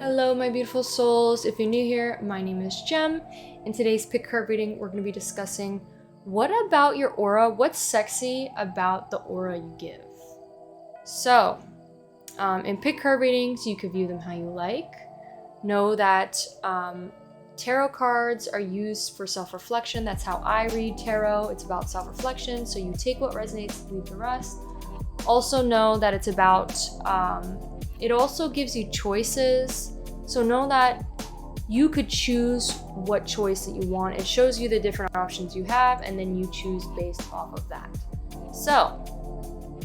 Hello, my beautiful souls. If you're new here, my name is Jem. In today's pick card reading, we're going to be discussing what about your aura, what's sexy about the aura you give. So, in pick card readings, you could view them how you like. Know that tarot cards are used for self-reflection. That's how I read tarot. It's about self-reflection, so you take what resonates, leave the rest. Also know that it's about it also gives you choices, so know that you could choose what choice that you want. It shows you the different options you have, and then you choose based off of that. So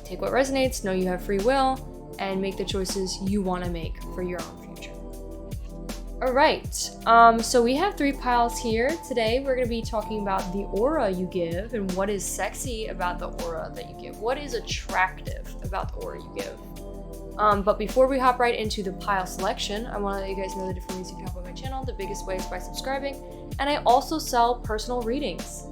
take what resonates, know you have free will, and make the choices you want to make for your own future. All right, so we have 3 piles here. Today we're going to be talking about the aura you give and what is sexy about the aura that you give. What is attractive about the aura you give? But before we hop right into the pile selection, I want to let you guys know the different ways you can help out my channel. The biggest way is by subscribing, and I also sell personal readings.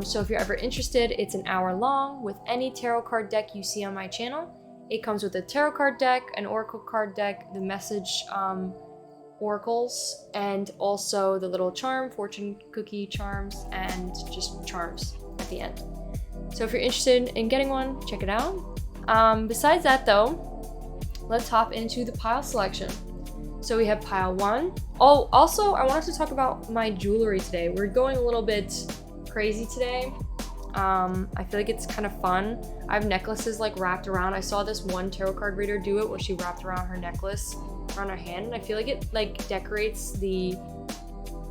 So if you're ever interested, it's an hour long with any tarot card deck you see on my channel. It comes with a tarot card deck, an oracle card deck, the message oracles, and also the little charm, fortune cookie charms, and just charms at the end. So if you're interested in getting one, check it out. Besides that though, let's hop into the pile selection. So we have pile 1. Oh, also I wanted to talk about my jewelry today. We're going a little bit crazy today. I feel like it's kind of fun. I have necklaces like wrapped around. I saw this one tarot card reader do it where she wrapped around her necklace around her hand, and I feel like it like decorates the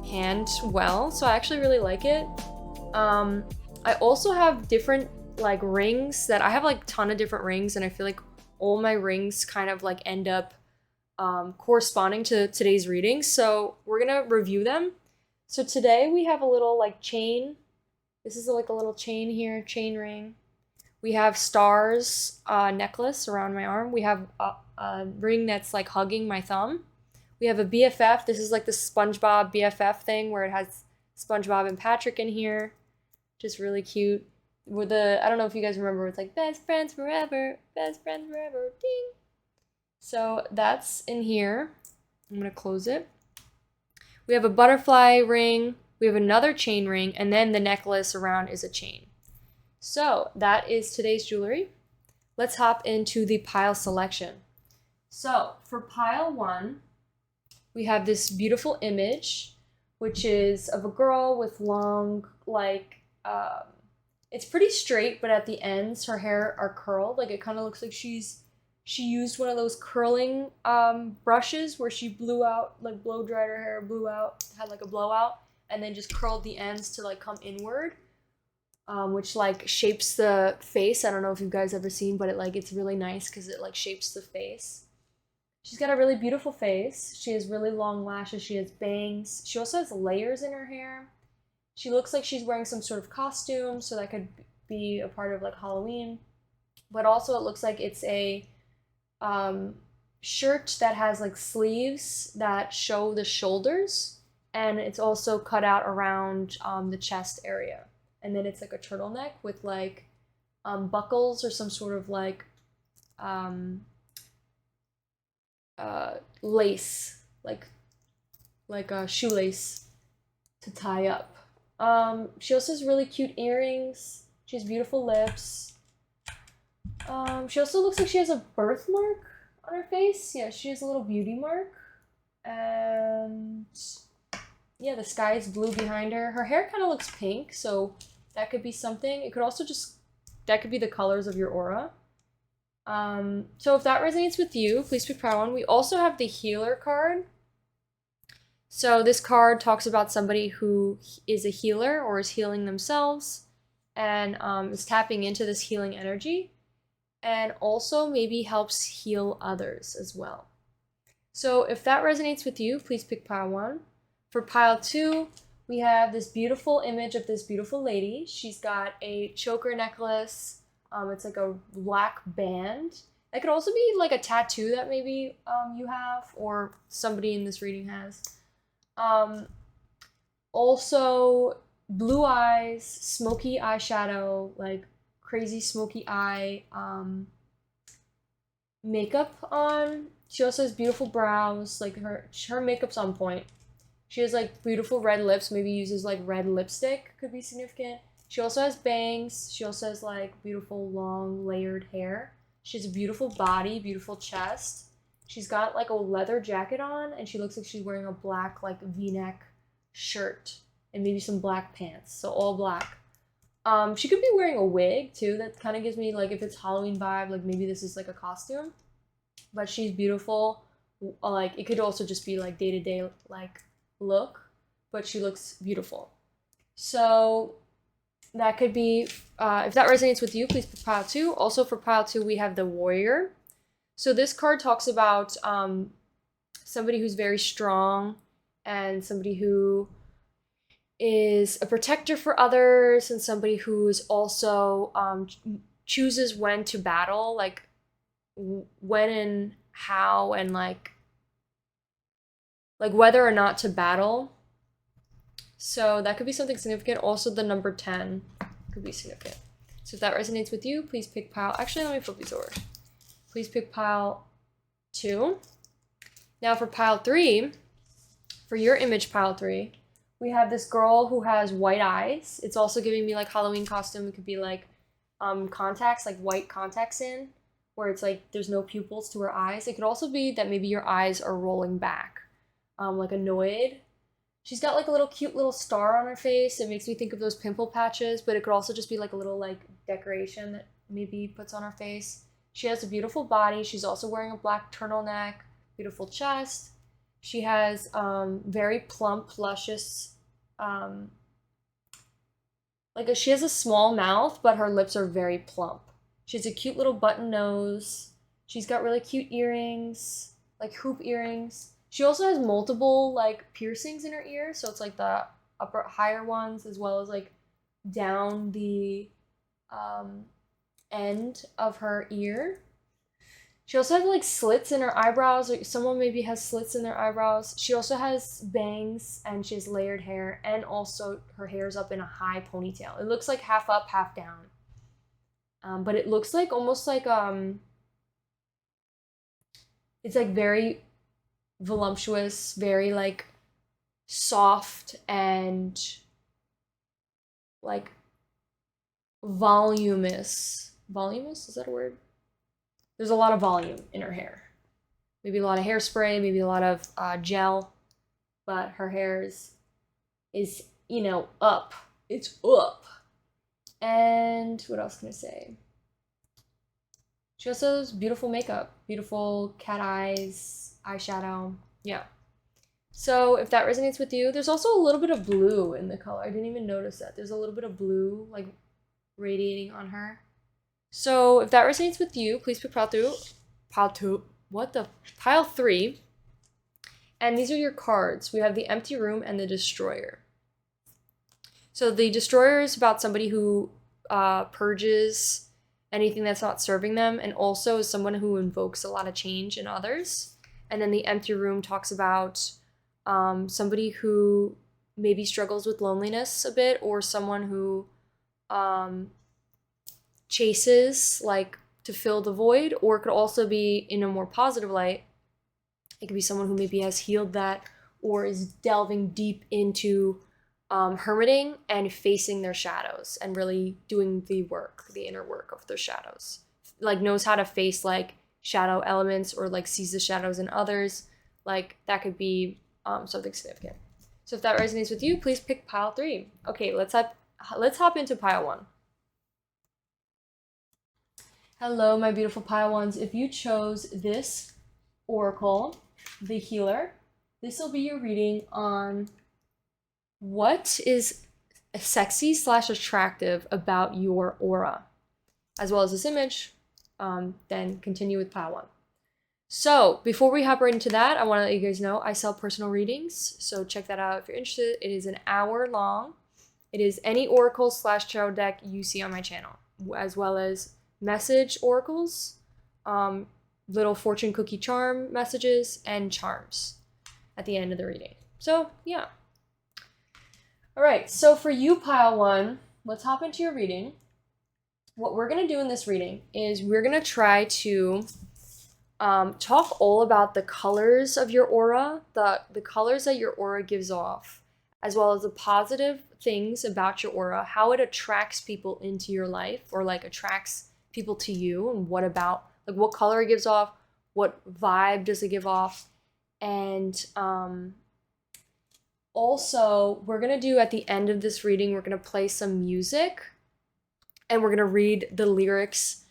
hand well, so I actually really like it. I also have different like rings that I have like a ton of different rings, and I feel like all my rings kind of like end up corresponding to today's reading, so we're gonna review them. So today we have a little like chain. This is like a little chain here, chain ring. We have stars necklace around my arm. We have a ring that's like hugging my thumb. We have a BFF. This is like the SpongeBob BFF thing where it has SpongeBob and Patrick in here. Just really cute. With the, I don't know if you guys remember, it's like best friends forever, ding. So that's in here. I'm gonna close it. We have a butterfly ring. We have another chain ring, and then the necklace around is a chain. So that is today's jewelry. Let's hop into the pile selection. So for pile 1, we have this beautiful image, which is of a girl with long, like, it's pretty straight, but at the ends, her hair are curled. Like it kind of looks like she used one of those curling brushes where she blew out, like blow dried her hair, blew out, had like a blowout, and then just curled the ends to like come inward. Which like shapes the face. I don't know if you guys ever seen, but it's really nice because it like shapes the face. She's got a really beautiful face. She has really long lashes. She has bangs. She also has layers in her hair. She looks like she's wearing some sort of costume, so that could be a part of like Halloween. But also it looks like it's a shirt that has like sleeves that show the shoulders, and it's also cut out around the chest area. And then it's like a turtleneck with like buckles or some sort of like lace, like a shoelace to tie up. She also has really cute earrings. She has beautiful lips. She also looks like she has a birthmark on her face. Yeah, she has a little beauty mark. And yeah, the sky is blue behind her. Her hair kind of looks pink, so that could be something. It could also that could be the colors of your aura. So if that resonates with you, please pick pile 1. We also have the healer card. So this card talks about somebody who is a healer or is healing themselves and is tapping into this healing energy, and also maybe helps heal others as well. So if that resonates with you, please pick pile 1. For pile 2, we have this beautiful image of this beautiful lady. She's got a choker necklace. It's like a black band. It could also be like a tattoo that maybe you have or somebody in this reading has. Also blue eyes, smoky eyeshadow, like crazy smoky eye, makeup on. She also has beautiful brows. Like her makeup's on point. She has like beautiful red lips. Maybe uses like red lipstick. Could be significant. She also has bangs. She also has like beautiful long layered hair. She has a beautiful body, beautiful chest. She's got like a leather jacket on, and she looks like she's wearing a black like V-neck shirt and maybe some black pants. So all black. She could be wearing a wig too. That kind of gives me like, if it's Halloween vibe, like maybe this is like a costume. But she's beautiful. Like it could also just be like day-to-day like look, but she looks beautiful. So that could be, if that resonates with you, please pick pile 2. Also for pile 2, we have the warrior. So this card talks about somebody who's very strong and somebody who is a protector for others, and somebody who is also chooses when to battle, like when and how, and like whether or not to battle. So that could be something significant. Also the number 10 could be significant. So if that resonates with you, please pick pile, actually let me flip these over. Please pick pile 2. Now for pile 3, for your image pile 3, we have this girl who has white eyes. It's also giving me like Halloween costume. It could be like contacts, like white contacts in, where it's like there's no pupils to her eyes. It could also be that maybe your eyes are rolling back, like annoyed. She's got like a little cute little star on her face. It makes me think of those pimple patches, but it could also just be like a little like decoration that maybe puts on her face. She has a beautiful body. She's also wearing a black turtleneck, beautiful chest. She has very plump, luscious, she has a small mouth, but her lips are very plump. She has a cute little button nose. She's got really cute earrings, like hoop earrings. She also has multiple like piercings in her ears, so it's like the higher ones as well as like down the end of her ear. She also has like slits in her eyebrows, or someone maybe has slits in their eyebrows. She also has bangs, and she has layered hair, and also her hair's up in a high ponytail. It looks like half up, half down. But it looks like almost like it's like very voluptuous, very like soft and like voluminous. Voluminous, is that a word? There's a lot of volume in her hair. Maybe a lot of hairspray, maybe a lot of gel, but her hair is you know, up. It's up. And what else can I say? She also has beautiful makeup, beautiful cat eyes, eyeshadow. Yeah. So if that resonates with you, there's also a little bit of blue in the color. I didn't even notice that. There's a little bit of blue like radiating on her. So if that resonates with you, please pick pile 3. And these are your cards. We have the Empty Room and the Destroyer. So the Destroyer is about somebody who purges anything that's not serving them, and also is someone who invokes a lot of change in others. And then the Empty Room talks about somebody who maybe struggles with loneliness a bit, or someone who chases like to fill the void, or it could also be in a more positive light. It could be someone who maybe has healed that, or is delving deep into hermiting and facing their shadows and really doing the work, the inner work of their shadows. Like knows how to face like shadow elements, or like sees the shadows in others. Like that could be something significant. So if that resonates with you, please pick pile 3. Okay, let's hop into pile 1. Hello, my beautiful pile 1s. If you chose this oracle, the healer, this will be your reading on what is sexy / attractive about your aura, as well as this image. Then continue with pile 1. So before we hop right into that, I want to let you guys know I sell personal readings, so check that out if you're interested. It is an hour long. It is any oracle / tarot deck you see on my channel, as well as message oracles, little fortune cookie charm messages, and charms at the end of the reading. So yeah. All right, so for you, pile 1, let's hop into your reading. What we're going to do in this reading is we're going to try to talk all about the colors of your aura, the colors that your aura gives off, as well as the positive things about your aura, how it attracts people into your life or like attracts people to you, and what about like what color it gives off, what vibe does it give off, and also we're gonna do at the end of this reading, we're gonna play some music and we're gonna read the lyrics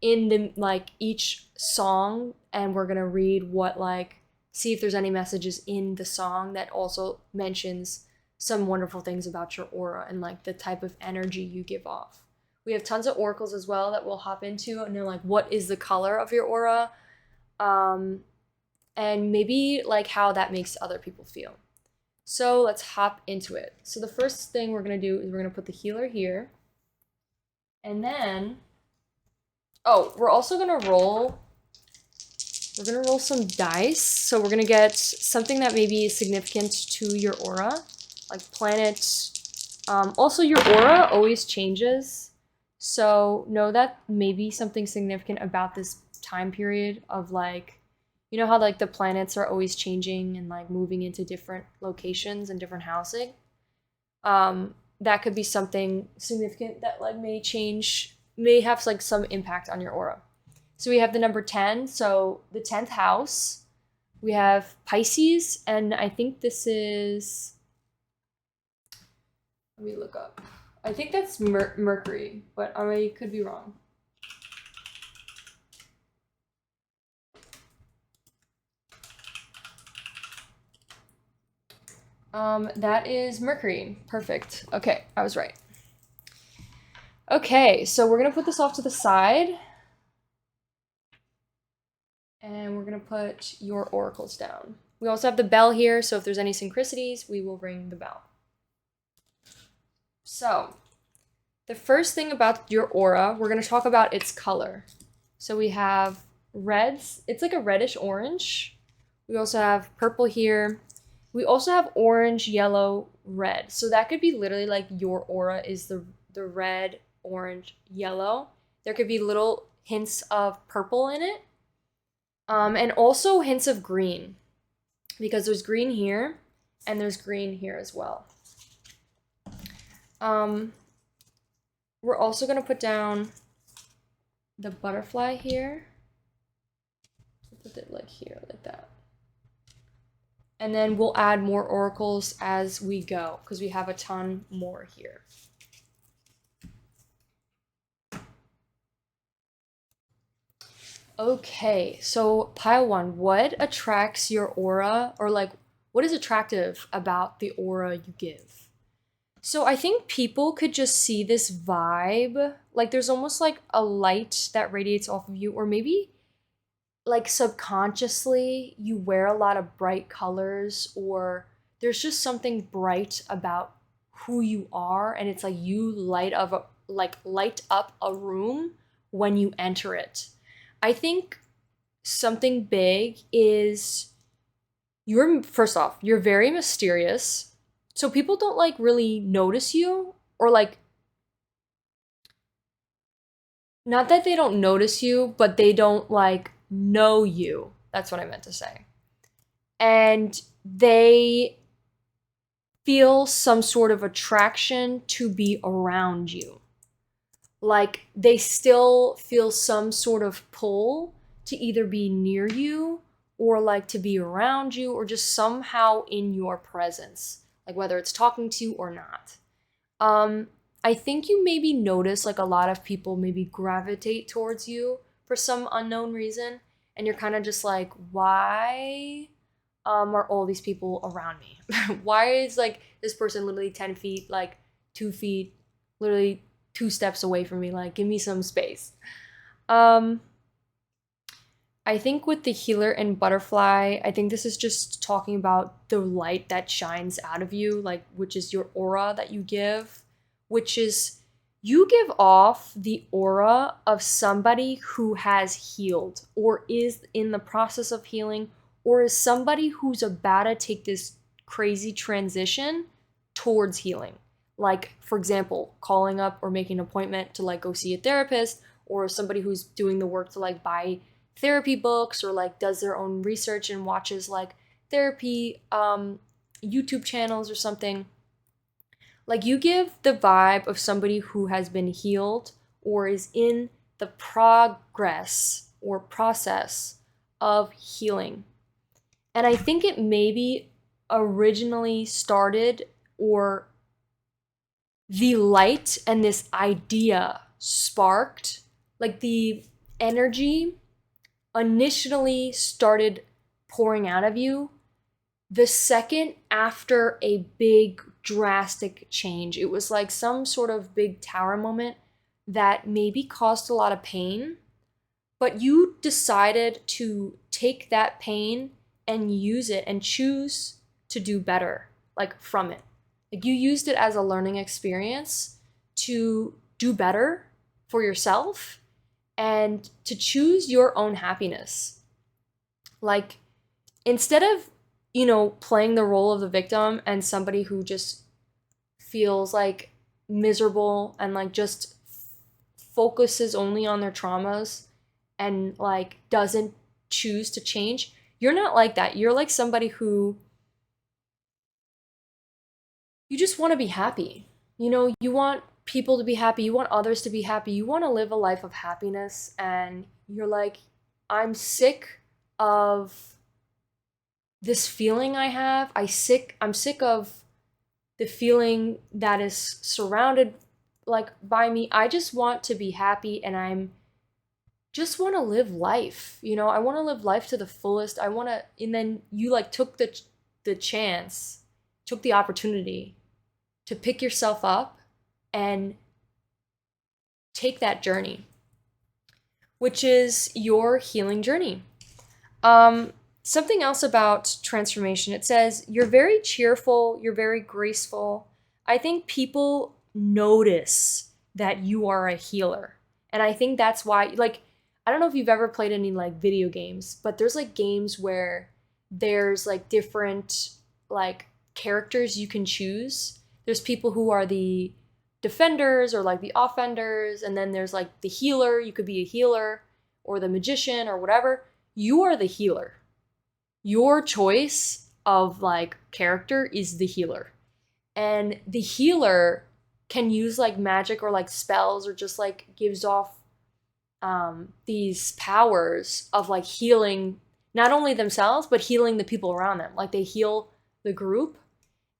in the like each song, and we're gonna read what like see if there's any messages in the song that also mentions some wonderful things about your aura and like the type of energy you give off. We have tons of oracles as well that we'll hop into, and they're like what is the color of your aura, and maybe like how that makes other people feel. So let's hop into it. So the first thing we're gonna do is we're gonna put the healer here, and then we're also gonna roll. We're gonna roll some dice. So we're gonna get something that may be significant to your aura, like planets. Also, your aura always changes. So know that maybe something significant about this time period of like, you know how like the planets are always changing and like moving into different locations and different housing. That could be something significant that like may have like some impact on your aura. So we have the number 10, so the 10th house. We have Pisces, and I think this is, let me look up. I think that's Mercury, but I could be wrong. That is Mercury. Perfect. Okay, I was right. Okay, so we're gonna put this off to the side. And we're gonna put your oracles down. We also have the bell here, so if there's any synchronicities, we will ring the bell. So, the first thing about your aura, we're gonna talk about its color. So we have reds, it's like a reddish orange. We also have purple here. We also have orange, yellow, red. So that could be literally like your aura is the red, orange, yellow. There could be little hints of purple in it. And also hints of green, because there's green here and there's green here as well. We're also going to put down the butterfly here. Put it like here, like that. And then we'll add more oracles as we go, because we have a ton more here. Okay, so pile one, what attracts your aura, or like what is attractive about the aura you give? So I think people could just see this vibe, like there's almost like a light that radiates off of you, or maybe like subconsciously you wear a lot of bright colors, or there's just something bright about who you are, and it's like you light up a room when you enter it. I think something big is first off, you're very mysterious. So people don't like really notice you, or like, not that they don't notice you, but they don't like know you. That's what I meant to say. And they feel some sort of attraction to be around you. Like they still feel some sort of pull to either be near you or like to be around you or just somehow in your presence, like whether it's talking to you or not. I think you maybe notice like a lot of people maybe gravitate towards you for some unknown reason, and you're kind of just like, why are all these people around me? Why is like this person literally 10 feet, like 2 feet, literally 2 steps away from me? Like, give me some space. I think with the healer and butterfly, I think this is just talking about the light that shines out of you, like, which is your aura that you give, which is you give off the aura of somebody who has healed or is in the process of healing, or is somebody who's about to take this crazy transition towards healing. Like, for example, calling up or making an appointment to like go see a therapist, or somebody who's doing the work to like buy therapy books or like does their own research and watches like therapy YouTube channels or something. Like you give the vibe of somebody who has been healed or is in the progress or process of healing. And I think it maybe originally started, or the light and this idea sparked, like the energy initially started pouring out of you the second after a big drastic change. It was like some sort of big tower moment that maybe caused a lot of pain, but you decided to take that pain and use it and choose to do better, like from it. Like you used it as a learning experience to do better for yourself and to choose your own happiness. Like instead of, playing the role of the victim and somebody who just feels like miserable and like just focuses only on their traumas and like doesn't choose to change, you're not like that. You're like somebody who you just want to be happy. You want people to be happy, you want others to be happy, you want to live a life of happiness, and you're like, I'm sick of this feeling I have. I'm sick of the feeling that is surrounded like by me. I just want to be happy, and I'm just want to live life. I want to live life to the fullest. And then you like took the chance, took the opportunity to pick yourself up and take that journey, which is your healing journey. Something else about transformation, it says, you're very cheerful, you're very graceful. I think people notice that you are a healer. And I think that's why, like, I don't know if you've ever played any like video games, but there's like games where there's like different like characters you can choose. There's people who are the defenders or like the offenders, and then there's like the healer. You could be a healer or the magician or whatever. You are the healer. Your choice of like character is the healer. And the healer can use like magic or like spells or just like gives off these powers of like healing not only themselves but healing the people around them. Like they heal the group.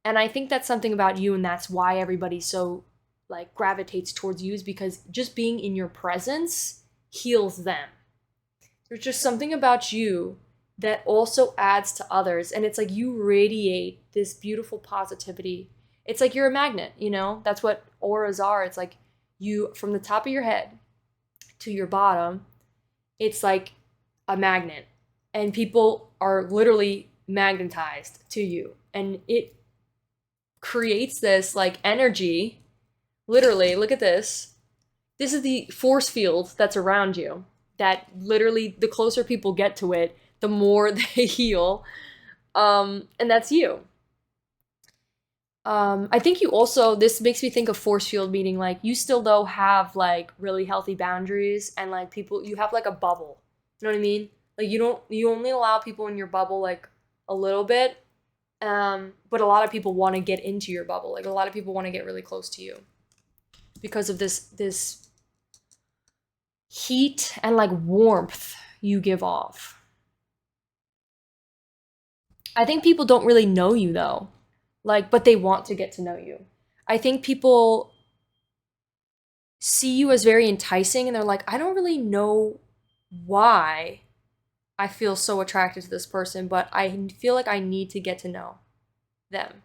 And I think that's something about you, and that's why everybody so like gravitates towards you, is because just being in your presence heals them. There's just something about you that also adds to others, and it's like you radiate this beautiful positivity. It's like you're a magnet, That's what auras are. It's like you, from the top of your head to your bottom, it's like a magnet, and people are literally magnetized to you, and it creates this like energy. Literally, look at this. This is the force field that's around you, that literally the closer people get to it, the more they heal. And that's you. I think you also, this makes me think of force field, meaning like you still though have like really healthy boundaries, and like people, you have like a bubble. You know what I mean? Like you only allow people in your bubble like a little bit. But a lot of people want to get into your bubble. Like a lot of people want to get really close to you because of this heat and like warmth you give off. I think people don't really know you though, like, but they want to get to know you. I think people see you as very enticing, and they're like, I don't really know why I feel so attracted to this person, but I feel like I need to get to know them.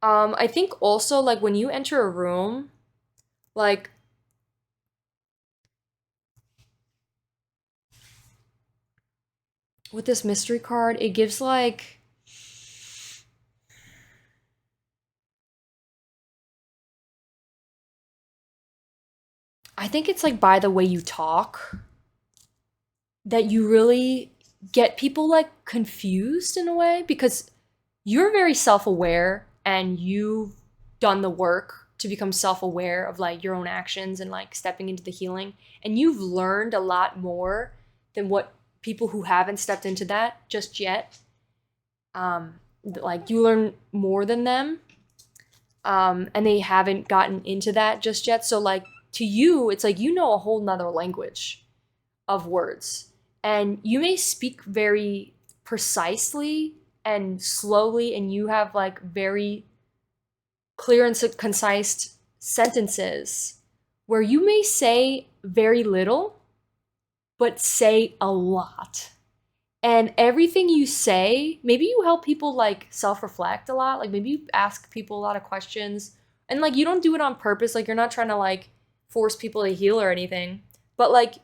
I think also like when you enter a room, like with this mystery card, it gives like, I think it's like by the way you talk that you really get people like confused in a way, because you're very self-aware and you've done the work to become self-aware of like your own actions and like stepping into the healing, and you've learned a lot more than what people who haven't stepped into that just yet. Like you learn more than them, and they haven't gotten into that just yet. So like to you, it's like you know a whole nother language of words, and you may speak very precisely and slowly, and you have like very clear and concise sentences where you may say very little but say a lot. And everything you say, maybe you help people like self-reflect a lot. Like maybe you ask people a lot of questions. And like you don't do it on purpose. Like you're not trying to like force people to heal or anything. But like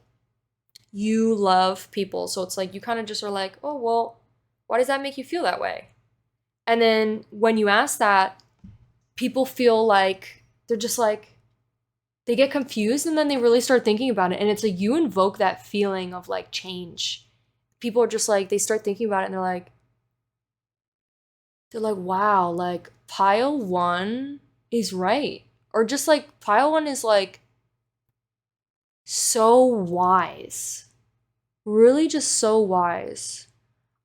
you love people. So it's like you kind of just are like, oh, well, why does that make you feel that way? And then when you ask that, people feel like they're just like, they get confused and then they really start thinking about it. And it's like you invoke that feeling of like change. People are just like, they start thinking about it and they're like, wow, like pile one is right. Or just like pile one is like so wise. Really just so wise.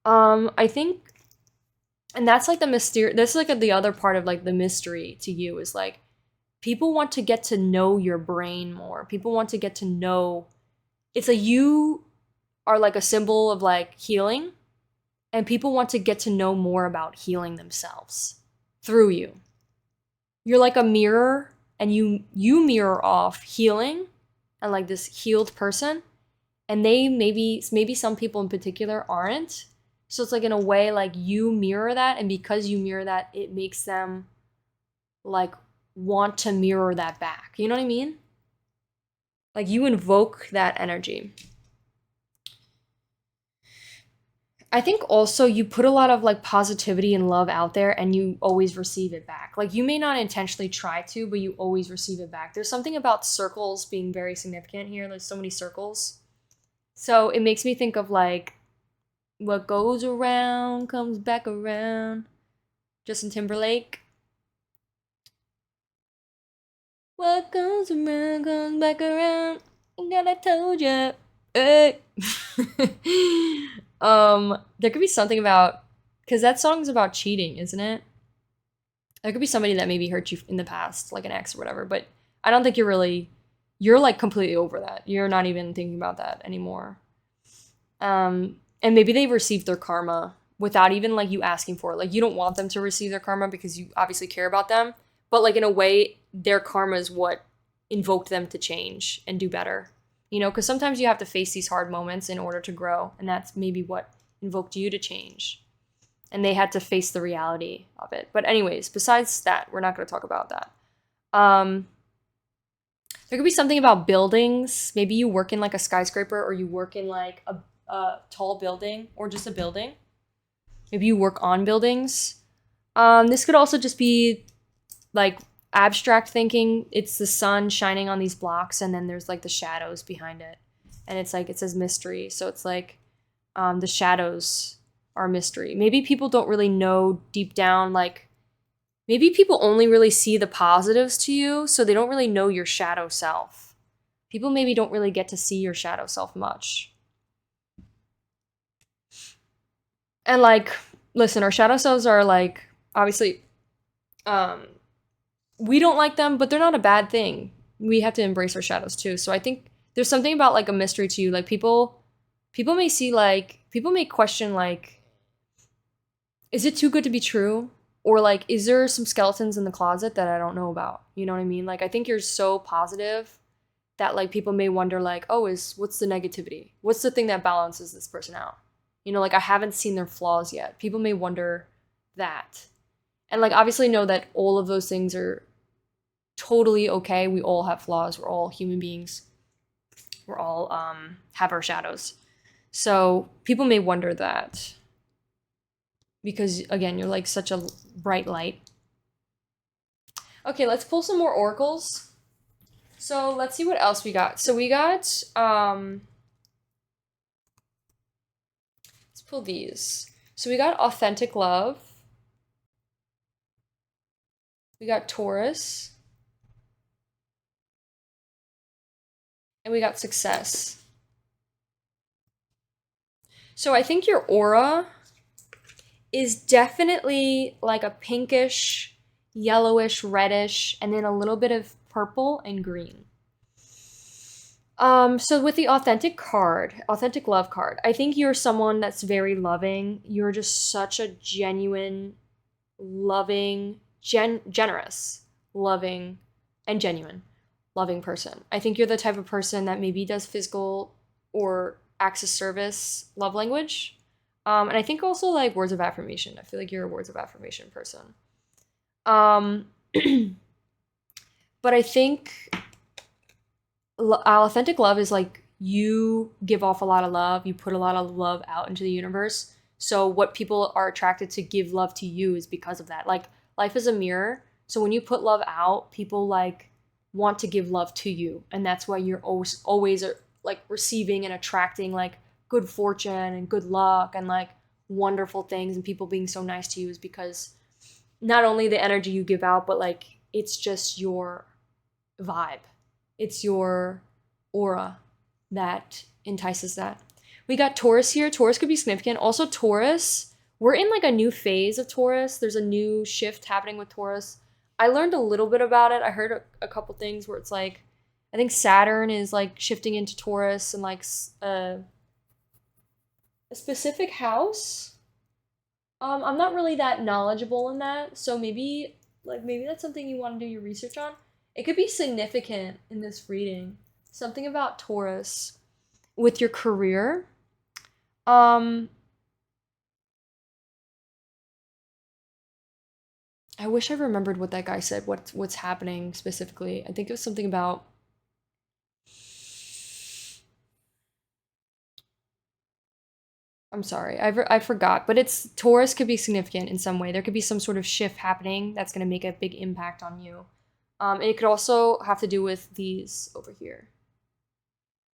I think, and that's like the mystery, that's like the other part of like the mystery to you is like, people want to get to know your brain more. People want to get to know, it's like you are like a symbol of like healing, and people want to get to know more about healing themselves through you. You're like a mirror, and you mirror off healing and like this healed person, and they maybe some people in particular aren't. So it's like in a way like you mirror that, and because you mirror that, it makes them like want to mirror that back. You know what I mean? Like you invoke that energy. I think also you put a lot of like positivity and love out there, and you always receive it back. Like you may not intentionally try to, but you always receive it back. There's something about circles being very significant here. There's so many circles. So it makes me think of like what goes around comes back around. Justin Timberlake. What goes around comes back around. God, I told you. Hey. There could be something about, because that song's about cheating, isn't it? There could be somebody that maybe hurt you in the past, like an ex or whatever, but I don't think you're like completely over that. You're not even thinking about that anymore. And maybe they received their karma without even like you asking for it. Like you don't want them to receive their karma because you obviously care about them, but like in a way, their karma is what invoked them to change and do better. You know, because sometimes you have to face these hard moments in order to grow, and that's maybe what invoked you to change. And they had to face the reality of it. But anyways, besides that, we're not going to talk about that. There could be something about buildings. Maybe you work in like a skyscraper, or you work in like a tall building, or just a building. Maybe you work on buildings. This could also just be like abstract thinking. It's the sun shining on these blocks, and then there's like the shadows behind it, and it's like it says mystery, so it's like the shadows are mystery. Maybe people don't really know deep down, like maybe people only really see the positives to you, so they don't really know your shadow self. People maybe don't really get to see your shadow self much. And like, listen, our shadow selves are like, obviously we don't like them, but they're not a bad thing. We have to embrace our shadows too. So I think there's something about like a mystery to you. Like people may see like, people may question like, is it too good to be true? Or like, is there some skeletons in the closet that I don't know about? You know what I mean? Like, I think you're so positive that like people may wonder like, oh, what's the negativity? What's the thing that balances this person out? You know, like I haven't seen their flaws yet. People may wonder that. And like obviously know that all of those things are totally okay. We all have flaws. We're all human beings. We're all have our shadows. So people may wonder that. Because again, you're like such a bright light. Okay, let's pull some more oracles. So let's see what else we got. So we got let's pull these. So we got authentic love. We got Taurus. And we got success. So I think your aura is definitely like a pinkish, yellowish, reddish, and then a little bit of purple and green. So with the authentic love card, I think you're someone that's very loving. You're just such a genuine, loving, generous, loving, and genuine, loving person. I think you're the type of person that maybe does physical or acts of service love language. And I think also like words of affirmation. I feel like you're a words of affirmation person. Um, but I think authentic love is like you give off a lot of love, you put a lot of love out into the universe. So what people are attracted to give love to you is because of that. Like life is a mirror. So when you put love out, people like want to give love to you, and that's why you're always like receiving and attracting like good fortune and good luck and like wonderful things, and people being so nice to you is because not only the energy you give out, but like it's just your vibe. It's your aura that entices that. We got Taurus here. Taurus could be significant. Also, Taurus, we're in like a new phase of Taurus. There's a new shift happening with Taurus. I learned a little bit about it. I heard a couple things where it's like, I think Saturn is like shifting into Taurus and like a specific house. I'm not really that knowledgeable in that, so maybe that's something you want to do your research on. It could be significant in this reading. Something about Taurus with your career. I wish I remembered what that guy said. What's happening specifically? I think it was something about. I'm sorry, I forgot. But it's Taurus could be significant in some way. There could be some sort of shift happening that's going to make a big impact on you. And it could also have to do with these over here.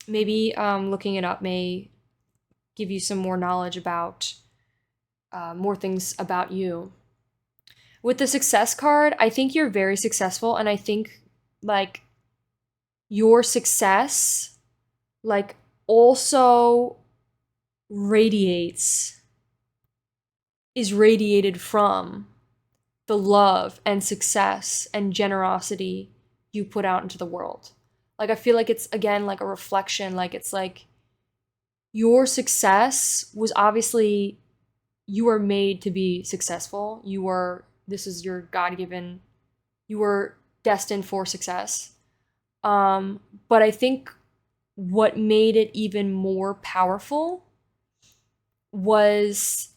Maybe looking it up may give you some more knowledge about more things about you. With the success card, I think you're very successful, and I think like your success like also is radiated from the love and success and generosity you put out into the world. Like I feel like it's again like a reflection, like it's like your success was obviously you were made to be successful. This is your God-given, you were destined for success. But I think what made it even more powerful was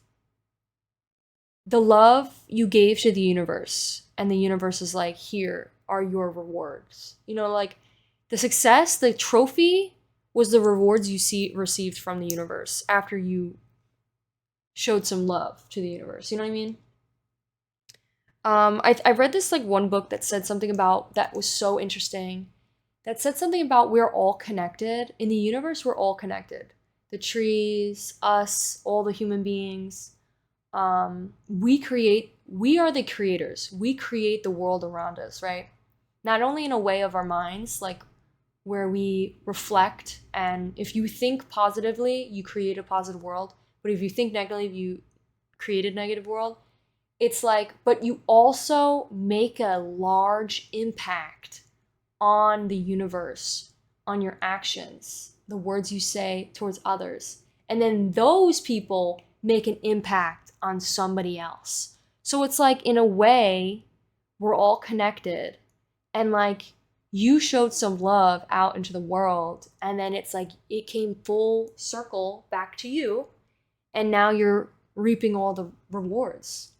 the love you gave to the universe, and the universe is like, here are your rewards. You know, like the success, the trophy was the rewards you received from the universe after you showed some love to the universe. You know what I mean? I read this like one book that said something about that was so interesting. That said something about we're all connected in the universe. We're all connected. The trees, us, all the human beings. We are the creators. We create the world around us, right? Not only in a way of our minds, like where we reflect, and if you think positively, you create a positive world. But if you think negatively, you create a negative world. It's like, but you also make a large impact on the universe, on your actions, the words you say towards others. And then those people make an impact on somebody else. So it's like, in a way, we're all connected. And like, you showed some love out into the world. And then it's like, it came full circle back to you. And now you're reaping all the rewards.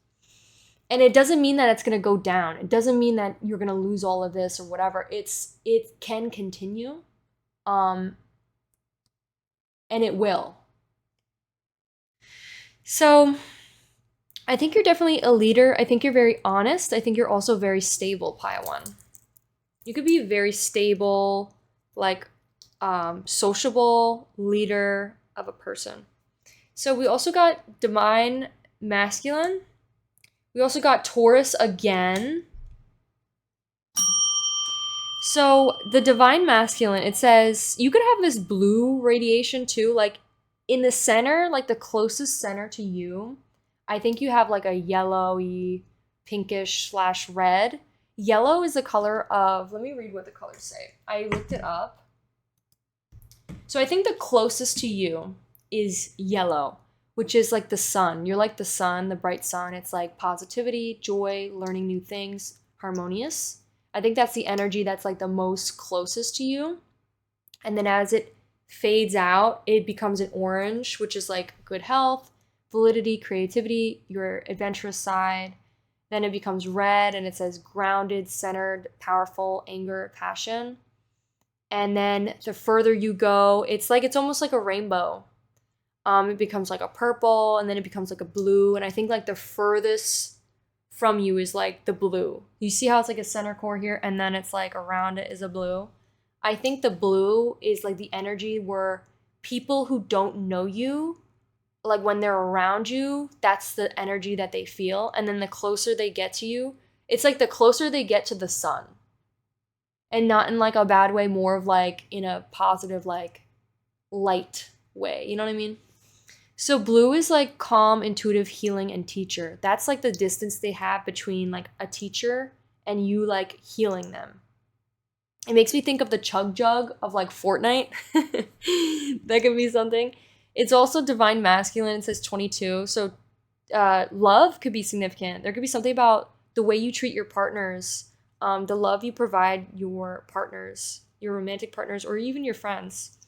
And it doesn't mean that it's going to go down. It doesn't mean that you're going to lose all of this or whatever. It can continue. And it will. So I think you're definitely a leader. I think you're very honest. I think you're also very stable, Paiwan. You could be a very stable, like, sociable leader of a person. So we also got divine masculine. We also got Taurus again. So the divine masculine, it says you could have this blue radiation too. Like in the center, like the closest center to you, I think you have like a yellowy, pinkish slash red. Yellow is the color of, let me read what the colors say. I looked it up. So I think the closest to you is yellow, which is like the sun. You're like the sun, the bright sun. It's like positivity, joy, learning new things, harmonious. I think that's the energy that's like the most closest to you. And then as it fades out, it becomes an orange, which is like good health, validity, creativity, your adventurous side. Then it becomes red and it says grounded, centered, powerful, anger, passion. And then the further you go, it's almost like a rainbow. It becomes like a purple and then it becomes like a blue. And I think like the furthest from you is like the blue. You see how it's like a center core here and then it's like around it is a blue. I think the blue is like the energy where people who don't know you, like when they're around you, that's the energy that they feel. And then the closer they get to you, it's like the closer they get to the sun. And not in like a bad way, more of like in a positive, like light way. You know what I mean? So blue is like calm, intuitive, healing, and teacher. That's like the distance they have between like a teacher and you like healing them. It makes me think of the chug jug of like Fortnite. That could be something. It's also divine masculine. It says 22. So love could be significant. There could be something about the way you treat your partners, the love you provide your partners, your romantic partners, or even your friends.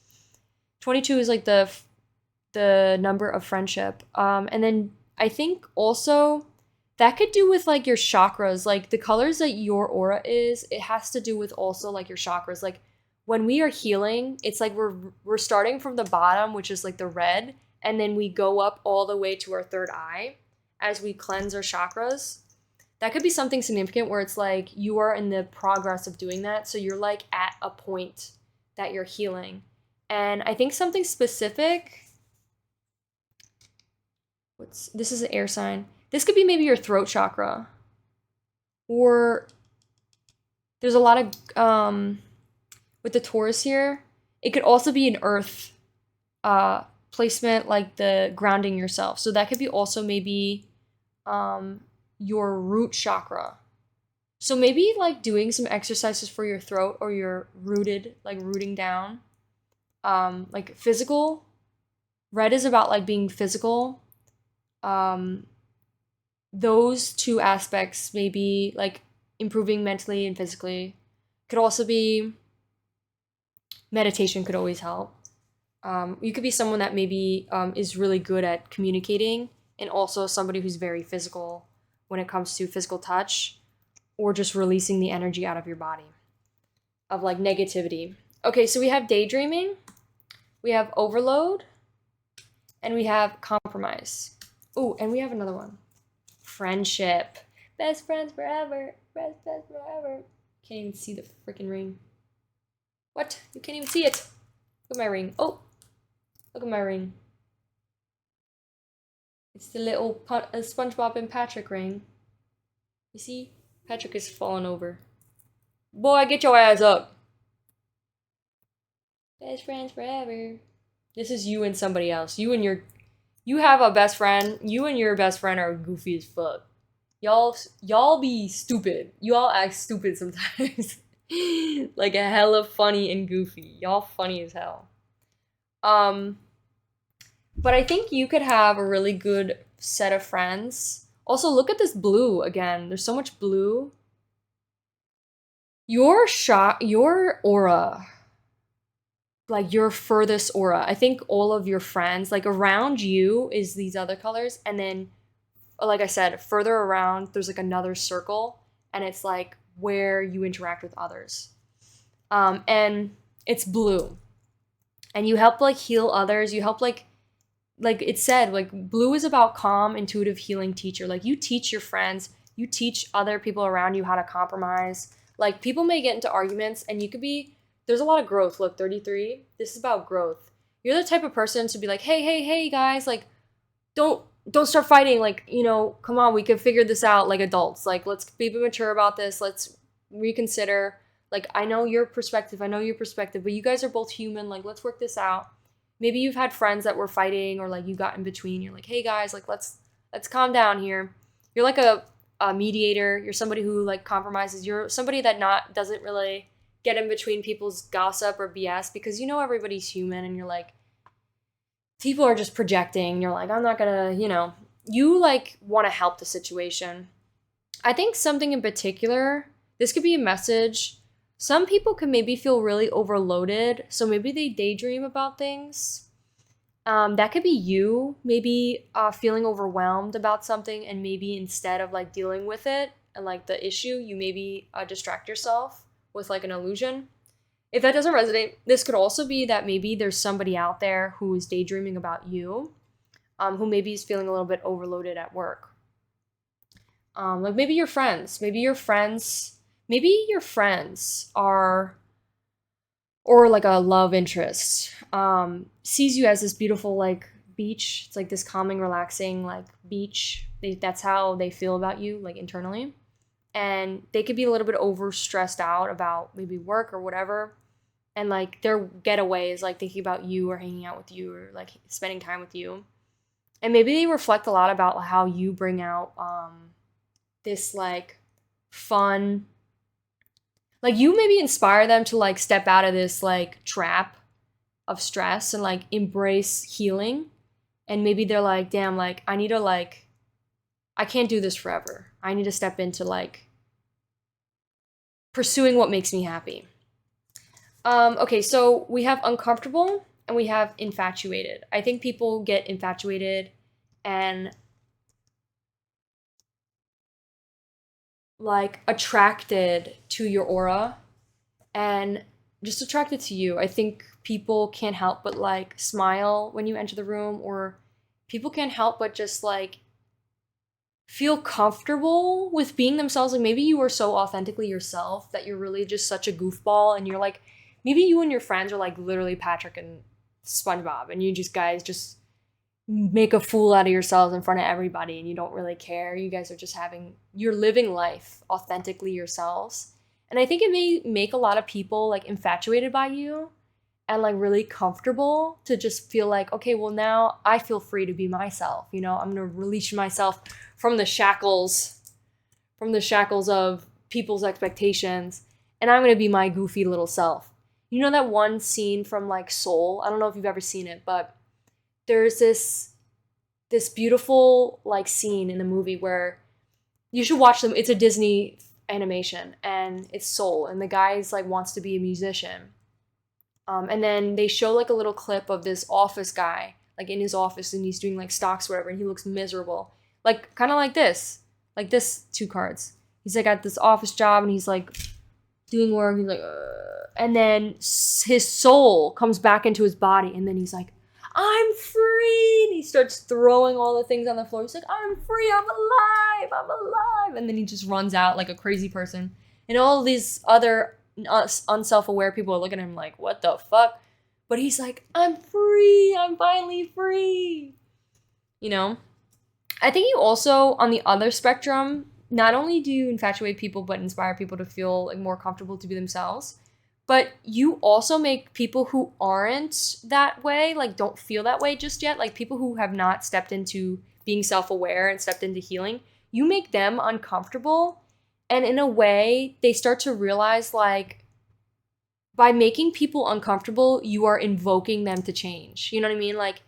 22 is like the number of friendship. And then I think also that could do with like your chakras, like the colors that your aura is, it has to do with also like your chakras. Like when we are healing, it's like we're starting from the bottom, which is like the red, and then we go up all the way to our third eye as we cleanse our chakras. That could be something significant where it's like you are in the progress of doing that. So you're like at a point that you're healing. And I think something specific, this is an air sign. This could be maybe your throat chakra. Or there's a lot of, with the Taurus here, it could also be an earth placement, like the grounding yourself. So that could be also maybe your root chakra. So maybe like doing some exercises for your throat or your rooted, like rooting down. Like physical. Red is about like being physical. Those two aspects, maybe like improving mentally and physically, could also be meditation could always help. You could be someone that maybe is really good at communicating and also somebody who's very physical when it comes to physical touch or just releasing the energy out of your body of like negativity. Okay, so we have daydreaming, we have overload, and we have compromise. Oh, and we have another one. Friendship. Best friends forever. Best friends forever. Can't even see the freaking ring. What? You can't even see it. Look at my ring. Oh, look at my ring. It's the little SpongeBob and Patrick ring. You see? Patrick is falling over. Boy, get your ass up. Best friends forever. This is you and somebody else. You have a best friend. You and your best friend are goofy as fuck. Y'all be stupid. You all act stupid sometimes. Like a hella funny and goofy. Y'all funny as hell. But I think you could have a really good set of friends. Also, look at this blue again. There's so much blue. Your aura, like your furthest aura. I think all of your friends, like around you is these other colors. And then, like I said, further around, there's like another circle. And it's like where you interact with others. And it's blue. And you help like heal others. You help like it said, like blue is about calm, intuitive, healing teacher. Like you teach your friends, you teach other people around you how to compromise. Like people may get into arguments and you could be, there's a lot of growth. Look, 33, this is about growth. You're the type of person to be like, hey guys, like don't start fighting. Like, you know, come on, we can figure this out like adults. Like let's be mature about this. Let's reconsider. Like I know your perspective, but you guys are both human. Like let's work this out. maybe you've had friends that were fighting, or like you got in between. You're like, hey guys, like let's calm down here. You're like a mediator. You're somebody who like compromises. You're somebody that not doesn't really get in between people's gossip or BS, because you know everybody's human, and you're like, people are just projecting. You're like, I'm not gonna, you like want to help the situation. I think something in particular, this could be a message. Some people can maybe feel really overloaded, so maybe they daydream about things. That could be you, maybe feeling overwhelmed about something, and maybe instead of like dealing with it and like the issue, you maybe distract yourself with like an illusion. If that doesn't resonate, this could also be that maybe there's somebody out there who is daydreaming about you, who maybe is feeling a little bit overloaded at work. Like maybe your friends are, or like a love interest, sees you as this beautiful like beach. It's like this calming, relaxing like beach. That's how they feel about you, like internally. And they could be a little bit over stressed out about maybe work or whatever. And like their getaway is like thinking about you or hanging out with you or like spending time with you. And maybe they reflect a lot about how you bring out this like fun, like you maybe inspire them to like step out of this like trap of stress and like embrace healing. And maybe they're like, damn, like I need to like, I can't do this forever. I need to step into like pursuing what makes me happy. Okay, so we have uncomfortable and we have infatuated. I think people get infatuated and like attracted to your aura and just attracted to you. I think people can't help but like smile when you enter the room, or people can't help but just like feel comfortable with being themselves. Like maybe you are so authentically yourself that you're really just such a goofball, and you're like, maybe you and your friends are like literally Patrick and SpongeBob, and you just guys just make a fool out of yourselves in front of everybody, and you don't really care. You guys are just you're living life authentically yourselves. And I think it may make a lot of people like infatuated by you and like really comfortable to just feel like, okay, well now I feel free to be myself. I'm going to release myself from the shackles of people's expectations, and I'm going to be my goofy little self. You know that one scene from like Soul? I don't know if you've ever seen it, but there's this beautiful like scene in the movie where you should watch them. It's a Disney animation, and it's Soul, and the guy's like wants to be a musician. And then they show like a little clip of this office guy, like in his office, and he's doing like stocks, whatever, and he looks miserable. Like kind of like this 2 cards. He's like at this office job, and he's like doing work. He's like, and then his soul comes back into his body, and then he's like, I'm free. And he starts throwing all the things on the floor. He's like, I'm free. I'm alive. And then he just runs out like a crazy person. And all these other unself-aware people are looking at him like, what the fuck? But he's like, I'm free. I'm finally free. I think you also, on the other spectrum, not only do you infatuate people, but inspire people to feel like more comfortable to be themselves. But you also make people who aren't that way, like don't feel that way just yet, like people who have not stepped into being self-aware and stepped into healing, you make them uncomfortable. And in a way, they start to realize like by making people uncomfortable, you are invoking them to change. You know what I mean? Like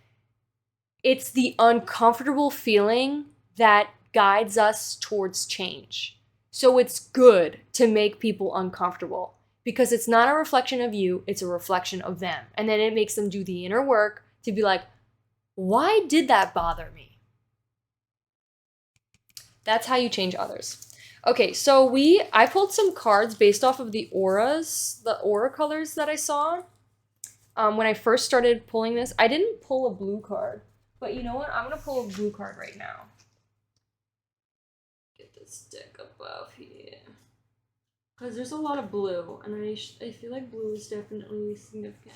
it's the uncomfortable feeling that guides us towards change. So it's good to make people uncomfortable, because it's not a reflection of you, it's a reflection of them. And then it makes them do the inner work to be like, why did that bother me? That's how you change others. Okay, so I pulled some cards based off of the aura colors that I saw. When I first started pulling this, I didn't pull a blue card. But you know what? I'm going to pull a blue card right now. Get this deck above here. Because there's a lot of blue, and I feel like blue is definitely significant.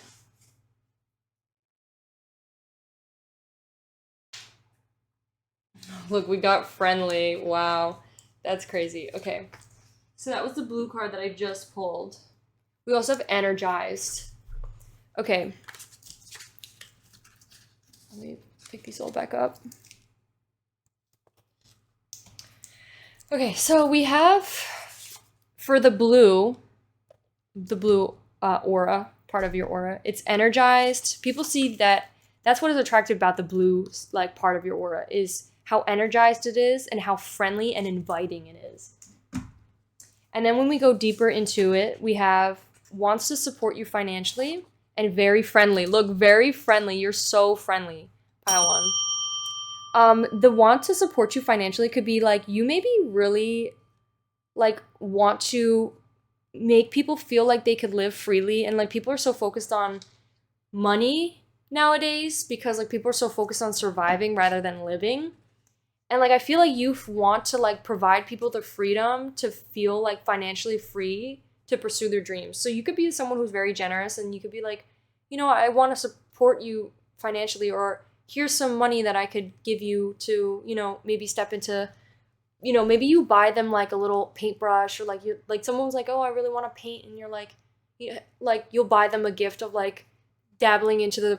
Look, we got friendly. Wow. That's crazy. Okay. So that was the blue card that I just pulled. We also have energized. Okay. Let me pick these all back up. Okay, so we have for the blue aura, part of your aura, it's energized. People see that that's what is attractive about the blue like part of your aura is how energized it is and how friendly and inviting it is. And then when we go deeper into it, we have wants to support you financially and very friendly. Look, very friendly. You're so friendly, pile one. The want to support you financially could be like you maybe really like want to make people feel like they could live freely, and like people are so focused on money nowadays because like people are so focused on surviving rather than living. And like I feel like you want to like provide people the freedom to feel like financially free to pursue their dreams. So you could be someone who's very generous and you could be like, you know, I want to support you financially, or here's some money that I could give you to, you know, maybe step into, you know, maybe you buy them like a little paintbrush, or like you like someone's like, oh, I really want to paint, and you're like, like you'll buy them a gift of like dabbling into their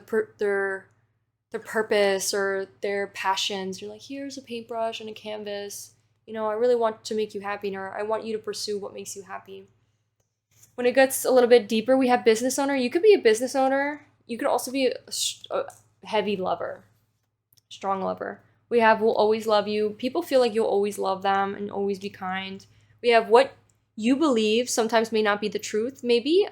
purpose or their passions. You're like, here's a paintbrush and a canvas. You know, I really want to make you happy, or I want you to pursue what makes you happy. When it gets a little bit deeper, we have business owner. You could be a business owner. You could also be a heavy lover, strong lover. We have will always love you. People feel like you'll always love them and always be kind. We have what you believe sometimes may not be the truth. Maybe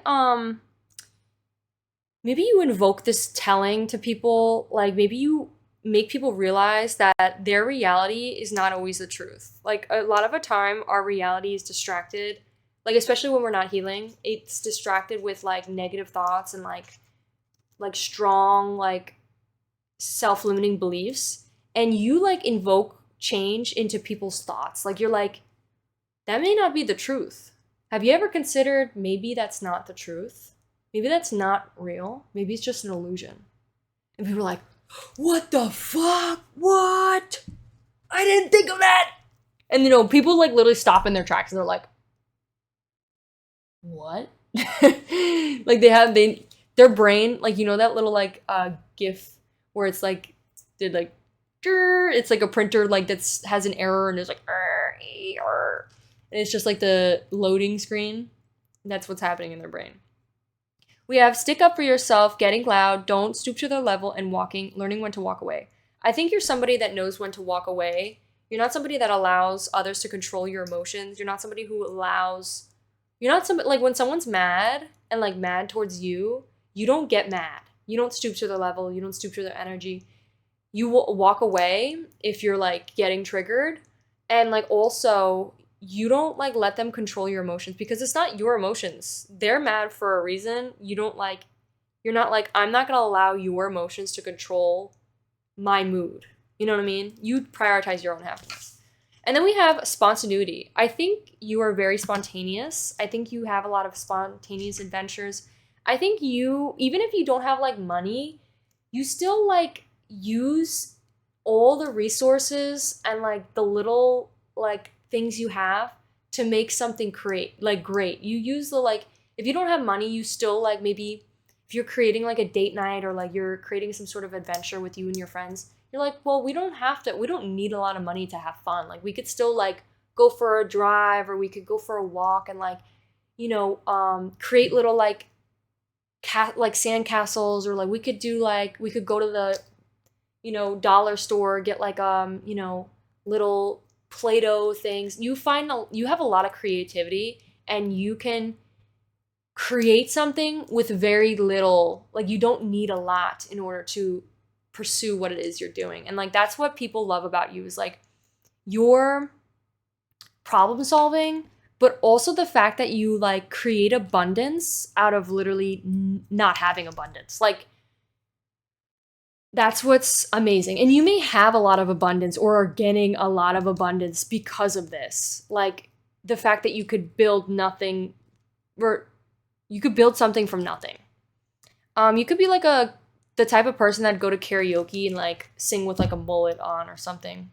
you invoke this telling to people, like maybe you make people realize that their reality is not always the truth. Like a lot of the time our reality is distracted, like especially when we're not healing, it's distracted with like negative thoughts and like strong like self-limiting beliefs, and you like invoke change into people's thoughts. Like you're like, that may not be the truth. Have you ever considered maybe that's not the truth? Maybe that's not real. Maybe it's just an illusion. And people are like, what the fuck? What? I didn't think of that. And you know, people like literally stop in their tracks and they're like, what? Like their brain, like, you know, that little like GIF where it's like, it's like a printer like that's has an error and it's like, and it's just like the loading screen. That's what's happening in their brain. We have stick up for yourself, getting loud, don't stoop to their level, and learning when to walk away. I think you're somebody that knows when to walk away. You're not somebody that allows others to control your emotions. You're not somebody who you're not somebody, like when someone's mad and like mad towards you, you don't get mad. You don't stoop to their level. You don't stoop to their energy. You will walk away if you're like getting triggered. And like also, you don't like let them control your emotions because it's not your emotions. They're mad for a reason. You're not like, I'm not going to allow your emotions to control my mood. You know what I mean? You prioritize your own happiness. And then we have spontaneity. I think you are very spontaneous. I think you have a lot of spontaneous adventures. I think you, even if you don't have like money, you still like use all the resources and like the little like things you have to make something great. You use the like, if you don't have money, you still like maybe if you're creating like a date night or like you're creating some sort of adventure with you and your friends, you're like, well, we don't need a lot of money to have fun. Like we could still like go for a drive, or we could go for a walk and like, you know, create little like sand castles, or like we could go to the, you know, dollar store, get like you know, little Play-Doh things. You have a lot of creativity and you can create something with very little. Like you don't need a lot in order to pursue what it is you're doing. And like that's what people love about you, is like your problem solving, but also the fact that you like create abundance out of literally not having abundance. Like that's what's amazing. And you may have a lot of abundance or are getting a lot of abundance because of this. Like the fact that you could build nothing, or you could build something from nothing. You could be like the type of person that'd go to karaoke and like sing with like a mullet on or something.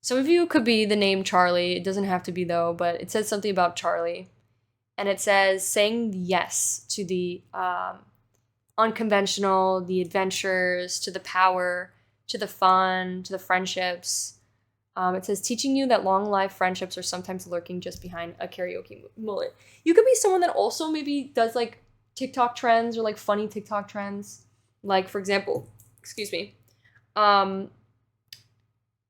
Some of you could be the name Charlie. It doesn't have to be though, but it says something about Charlie. And it says saying yes to the unconventional, the adventures, to the power, to the fun, to the friendships. It says, teaching you that long life friendships are sometimes lurking just behind a karaoke mullet. You could be someone that also maybe does like TikTok trends or like funny TikTok trends. Like, for example, excuse me. I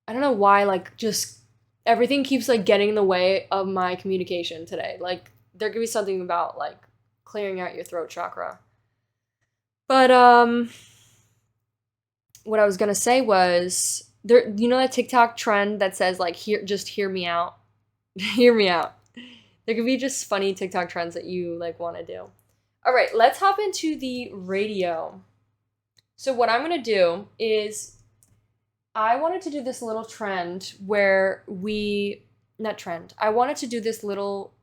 don't know why, like, just everything keeps like getting in the way of my communication today. Like, there could be something about like clearing out your throat chakra. But what I was gonna say was, there, you know that TikTok trend that says like, just hear me out. Hear me out. There could be just funny TikTok trends that you like want to do. All right, let's hop into the radio. So what I'm gonna do is, I wanted to do this little trend where I wanted to do this little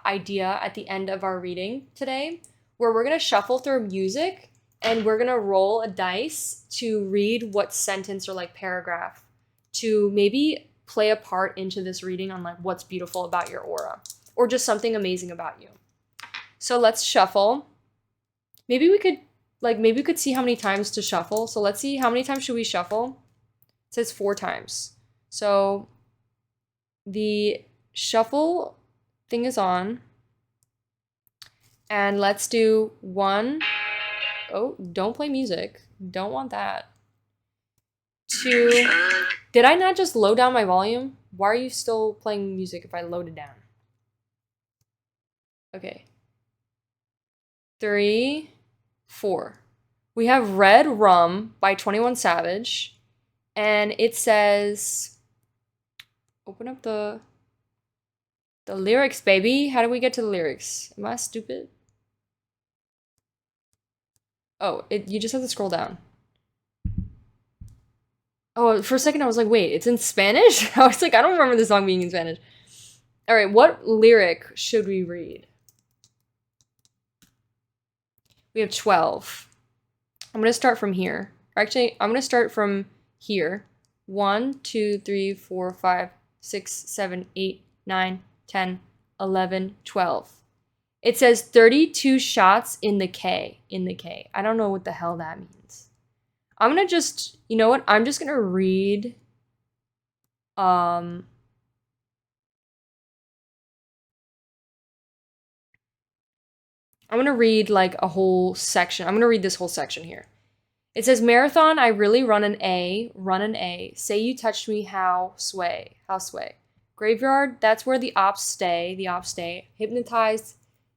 idea at the end of our reading today, where we're gonna shuffle through music and we're gonna roll a dice to read what sentence or like paragraph to maybe play a part into this reading on like what's beautiful about your aura or just something amazing about you. So let's shuffle. Maybe we could see how many times to shuffle. So let's see, how many times should we shuffle? It says 4 times. So the shuffle thing is on. And let's do 1. Oh, don't play music. Don't want that. 2. Did I not just low down my volume? Why are you still playing music if I load it down? Okay. 3, 4. We have Red Rum by 21 Savage. And it says, open up the lyrics, baby. How do we get to the lyrics? Am I stupid? Oh, you just have to scroll down. Oh, for a second I was like, wait, it's in Spanish? I was like, I don't remember the song being in Spanish. All right, what lyric should we read? We have 12. I'm going to start from here. Actually, I'm going to start from here. 1, 2, 3, 4, 5, 6, 7, 8, 9, 10, 11, 12. It says 32 shots in the K. In the K. I don't know what the hell that means. I'm going to just, you know what? I'm just going to read I'm going to read like a whole section. I'm going to read this whole section here. It says, marathon, I really run an A. Say you touched me, how sway. Graveyard, that's where the ops stay. Hypnotized,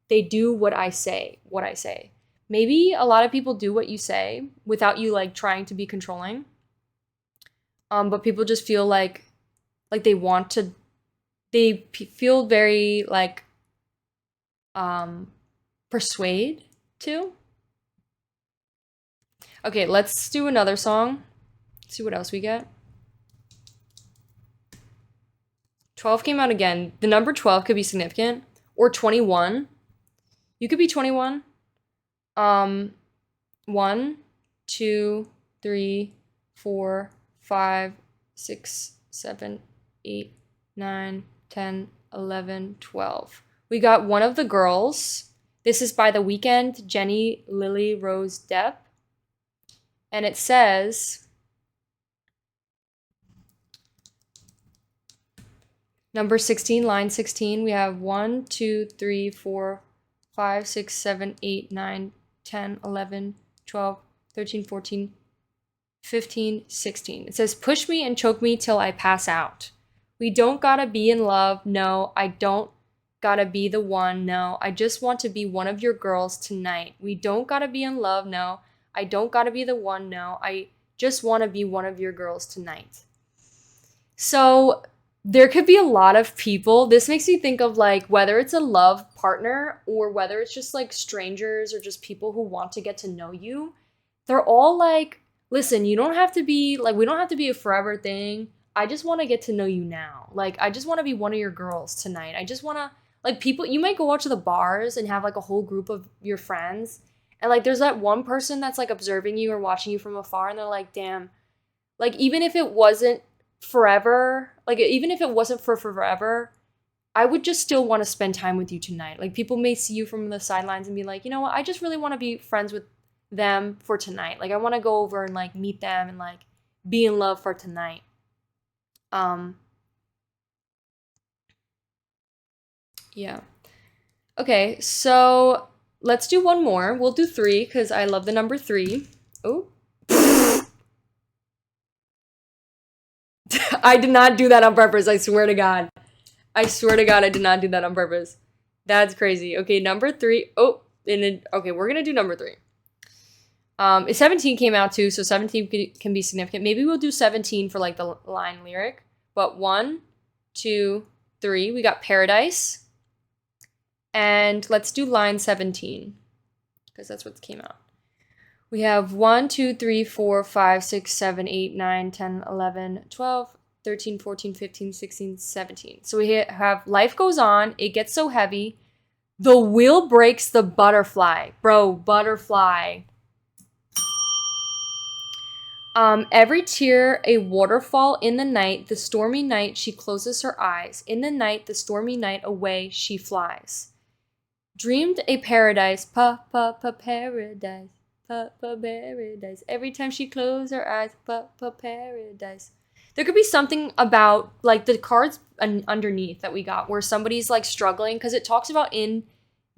they do what I say. Maybe a lot of people do what you say without you like trying to be controlling. But people just feel like they want to, feel very like persuade to. Okay, let's do another song. See what else we get. 12 came out again. The number 12 could be significant. Or 21. You could be 21. 1, 2, 3, 4, 5, 6, 7, 8, 9, 10, 11, 12. We got One of the Girls. This is by The Weeknd, Jenny Lily Rose Depp. And it says, number 16, line 16, we have 1, 2, 3, 4, 5, 6, 7, 8, 9, 10, 11, 12, 13, 14, 15, 16. It says, push me and choke me till I pass out. We don't gotta be in love, no, I don't gotta be the one, no, I just want to be one of your girls tonight. We don't gotta be in love, no, I don't gotta be the one, no, I just want to be one of your girls tonight. So there could be a lot of people. This makes me think of like whether it's a love partner or whether it's just like strangers or just people who want to get to know you. They're all like, listen, you don't have to be like, we don't have to be a forever thing. I just want to get to know you now. Like, I just want to be one of your girls tonight. I just want to, like, people, you might go out to the bars and have like a whole group of your friends. And like, there's that one person that's like observing you or watching you from afar. And they're like, damn, like, even if it wasn't forever, like, even if it wasn't for forever, I would just still want to spend time with you tonight. Like, people may see you from the sidelines and be like, you know what? I just really want to be friends with them for tonight. Like I want to go over and like meet them and like be in love for tonight. Yeah. Okay, so let's do one more. We'll do 3 because I love the number 3. Oh. I did not do that on purpose. I swear to God. I swear to God, I did not do that on purpose. That's crazy. Okay, number 3. Oh, okay, we're gonna do number 3. 17 came out too, so 17 can be significant. Maybe we'll do 17 for like the line lyric. But 1, 2, 3. We got Paradise. And let's do line 17 because that's what came out. We have 1, 2, 3, 4, 5, 6, 7, 8, 9, 10, 11, 12, 13, 14, 15, 16, 17. So we have Life Goes On. It gets so heavy. The wheel breaks the butterfly. Bro, butterfly. Every tear a waterfall in the night, the stormy night, she closes her eyes. In the night, the stormy night, away she flies. Dreamed a paradise, paradise, paradise. Every time she closed her eyes, paradise. There could be something about like the cards underneath that we got where somebody's like struggling because it talks about in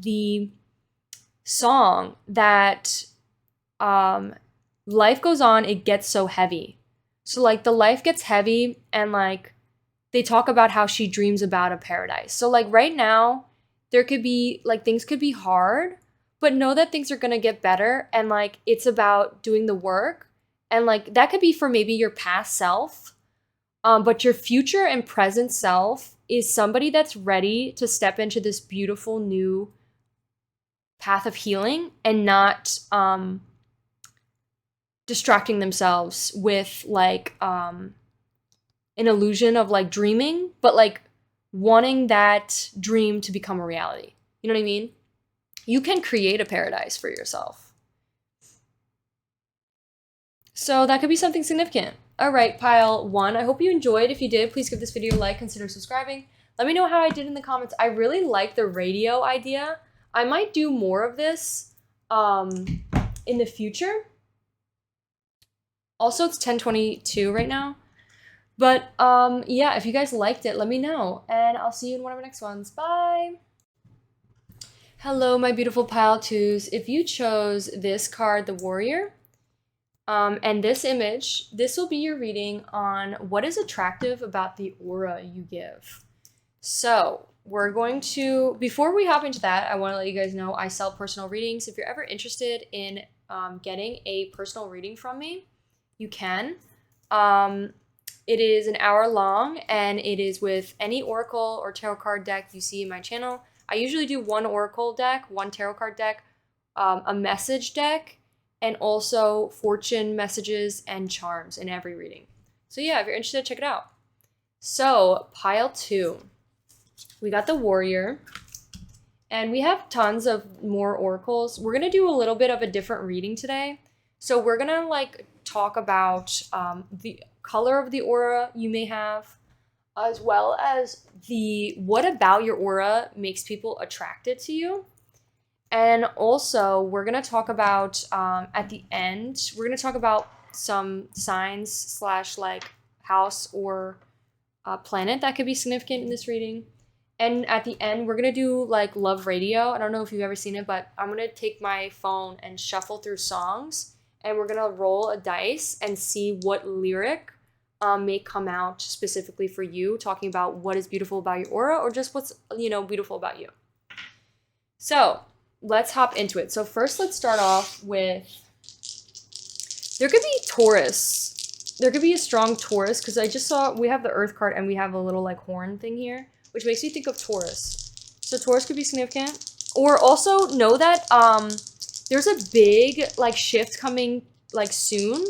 the song that life goes on, it gets so heavy. So like the life gets heavy and like they talk about how she dreams about a paradise. So like right now, there could be like things could be hard, but know that things are going to get better and like it's about doing the work. And like that could be for maybe your past self, but your future and present self is somebody that's ready to step into this beautiful new path of healing and not distracting themselves with like an illusion of like dreaming, but like wanting that dream to become a reality. You know what I mean? You can create a paradise for yourself. So that could be something significant. All right, pile 1. I hope you enjoyed. If you did, please give this video a like, consider subscribing. Let me know how I did in the comments. I really like the radio idea. I might do more of this in the future. Also, it's 10:22 right now. But yeah, if you guys liked it, let me know. And I'll see you in one of our next ones. Bye! Hello, my beautiful pile 2s. If you chose this card, the Warrior, and this image, this will be your reading on what is attractive about the aura you give. So we're going to, before we hop into that, I want to let you guys know I sell personal readings. If you're ever interested in getting a personal reading from me, you can. It is an hour long and it is with any oracle or tarot card deck you see in my channel. I usually do 1 oracle deck, 1 tarot card deck, a message deck, and also fortune messages and charms in every reading. So yeah, if you're interested, check it out. So pile 2, we got the Warrior and we have tons of more oracles. We're going to do a little bit of a different reading today. So we're going to like talk about the color of the aura you may have, as well as what about your aura makes people attracted to you. And also we're going to talk about at the end, we're going to talk about some signs / like house or planet that could be significant in this reading. And at the end, we're going to do like love radio. I don't know if you've ever seen it, but I'm going to take my phone and shuffle through songs. And we're going to roll a dice and see what lyric may come out specifically for you, talking about what is beautiful about your aura or just what's, you know, beautiful about you. So let's hop into it. So first, let's start off with, there could be Taurus. There could be a strong Taurus because I just saw we have the Earth card and we have a little like horn thing here, which makes me think of Taurus. So Taurus could be significant. Or also know that there's a big like shift coming like soon,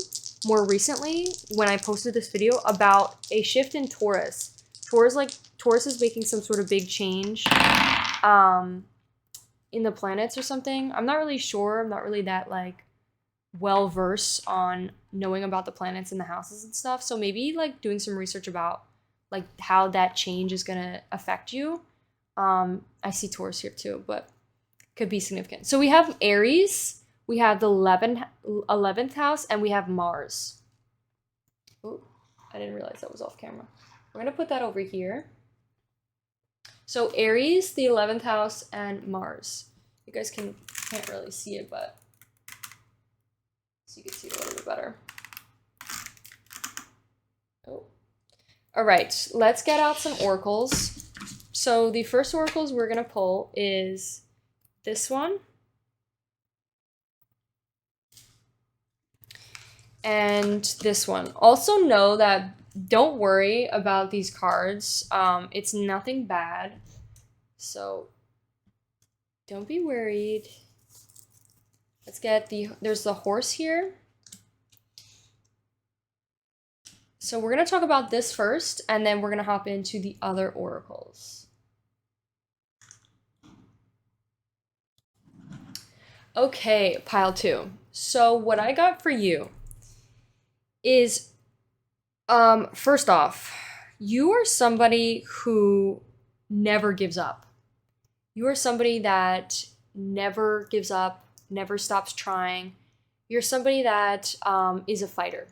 more recently when I posted this video about a shift in Taurus. Taurus is making some sort of big change in the planets or something. I'm not really sure. I'm not really that like well versed on knowing about the planets and the houses and stuff. So maybe like doing some research about like how that change is gonna affect you. I see Taurus here too, but could be significant. So we have Aries, we have the 11th house, and we have Mars. Oh, I didn't realize that was off camera. We're going to put that over here. So Aries, the 11th house, and Mars. You guys can't really see it, but so you can see it a little bit better. Oh. All right, let's get out some oracles. So the first oracles we're going to pull is this one. And this one. Also know that don't worry about these cards. It's nothing bad. So don't be worried. Let's get there's the horse here. So we're going to talk about this first, and then we're going to hop into the other oracles. Okay, pile 2. So what I got for you is, first off, you are somebody who never gives up. You are somebody that never gives up, never stops trying. You're somebody that is a fighter.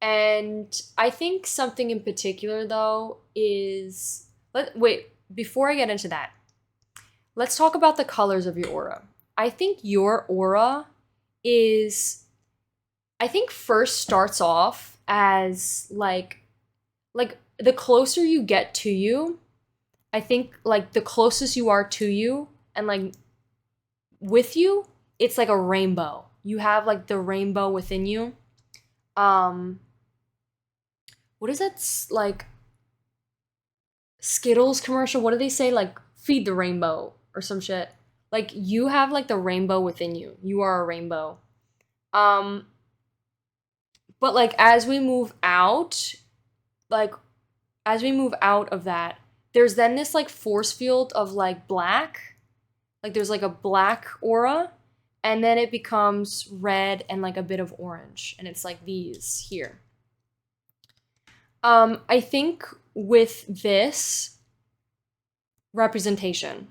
And I think something in particular, though, is... Wait, before I get into that, let's talk about the colors of your aura. I think your aura is... I think first starts off as like the closer you get to you, I think like the closest you are to you and like with you, it's like a rainbow. You have like the rainbow within you. What is that, like Skittles commercial? What do they say? Like feed the rainbow or some shit. Like you have like the rainbow within you. You are a rainbow. But like as we move out of that, there's then this like force field of like black. Like there's like a black aura, and then it becomes red and like a bit of orange, and it's like these here. I think with this representation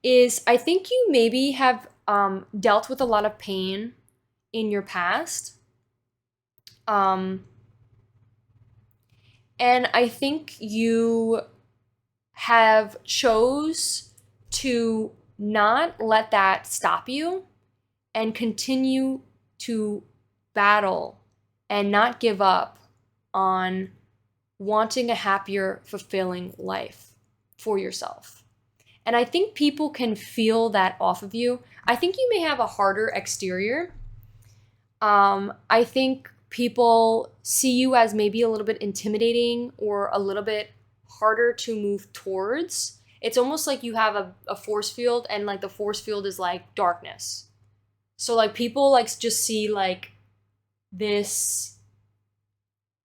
is I think you maybe have dealt with a lot of pain in your past. And I think you have chose to not let that stop you and continue to battle and not give up on wanting a happier, fulfilling life for yourself. And I think people can feel that off of you. I think you may have a harder exterior. I think people see you as maybe a little bit intimidating or a little bit harder to move towards. It's almost like you have a force field, and like the force field is like darkness. So like people like just see like this,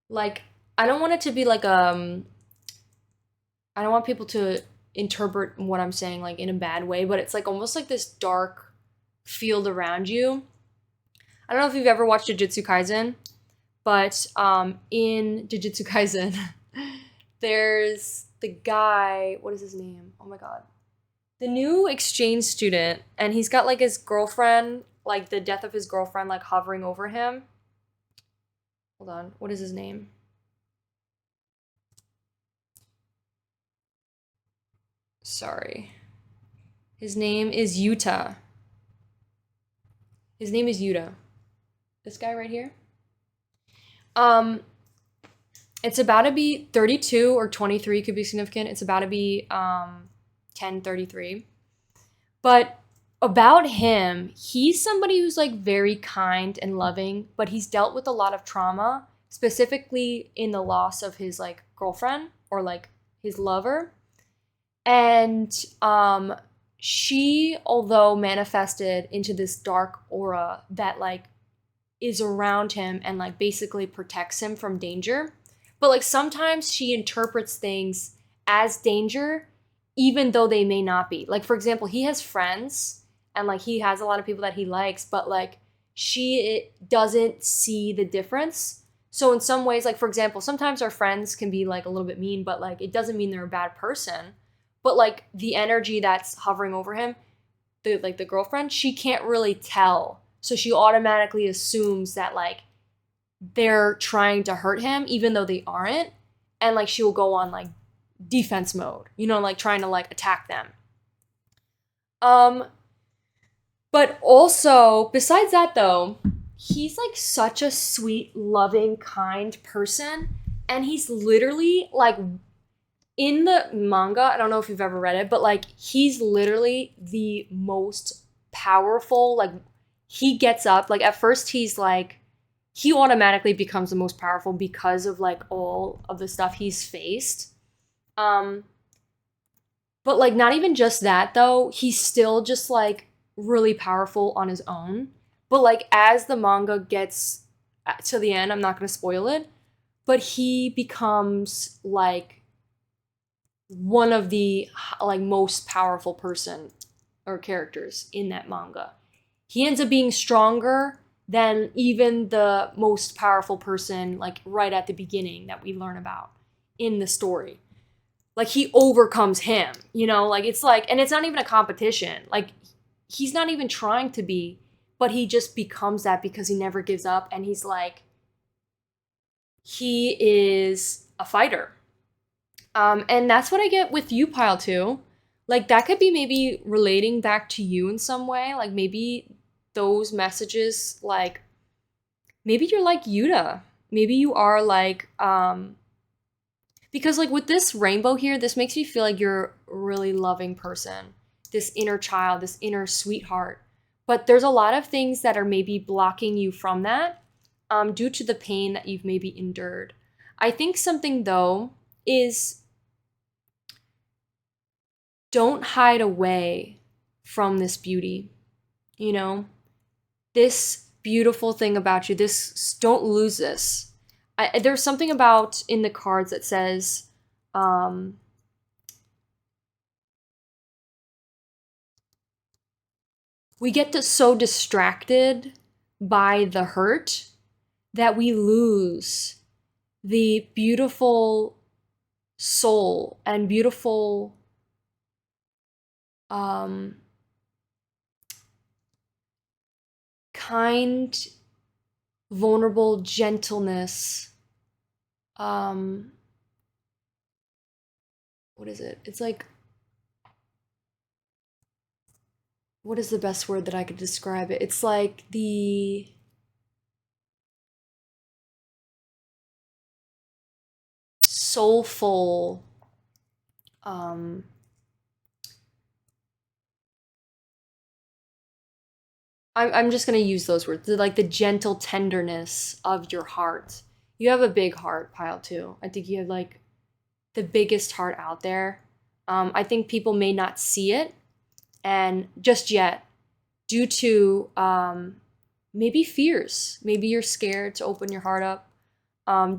like, I don't want it to be like, I don't want people to interpret what I'm saying like in a bad way, but it's like almost like this dark field around you. I don't know if you've ever watched Jujutsu Kaisen, but in Jujutsu Kaisen, there's the guy, what is his name? Oh my god. The new exchange student, and he's got like his girlfriend, like the death of his girlfriend, like hovering over him. Hold on, what is his name? Sorry. His name is Yuta. His name is Yuta. This guy right here. It's about to be 32 or 23, could be significant. It's about to be 10:33. But about him, he's somebody who's like very kind and loving, but he's dealt with a lot of trauma, specifically in the loss of his like girlfriend or like his lover. And she, although manifested into this dark aura that like is around him and like basically protects him from danger, but like sometimes she interprets things as danger even though they may not be. Like for example, he has friends and like he has a lot of people that he likes, but like she doesn't see the difference. So in some ways, like for example, sometimes our friends can be like a little bit mean, but like it doesn't mean they're a bad person. But like the energy that's hovering over him, the girlfriend, she can't really tell. So she automatically assumes that like they're trying to hurt him even though they aren't, and like she will go on like defense mode, you know, like trying to like attack them. But also, besides that though, he's like such a sweet, loving, kind person, and he's literally like in the manga, I don't know if you've ever read it, but like he's literally the most powerful. Like he gets up, like at first he's like he automatically becomes the most powerful because of like all of the stuff he's faced. Um but like not even just that though, he's still just like really powerful on his own. But like as the manga gets to the end, I'm not going to spoil it, but he becomes like one of the like most powerful person or characters in that manga. He ends up being stronger than even the most powerful person like right at the beginning that we learn about in the story. Like he overcomes him, you know, like it's like, and it's not even a competition. Like he's not even trying to be, but he just becomes that because he never gives up, and he's like he is a fighter. And that's what I get with you, Pile 2. Like, that could be maybe relating back to you in some way. Like, maybe those messages, like, maybe you're like Yuta. Maybe you are like, because, like, with this rainbow here, this makes me feel like you're a really loving person. This inner child, this inner sweetheart. But there's a lot of things that are maybe blocking you from that due to the pain that you've maybe endured. I think something, though, is don't hide away from this beauty, you know? This beautiful thing about you, this, don't lose this. There's something about in the cards that says, we get so distracted by the hurt that we lose the beautiful soul and beautiful kind, vulnerable gentleness. What is it? It's like, what is the best word that I could describe it? It's like the soulful, I'm just gonna use those words. Like the gentle tenderness of your heart. You have a big heart, Pile 2. I think you have like the biggest heart out there. I think people may not see it, and just yet, due to maybe fears. Maybe you're scared to open your heart up.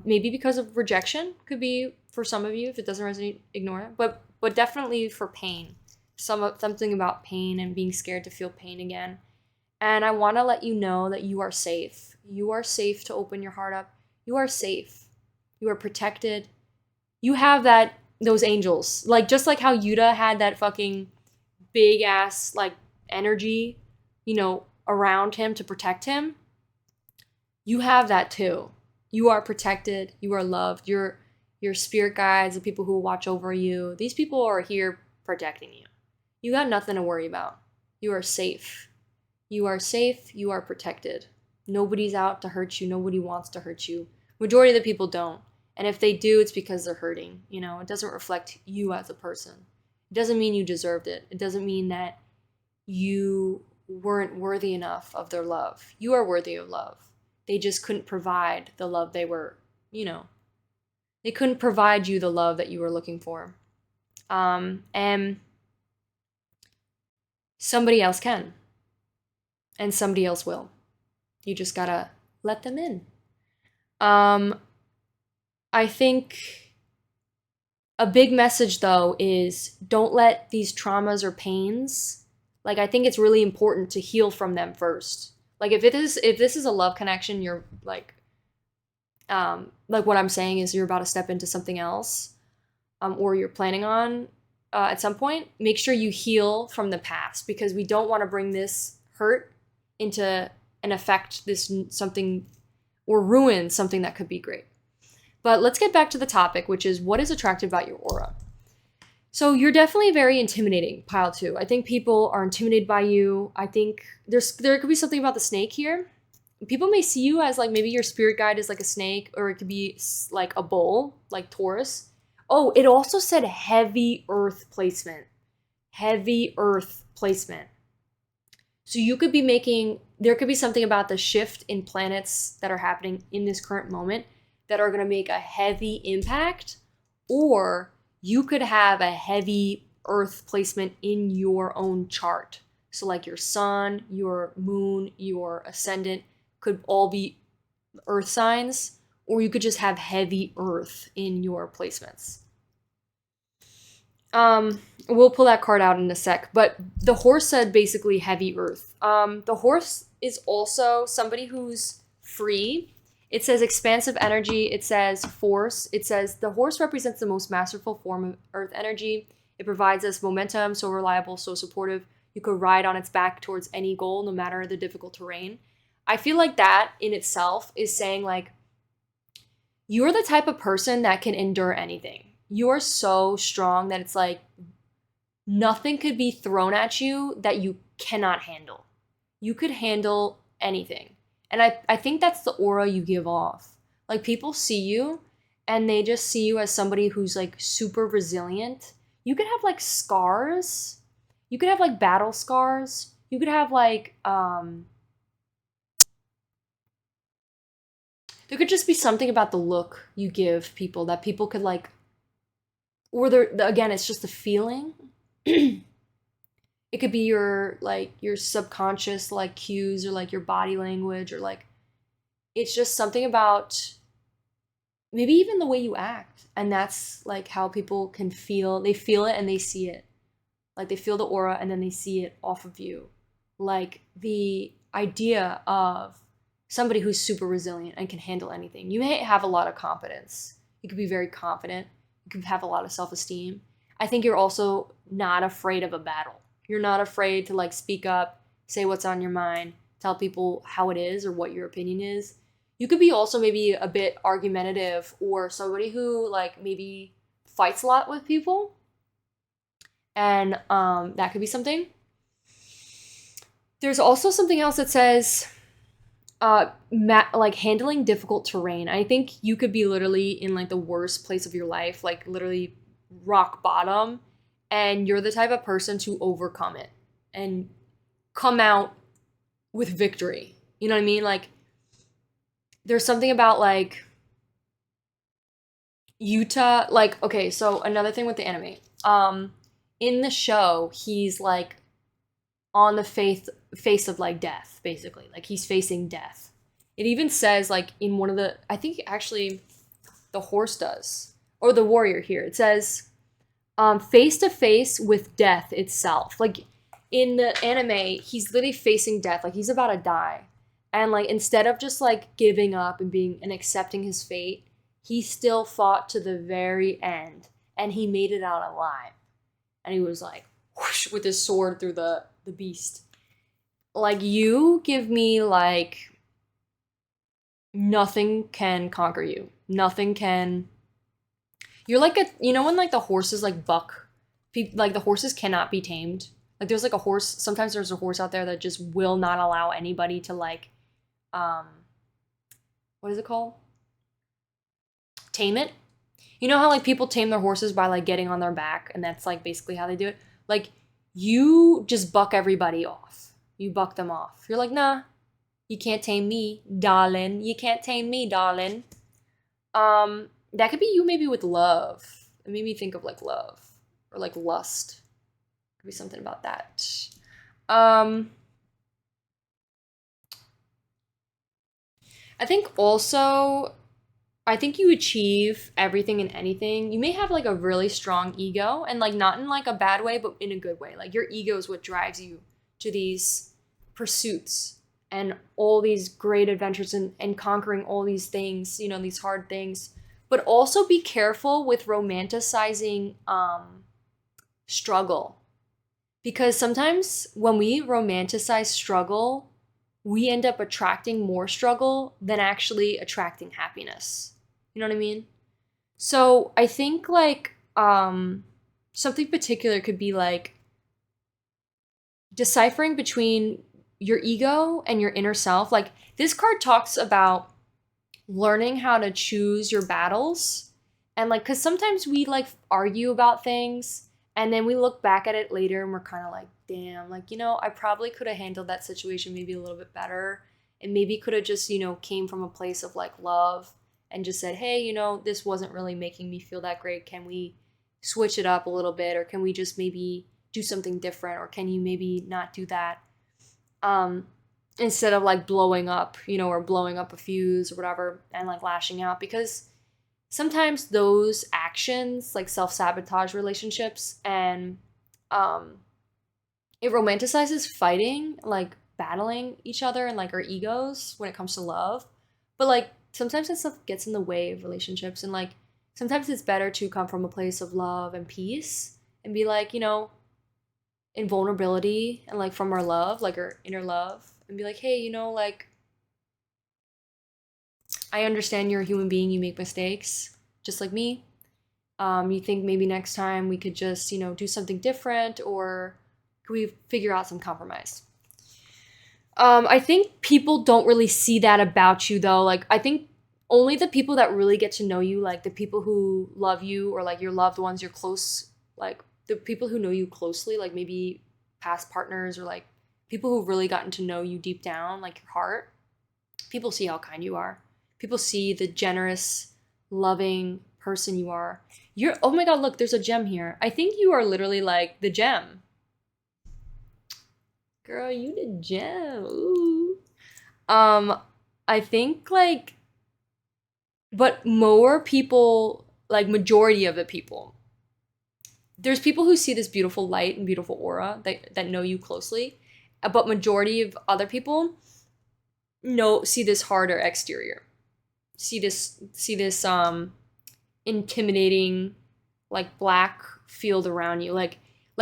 Maybe because of rejection, could be for some of you. If it doesn't resonate, ignore it. But definitely for pain. Something about pain and being scared to feel pain again. And I want to let you know that you are safe. You are safe to open your heart up. You are safe. You are protected. You have those angels. Like just like how Yuta had that fucking big ass like energy, you know, around him to protect him. You have that too. You are protected. You are loved. Your spirit guides, the people who watch over you. These people are here protecting you. You got nothing to worry about. You are safe. You are safe, you are protected. Nobody's out to hurt you, nobody wants to hurt you. Majority of the people don't. And if they do, it's because they're hurting. You know, it doesn't reflect you as a person. It doesn't mean you deserved it. It doesn't mean that you weren't worthy enough of their love. You are worthy of love. They just couldn't provide the love they were, you know, they couldn't provide you the love that you were looking for. And somebody else can. And somebody else will. You just gotta let them in. I think a big message though is don't let these traumas or pains, like I think it's really important to heal from them first. Like if this is a love connection, you're like what I'm saying is you're about to step into something else, or you're planning on at some point, make sure you heal from the past, because we don't want to bring this hurt into and affect this something or ruin something that could be great. But let's get back to the topic, which is what is attractive about your aura. So you're definitely very intimidating, pile 2. I think people are intimidated by you. I think there could be something about the snake here. People may see you as like maybe your spirit guide is like a snake, or it could be like a bull, like Taurus. Oh, it also said heavy earth placement. Heavy earth placement. So you could be there could be something about the shift in planets that are happening in this current moment that are going to make a heavy impact, or you could have a heavy earth placement in your own chart. So like your sun, your moon, your ascendant could all be earth signs, or you could just have heavy earth in your placements. We'll pull that card out in a sec, but the horse said basically heavy earth. The horse is also somebody who's free. It says expansive energy. It says force. It says the horse represents the most masterful form of earth energy. It provides us momentum, so reliable, so supportive. You could ride on its back towards any goal, no matter the difficult terrain. I feel like that in itself is saying like, you're the type of person that can endure anything. You're so strong that it's like nothing could be thrown at you that you cannot handle. You could handle anything. And I think that's the aura you give off. Like people see you and they just see you as somebody who's like super resilient. You could have like scars. You could have like battle scars. You could have like, there could just be something about the look you give people that people could like, or again, it's just a feeling. It could be your subconscious like cues, or like your body language, or like it's just something about maybe even the way you act. And that's like how people can feel. They feel it and they see it. Like they feel the aura and then they see it off of you. Like the idea of somebody who's super resilient and can handle anything. You may have a lot of confidence. You could be very confident. You could have a lot of self-esteem. I think you're also not afraid of a battle. You're not afraid to like speak up, say what's on your mind, tell people how it is or what your opinion is. You could be also maybe a bit argumentative, or somebody who like maybe fights a lot with people. And that could be something. There's also something else that says like handling difficult terrain. I think you could be literally in like the worst place of your life, like literally rock bottom, and you're the type of person to overcome it and come out with victory. You know what I mean? Like there's something about like Utah, like, okay, so another thing with the anime. In the show, he's like on the face of like death, basically. Like he's facing death. It even says like in one of the, I think actually the horse does, or the warrior here. It says face to face with death itself. Like in the anime, he's literally facing death. Like he's about to die. And like instead of just like giving up and accepting his fate, he still fought to the very end, and he made it out alive. And he was like whoosh, with his sword through the beast. Like you give me like nothing can conquer you. Nothing can. You're like when like the horses like buck, like the horses cannot be tamed. Like there's like a horse. Sometimes there's a horse out there that just will not allow anybody to like, what is it called? Tame it. You know how like people tame their horses by like getting on their back, and that's like basically how they do it. Like you just buck everybody off. You buck them off. You're like, nah, you can't tame me, darling. You can't tame me, darling. That could be you maybe with love. It made me think of like love or like lust. Could be something about that. I think also, I think you achieve everything and anything. You may have like a really strong ego, and like not in like a bad way, but in a good way. Like your ego is what drives you to these pursuits and all these great adventures and conquering all these things, these hard things. But also be careful with romanticizing struggle. Because sometimes when we romanticize struggle, we end up attracting more struggle than actually attracting happiness. You know what I mean? So I think like something particular could be like deciphering between your ego and your inner self. Like this card talks about learning how to choose your battles. And like, cause sometimes we like argue about things and then we look back at it later and we're kind of like, damn, like, you know, I probably could have handled that situation maybe a little bit better. And maybe could have just, you know, came from a place of like love and just said, hey, you know, this wasn't really making me feel that great. Can we switch it up a little bit? Or can we just maybe do something different? Or can you maybe not do that? Instead of like blowing up, you know, or blowing up a fuse or whatever and like lashing out. Because sometimes those actions like self-sabotage relationships and it romanticizes fighting, like battling each other and like our egos when it comes to love. But like sometimes that stuff gets in the way of relationships and like sometimes it's better to come from a place of love and peace and be like, you know, in vulnerability and like from our love, like our inner love, and be like, hey, you know, like I understand you're a human being, you make mistakes, just like me. You think maybe next time we could just, you know, do something different, or could we figure out some compromise? I think people don't really see that about you though. Like I think only the people that really get to know you, like the people who love you or like your loved ones, your close, like the people who know you closely, like maybe past partners or like people who've really gotten to know you deep down, like your heart, people see how kind you are. People see the generous, loving person you are. You're, oh my God, look, there's a gem here. I think you are literally like the gem. Girl, you the gem. Ooh. I think like, but more people, like majority of the people, there's people who see this beautiful light and beautiful aura that know you closely, but majority of other people see this harder exterior, see this intimidating like black field around you, like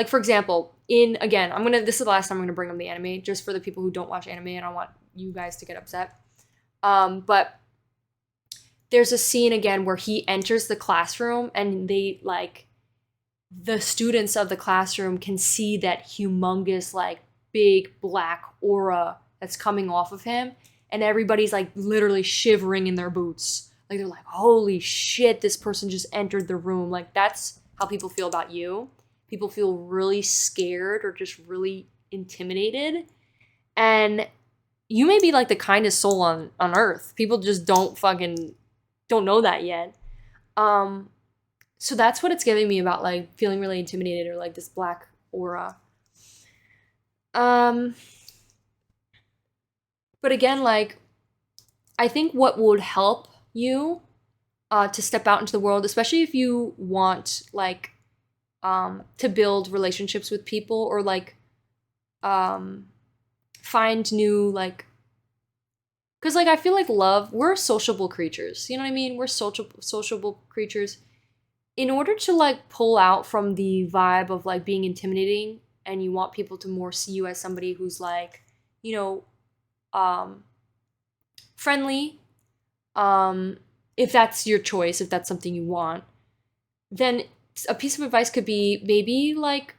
for example, in again, this is the last time I'm gonna bring up the anime just for the people who don't watch anime. I don't want you guys to get upset, but there's a scene again where he enters the classroom and they like the students of the classroom can see that humongous like big black aura that's coming off of him, and everybody's like literally shivering in their boots. Like they're like, holy shit, this person just entered the room. Like that's how people feel about you. People feel really scared or just really intimidated. And you may be like the kindest soul on earth. People just don't know that yet. So that's what it's giving me about like feeling really intimidated or like this black aura. But again, like I think what would help you to step out into the world, especially if you want like to build relationships with people or like find new like, because like I feel like we're sociable creatures, you know what I mean? We're sociable creatures. In order to like pull out from the vibe of like being intimidating and you want people to more see you as somebody who's like, you know, friendly, if that's your choice, if that's something you want, then a piece of advice could be maybe like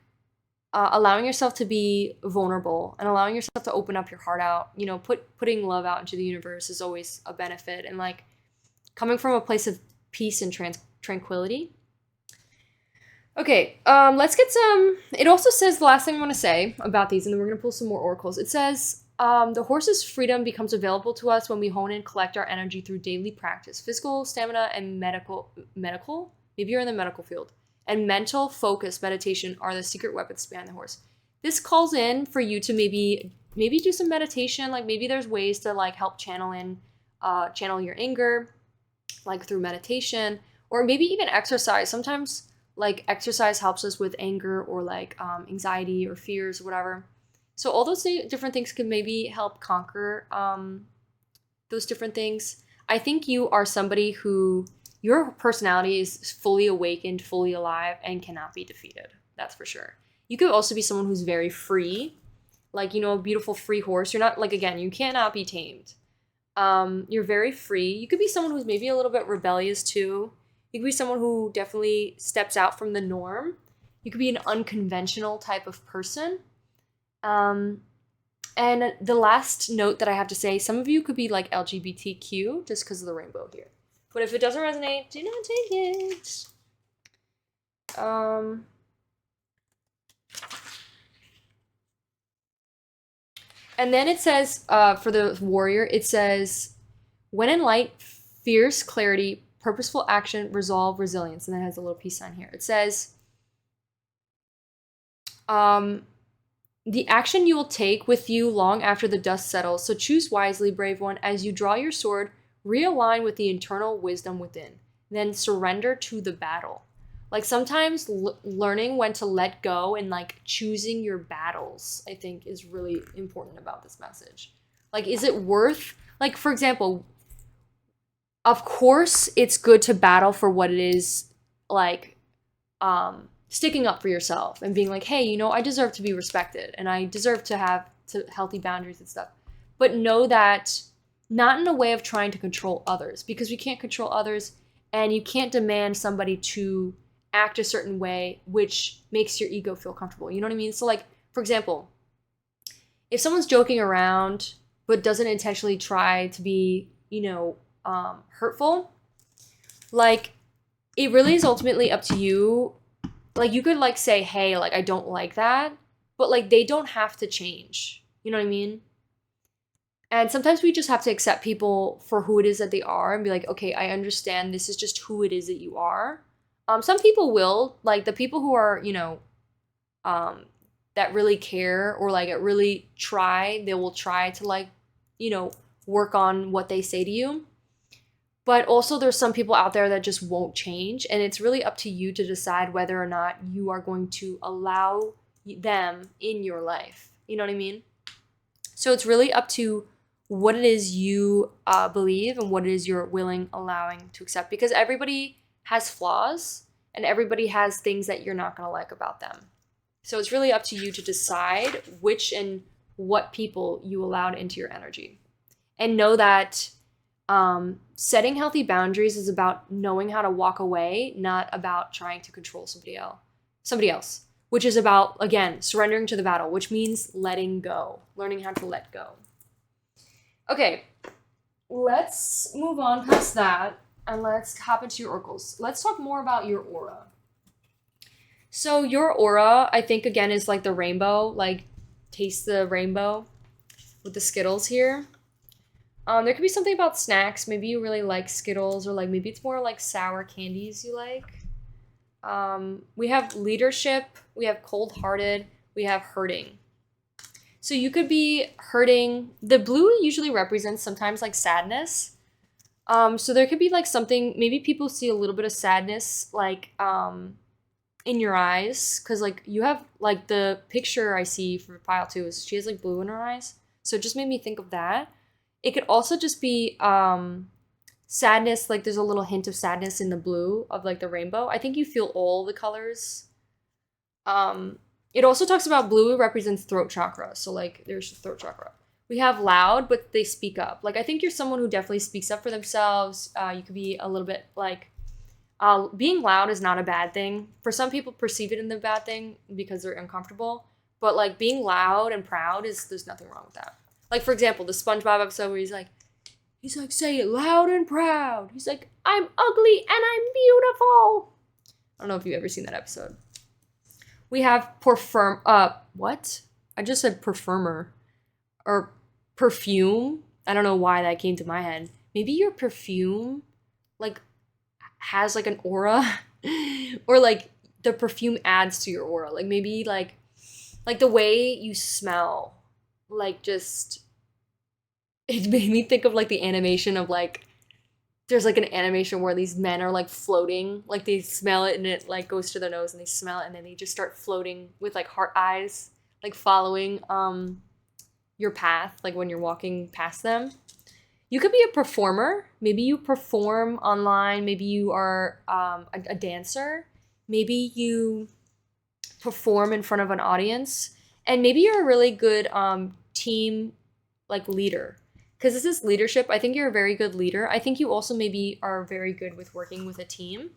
allowing yourself to be vulnerable and allowing yourself to open up your heart out. You know, putting love out into the universe is always a benefit, and like coming from a place of peace and tranquility. Okay, let's get some. It also says the last thing I want to say about these, and then we're gonna pull some more oracles. It says the horse's freedom becomes available to us when we hone and collect our energy through daily practice, physical stamina, and medical. Maybe you're in the medical field. And mental focus meditation are the secret weapons behind the horse. This calls in for you to maybe do some meditation. Like maybe there's ways to like help channel your anger, like through meditation, or maybe even exercise. Sometimes like exercise helps us with anger or like anxiety or fears or whatever. So all those different things can maybe help conquer those different things. I think you are somebody who your personality is fully awakened, fully alive, and cannot be defeated. That's for sure. You could also be someone who's very free, like, you know, a beautiful free horse. You're not, like, again, you cannot be tamed. You're very free. You could be someone who's maybe a little bit rebellious too. You could be someone who definitely steps out from the norm. You could be an unconventional type of person. And the last note that I have to say, some of you could be like LGBTQ just because of the rainbow here. But if it doesn't resonate, do not take it. And then it says, for the warrior, it says, when in light, fierce clarity, purposeful action, resolve, resilience. And then it has a little peace sign here. It says, the action you will take with you long after the dust settles. So choose wisely, brave one. As you draw your sword, realign with the internal wisdom within. Then surrender to the battle. Like sometimes learning when to let go and like choosing your battles, I think is really important about this message. Like, is it worth, like, for example, of course it's good to battle for what it is, like, sticking up for yourself and being like, hey, you know, I deserve to be respected and I deserve to have healthy boundaries and stuff. But know that not in a way of trying to control others, because we can't control others and you can't demand somebody to act a certain way, which makes your ego feel comfortable. You know what I mean? So like, for example, if someone's joking around, but doesn't intentionally try to be, you know, hurtful, like it really is ultimately up to you. Like you could like say, hey, like I don't like that, but like they don't have to change. You know what I mean? And sometimes we just have to accept people for who it is that they are and be like, okay, I understand this is just who it is that you are. Some people will, like the people who are, you know, that really care or like really try, they will try to like, you know, work on what they say to you. But also there's some people out there that just won't change. And it's really up to you to decide whether or not you are going to allow them in your life. You know what I mean? So it's really up to what it is you believe and what it is you're allowing to accept. Because everybody has flaws and everybody has things that you're not going to like about them. So it's really up to you to decide which and what people you allowed into your energy. And know that setting healthy boundaries is about knowing how to walk away, not about trying to control somebody else, which is about, again, surrendering to the battle, which means letting go, learning how to let go. Okay, let's move on past that. And let's hop into your oracles. Let's talk more about your aura. So your aura, I think, again, is like the rainbow. Like, taste the rainbow with the Skittles here. There could be something about snacks. Maybe you really like Skittles, or like maybe it's more like sour candies you like. We have leadership. We have cold-hearted. We have hurting. So you could be hurting. The blue usually represents sometimes like sadness. So there could be like something, maybe people see a little bit of sadness, like, in your eyes. Cause like you have like the picture I see for pile 2 is she has like blue in her eyes. So it just made me think of that. It could also just be, sadness. Like there's a little hint of sadness in the blue of like the rainbow. I think you feel all the colors. It also talks about blue represents throat chakra. So like there's the throat chakra. We have loud, but they speak up. Like, I think you're someone who definitely speaks up for themselves. You could be a little bit like, being loud is not a bad thing. For some people perceive it in the bad thing because they're uncomfortable. But like being loud and proud there's nothing wrong with that. Like, for example, the SpongeBob episode where he's like, say it loud and proud. He's like, I'm ugly and I'm beautiful. I don't know if you've ever seen that episode. We have what? I just said perfumer. Or perfume. I don't know why that came to my head. Maybe your perfume like has like an aura or like the perfume adds to your aura. Like maybe like the way you smell, like just, it made me think of like the animation of like, there's like an animation where these men are like floating, like they smell it and it like goes to their nose and they smell it and then they just start floating with like heart eyes, like following your path, like when you're walking past them. You could be a performer. Maybe you perform online. Maybe you are a dancer. Maybe you perform in front of an audience. And maybe you're a really good team like leader. Because this is leadership. I think you're a very good leader. I think you also maybe are very good with working with a team.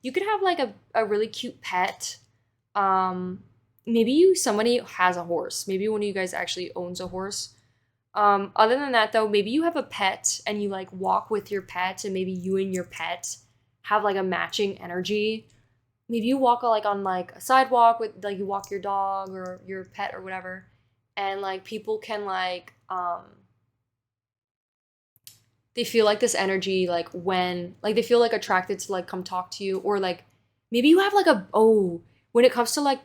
You could have like a really cute pet. Maybe somebody has a horse. Maybe one of you guys actually owns a horse. Other than that though, maybe you have a pet and you like walk with your pet, and maybe you and your pet have like a matching energy. Maybe you walk like on like a sidewalk with like you walk your dog or your pet or whatever, and like people can like they feel like this energy like when like they feel like attracted to like come talk to you, or like maybe you have like when it comes to like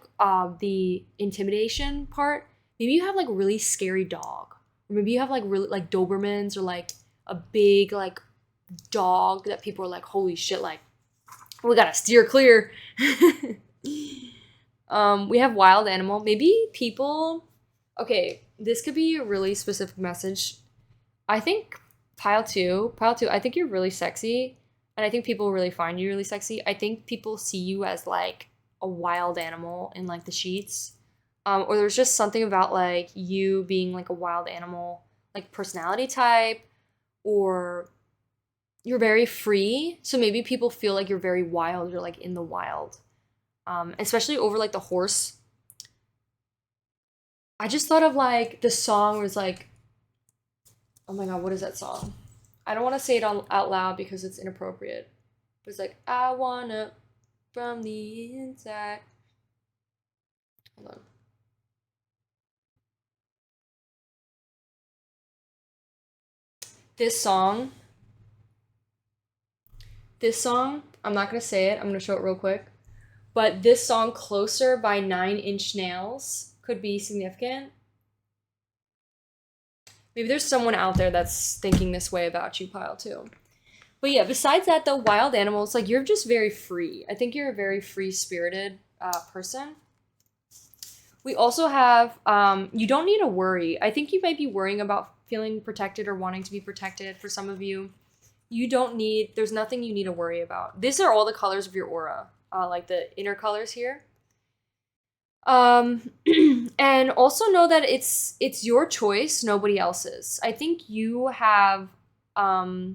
the intimidation part, maybe you have like really scary dog, or maybe you have like really like Dobermans, or like a big like dog that people are like, holy shit, like we gotta steer clear. We have wild animal. Maybe people. Okay, this could be a really specific message. I think pile two. I think you're really sexy, and I think people really find you really sexy. I think people see you as like a wild animal in like the sheets, or there's just something about like you being like a wild animal, like personality type, or you're very free. So maybe people feel like you're very wild. You're like in the wild, especially over like the horse. I just thought of like the song was like, oh my god, what is that song? I don't want to say it out loud because it's inappropriate. It's like, I wanna from the inside. Hold on. This song, I'm not gonna say it. I'm gonna show it real quick. But this song, Closer by 9 Inch Nails, could be significant. Maybe there's someone out there that's thinking this way about you, Pile, too. But yeah, besides that, though, wild animals, like, you're just very free. I think you're a very free-spirited person. We also have, you don't need to worry. I think you might be worrying about feeling protected or wanting to be protected for some of you. You don't need, there's nothing you need to worry about. These are all the colors of your aura, like the inner colors here. And also know that it's your choice, nobody else's. I think you have, I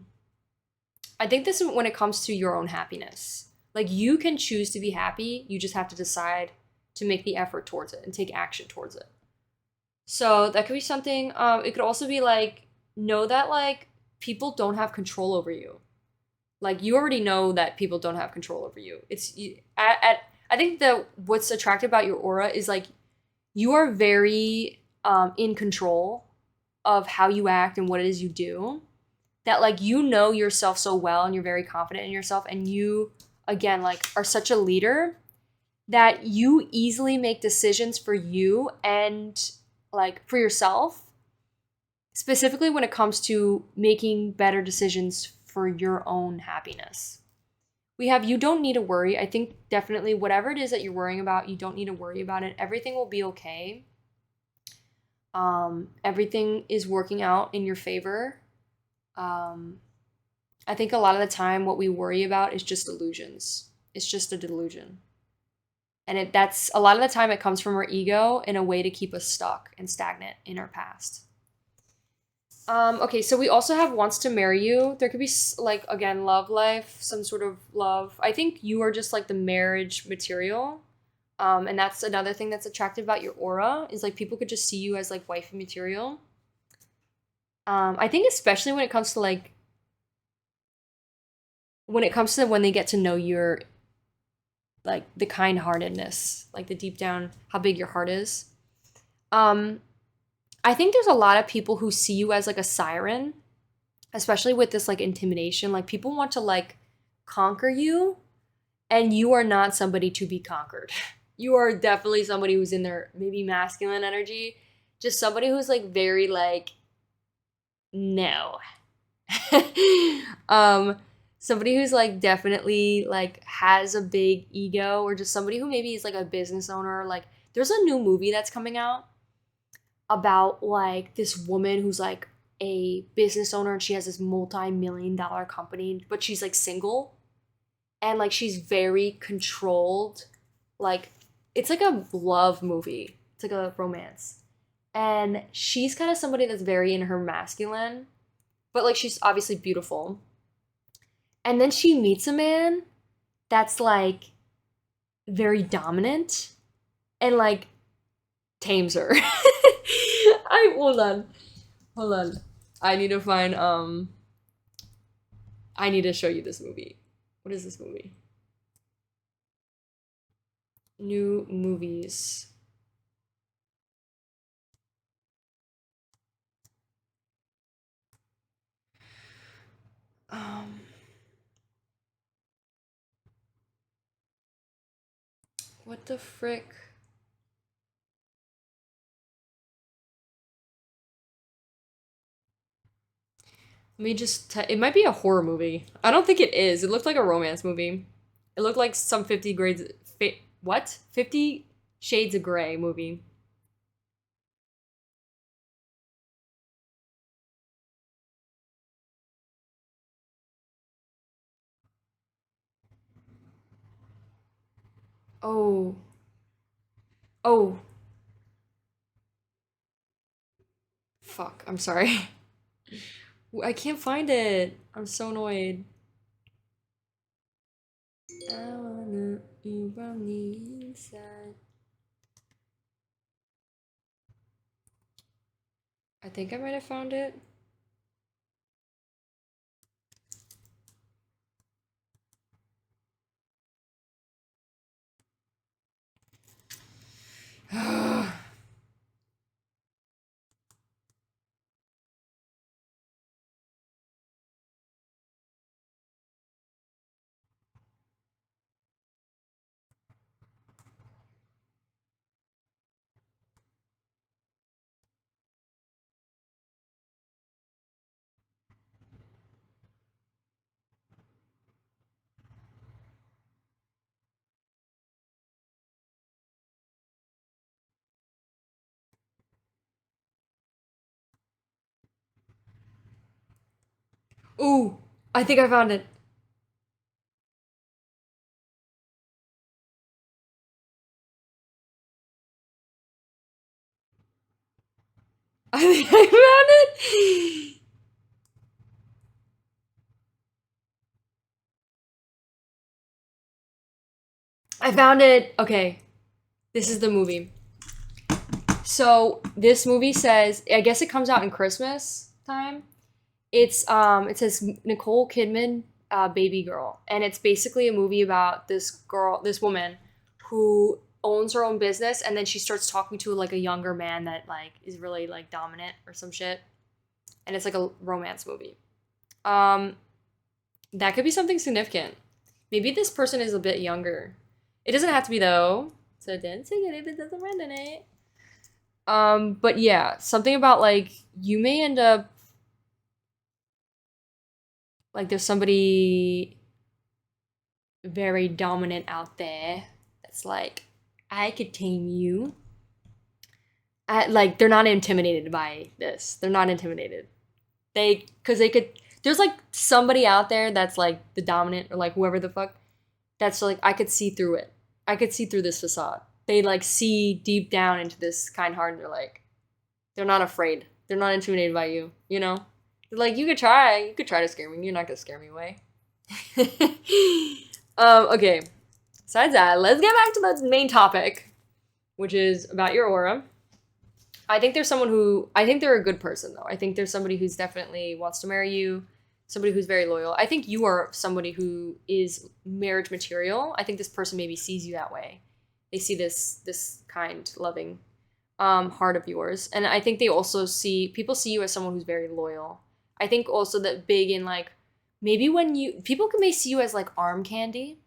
think this is when it comes to your own happiness. Like, you can choose to be happy. You just have to decide to make the effort towards it and take action towards it. So that could be something. It could also be like, know that like people don't have control over you. Like, you already know that people don't have control over you. I think that what's attractive about your aura is like you are very in control of how you act and what it is you do. That like you know yourself so well, and you're very confident in yourself, and you again like are such a leader that you easily make decisions for you and like for yourself, specifically when it comes to making better decisions for your own happiness. We have, you don't need to worry. I think definitely whatever it is that you're worrying about, you don't need to worry about it. Everything will be okay. Everything is working out in your favor. I think a lot of the time what we worry about is just illusions. It's just a delusion. And that's a lot of the time it comes from our ego in a way to keep us stuck and stagnant in our past. Okay, so we also have wants to marry you. There could be like, again, love life, some sort of love. I think you are just like the marriage material. And that's another thing that's attractive about your aura is like people could just see you as like wifey material. I think especially when it comes to like, when they get to know your, like the kind-heartedness, like the deep down, how big your heart is. I think there's a lot of people who see you as like a siren, especially with this like intimidation. Like people want to like conquer you, and you are not somebody to be conquered. You are definitely somebody who's in their maybe masculine energy, just somebody who's like very like, no. Somebody who's like definitely like has a big ego, or just somebody who maybe is like a business owner. Like there's a new movie that's coming out about like this woman who's like a business owner, and she has this multi-million-dollar company, but she's like single, and like she's very controlled. Like it's like a love movie. It's like a romance. And she's kind of somebody that's very in her masculine, but like she's obviously beautiful. And then she meets a man that's like very dominant and like tames her. I hold on. Hold on. I need to find I need to show you this movie. What is this movie? New movies. Um what the frick? Let me just it might be a horror movie. I don't think it is. It looked like a romance movie. It looked like some 50 grades what? 50 Shades of Grey movie. Oh. Oh. Fuck. I'm sorry. I can't find it. I'm so annoyed. I wanna eat from the inside. I think I might have found it. Ooh, I think I found it. I think I found it. I found it. Okay, this is the movie. So this movie says, I guess it comes out in Christmas time. It says Nicole Kidman, Baby Girl, and it's basically a movie about this woman who owns her own business, and then she starts talking to like a younger man that like is really like dominant or some shit, and it's like a romance movie. Um, that could be something significant. Maybe this person is a bit younger. It doesn't have to be though. So don't take it if it doesn't resonate. But yeah, something about like you may end up like there's somebody very dominant out there that's like, I could tame you. Like they're not intimidated by this. They're not intimidated. Because they could. There's like somebody out there that's like the dominant or like whoever the fuck. That's like I could see through it. I could see through this facade. They like see deep down into this kind heart, and they're like, they're not afraid. They're not intimidated by you. You know, they're like you could try. You could try to scare me. You're not gonna scare me away. Okay. Besides that, let's get back to the main topic, which is about your aura. I think there's someone who I think they're a good person though. I think there's somebody who's definitely wants to marry you, somebody who's very loyal. I think you are somebody who is marriage material. I think this person maybe sees you that way. They see this kind, loving heart of yours. And I think they also see people see you as someone who's very loyal. I think also that big in like maybe when you people may see you as like arm candy.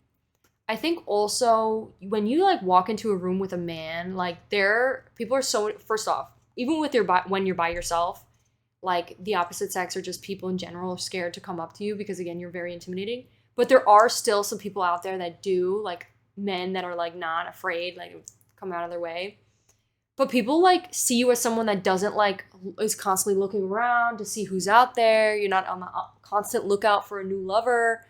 I think also when you like walk into a room with a man, like there people are so first off, even with when you're by yourself, like the opposite sex or just people in general are scared to come up to you because again, you're very intimidating. But there are still some people out there that do, like men that are like not afraid, like come out of their way. But people like see you as someone that doesn't like is constantly looking around to see who's out there. You're not on the constant lookout for a new lover.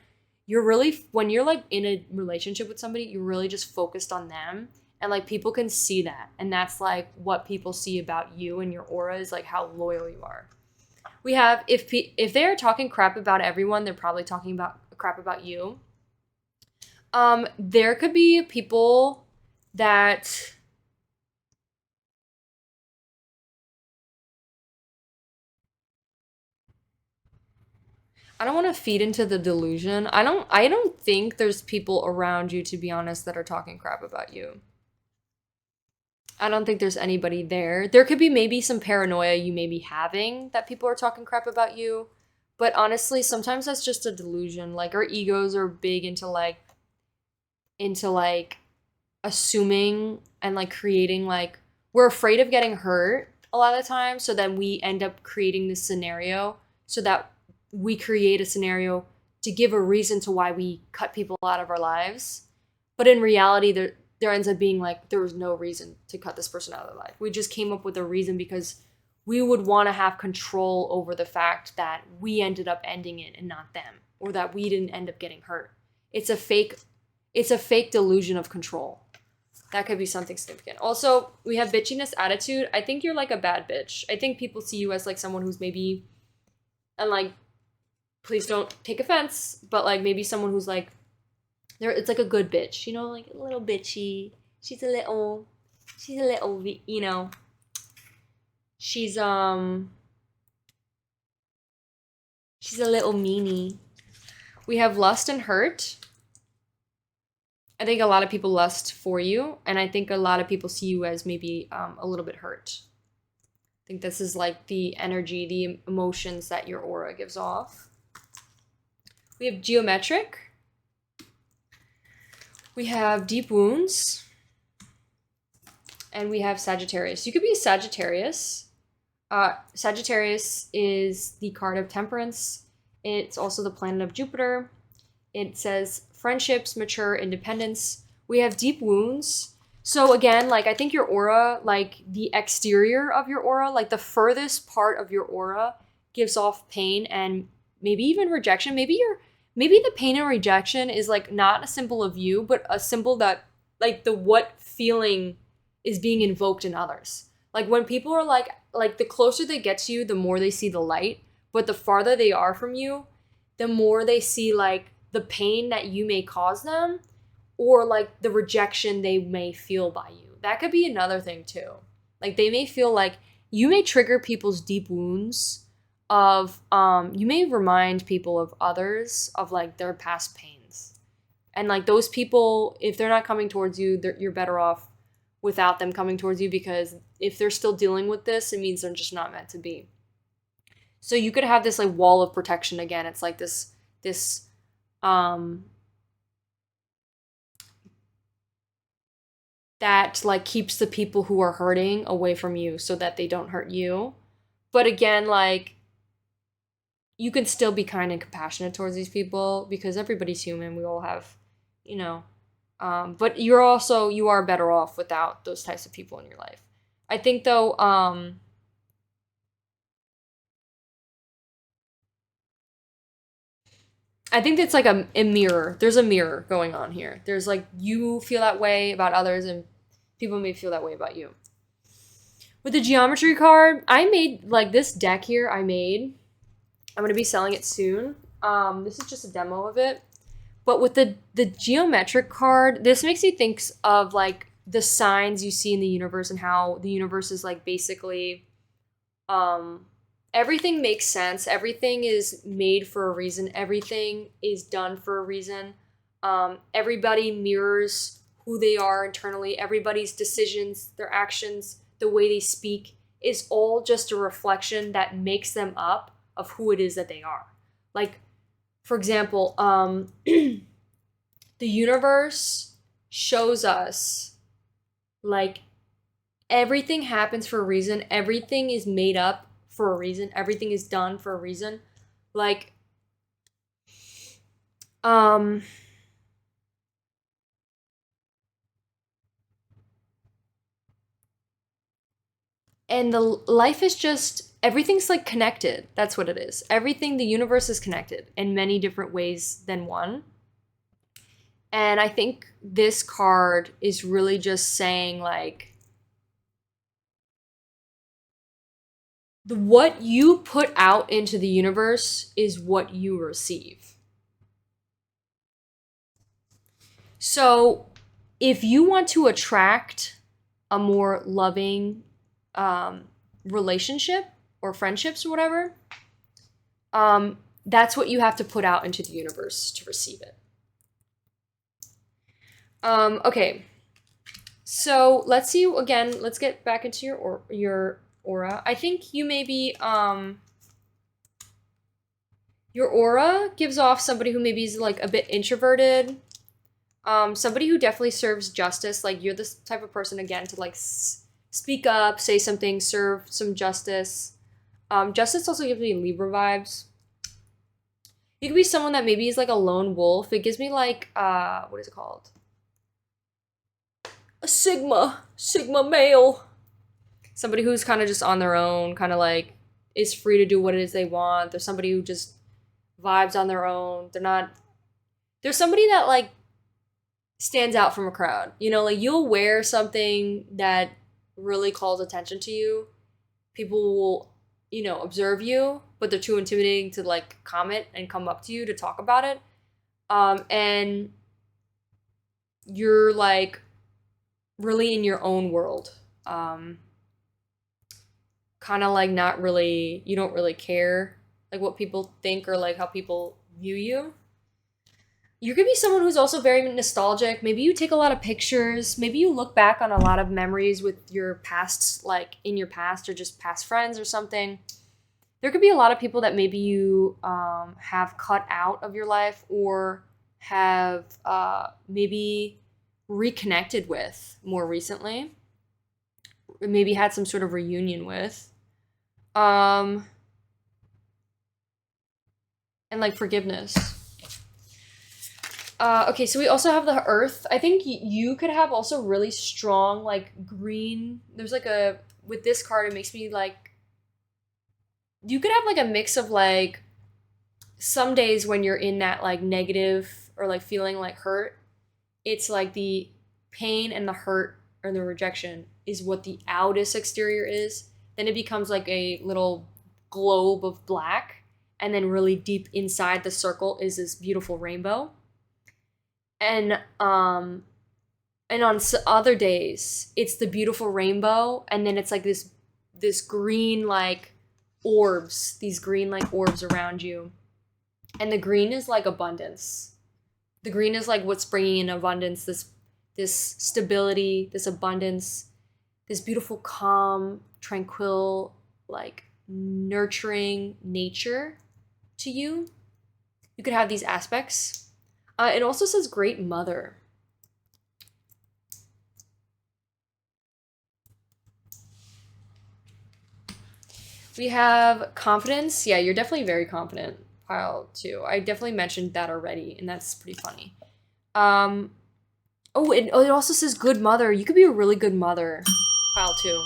You're really when you're like in a relationship with somebody, you're really just focused on them And like people can see that. And that's like what people see about you and your aura is like how loyal you are. We have if they're talking crap about everyone, they're probably talking about crap about you. There could be people that I don't want to feed into the delusion. I don't think there's people around you, to be honest, that are talking crap about you. I don't think there's anybody there. There could be maybe some paranoia you may be having that people are talking crap about you. But honestly, sometimes that's just a delusion. Like our egos are big into assuming and like creating like we're afraid of getting hurt a lot of the time, so then we end up creating this scenario so that we create a scenario to give a reason to why we cut people out of our lives. But in reality, there ends up being like there was no reason to cut this person out of their life. We just came up with a reason because we would want to have control over the fact that we ended up ending it and not them, or that we didn't end up getting hurt. It's a fake delusion of control. That could be something significant. Also, we have bitchiness attitude. I think you're like a bad bitch. I think people see you as like someone who's maybe, and like, please don't take offense, but like maybe someone who's like, it's like a good bitch, you know, like a little bitchy. She's a little, you know, she's a little meanie. We have lust and hurt. I think a lot of people lust for you, and I think a lot of people see you as maybe a little bit hurt. I think this is like the energy, the emotions that your aura gives off. We have geometric. We have deep wounds. And we have Sagittarius. You could be a Sagittarius. Sagittarius is the card of temperance. It's also the planet of Jupiter. It says friendships, mature, independence. We have deep wounds. So again, like I think your aura, like the exterior of your aura, like the furthest part of your aura gives off pain and maybe even rejection. Maybe the pain and rejection is like not a symbol of you, but a symbol that like the what feeling is being invoked in others. Like when people are like the closer they get to you, the more they see the light, but the farther they are from you, the more they see like the pain that you may cause them or like the rejection they may feel by you. That could be another thing too. Like they may feel like you may trigger people's deep wounds of you may remind people of others of like their past pains. And like those people, if they're not coming towards you, you're better off without them coming towards you, because if they're still dealing with this, it means they're just not meant to be. So you could have this like wall of protection again. It's like this that like keeps the people who are hurting away from you so that they don't hurt you. But again, like you can still be kind and compassionate towards these people because everybody's human. We all have, you know, but you are better off without those types of people in your life. I think though, I think it's like a mirror. There's a mirror going on here. There's like you feel that way about others and people may feel that way about you. With the geometry card, I made like this deck here I'm going to be selling it soon. This is just a demo of it. But with the geometric card, this makes me think of like the signs you see in the universe and how the universe is like basically everything makes sense. Everything is made for a reason. Everything is done for a reason. Everybody mirrors who they are internally. Everybody's decisions, their actions, the way they speak is all just a reflection that makes them up of who it is that they are. Like, for example, the universe shows us like everything happens for a reason. Everything is made up for a reason. Everything is done for a reason. Like, and the life is just, everything's like connected. That's what it is. Everything, the universe is connected in many different ways than one. And I think this card is really just saying like what you put out into the universe is what you receive. So if you want to attract a more loving relationship or friendships or whatever, that's what you have to put out into the universe to receive it. Okay. So let's see again. Let's get back into your aura. I think you maybe your aura gives off somebody who maybe is like a bit introverted. Somebody who definitely serves justice. Like you're this type of person again to like speak up, say something, serve some justice. Justice also gives me Libra vibes. You could be someone that maybe is like a lone wolf. It gives me like what is it called? A Sigma male. Somebody who's kind of just on their own, kind of like is free to do what it is they want. There's somebody who just vibes on their own. There's somebody that like stands out from a crowd. You know, like you'll wear something that really calls attention to you. People will, you know, observe you, but they're too intimidating to like comment and come up to you to talk about it. And you're like really in your own world. Kind of like not really, you don't really care like what people think or like how people view you. You could be someone who's also very nostalgic. Maybe you take a lot of pictures. Maybe you look back on a lot of memories with your past, like in your past or just past friends or something. There could be a lot of people that maybe you have cut out of your life or have maybe reconnected with more recently. Maybe had some sort of reunion with. And like forgiveness. Okay, so we also have the earth. I think you could have also really strong like green. There's like with this card, it makes me like, you could have like a mix of like some days when you're in that like negative or like feeling like hurt, it's like the pain and the hurt or the rejection is what the outest exterior is. Then it becomes like a little globe of black, and then really deep inside the circle is this beautiful rainbow. And on other days, it's the beautiful rainbow, and then it's like this green like orbs, these green like orbs around you, and the green is like abundance. The green is like what's bringing in abundance, this stability, this abundance, this beautiful, calm, tranquil, like nurturing nature to you. You could have these aspects. It also says great mother. We have confidence. Yeah, you're definitely very confident. Pile 2. I definitely mentioned that already, and that's pretty funny. It also says good mother. You could be a really good mother. Pile 2.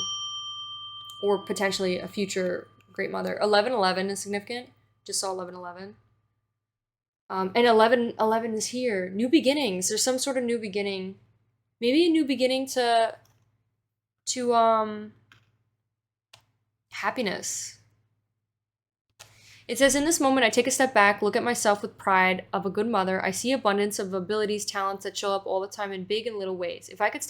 Or potentially a future great mother. 1111 is significant. Just saw 1111. And 1111 is here. New beginnings. There's some sort of new beginning. Maybe a new beginning to happiness. It says, in this moment, I take a step back, look at myself with pride of a good mother. I see abundance of abilities, talents that show up all the time in big and little ways. If I could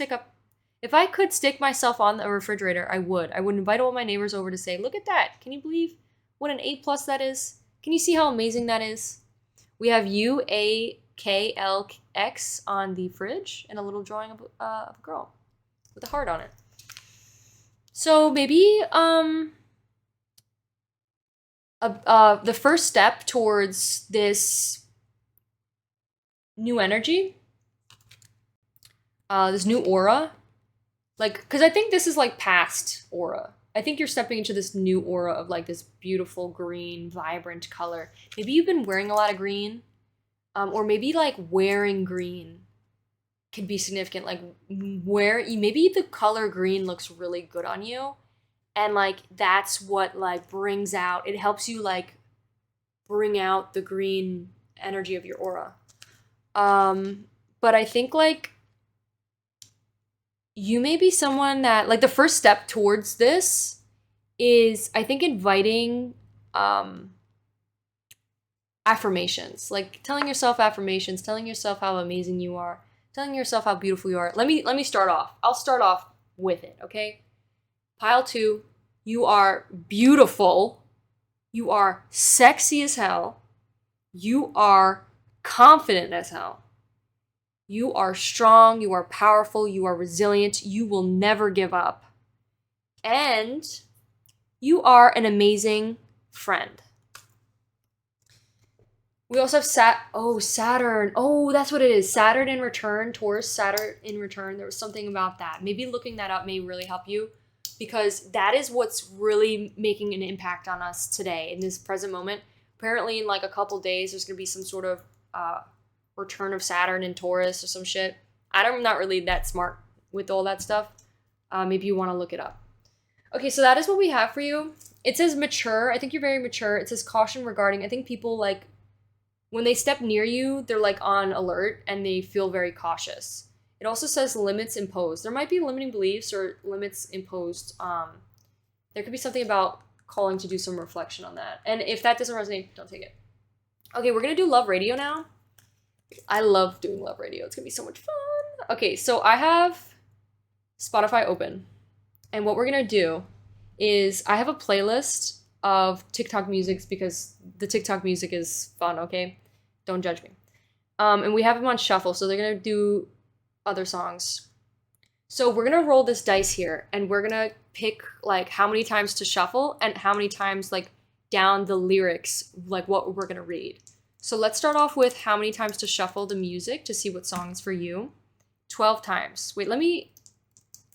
stick myself on the refrigerator, I would. I would invite all my neighbors over to say, look at that. Can you believe what an A+ that is? Can you see how amazing that is? We have UAKLX on the fridge and a little drawing of a girl with a heart on it. So maybe the first step towards this new energy, this new aura, like, because I think this is like past aura. I think you're stepping into this new aura of like this beautiful green, vibrant color. Maybe you've been wearing a lot of green, or maybe like wearing green could be significant. Like maybe the color green looks really good on you, and like that's what like brings out. It helps you like bring out the green energy of your aura. but I think like you may be someone that like the first step towards this is I think inviting affirmations, like telling yourself affirmations, telling yourself how amazing you are, telling yourself how beautiful you are. Let me start off. I'll start off with it, okay? Pile 2, you are beautiful. You are sexy as hell. You are confident as hell. You are strong, you are powerful, you are resilient, you will never give up. And you are an amazing friend. We also have Saturn. Oh, that's what it is. Saturn in return, Taurus, Saturn in return. There was something about that. Maybe looking that up may really help you because that is what's really making an impact on us today in this present moment. Apparently in like a couple days, there's going to be some sort of return of Saturn in Taurus or some shit. I'm not really that smart with all that stuff. Maybe you want to look it up. Okay, so that is what we have for you. It says mature. I think you're very mature. It says caution regarding. I think people like when they step near you, they're like on alert and they feel very cautious. It also says limits imposed. There might be limiting beliefs or limits imposed. There could be something about calling to do some reflection on that. And if that doesn't resonate, don't take it. Okay, we're going to do love radio now. I love doing love radio. It's going to be so much fun. Okay, so I have Spotify open. And what we're going to do is I have a playlist of TikTok musics because the TikTok music is fun, okay? Don't judge me. And we have them on shuffle, so they're going to do other songs. So we're going to roll this dice here, and we're going to pick, like, how many times to shuffle and how many times, like, down the lyrics, like, what we're going to read. So let's start off with how many times to shuffle the music to see what song is for you. 12 times. Wait, let me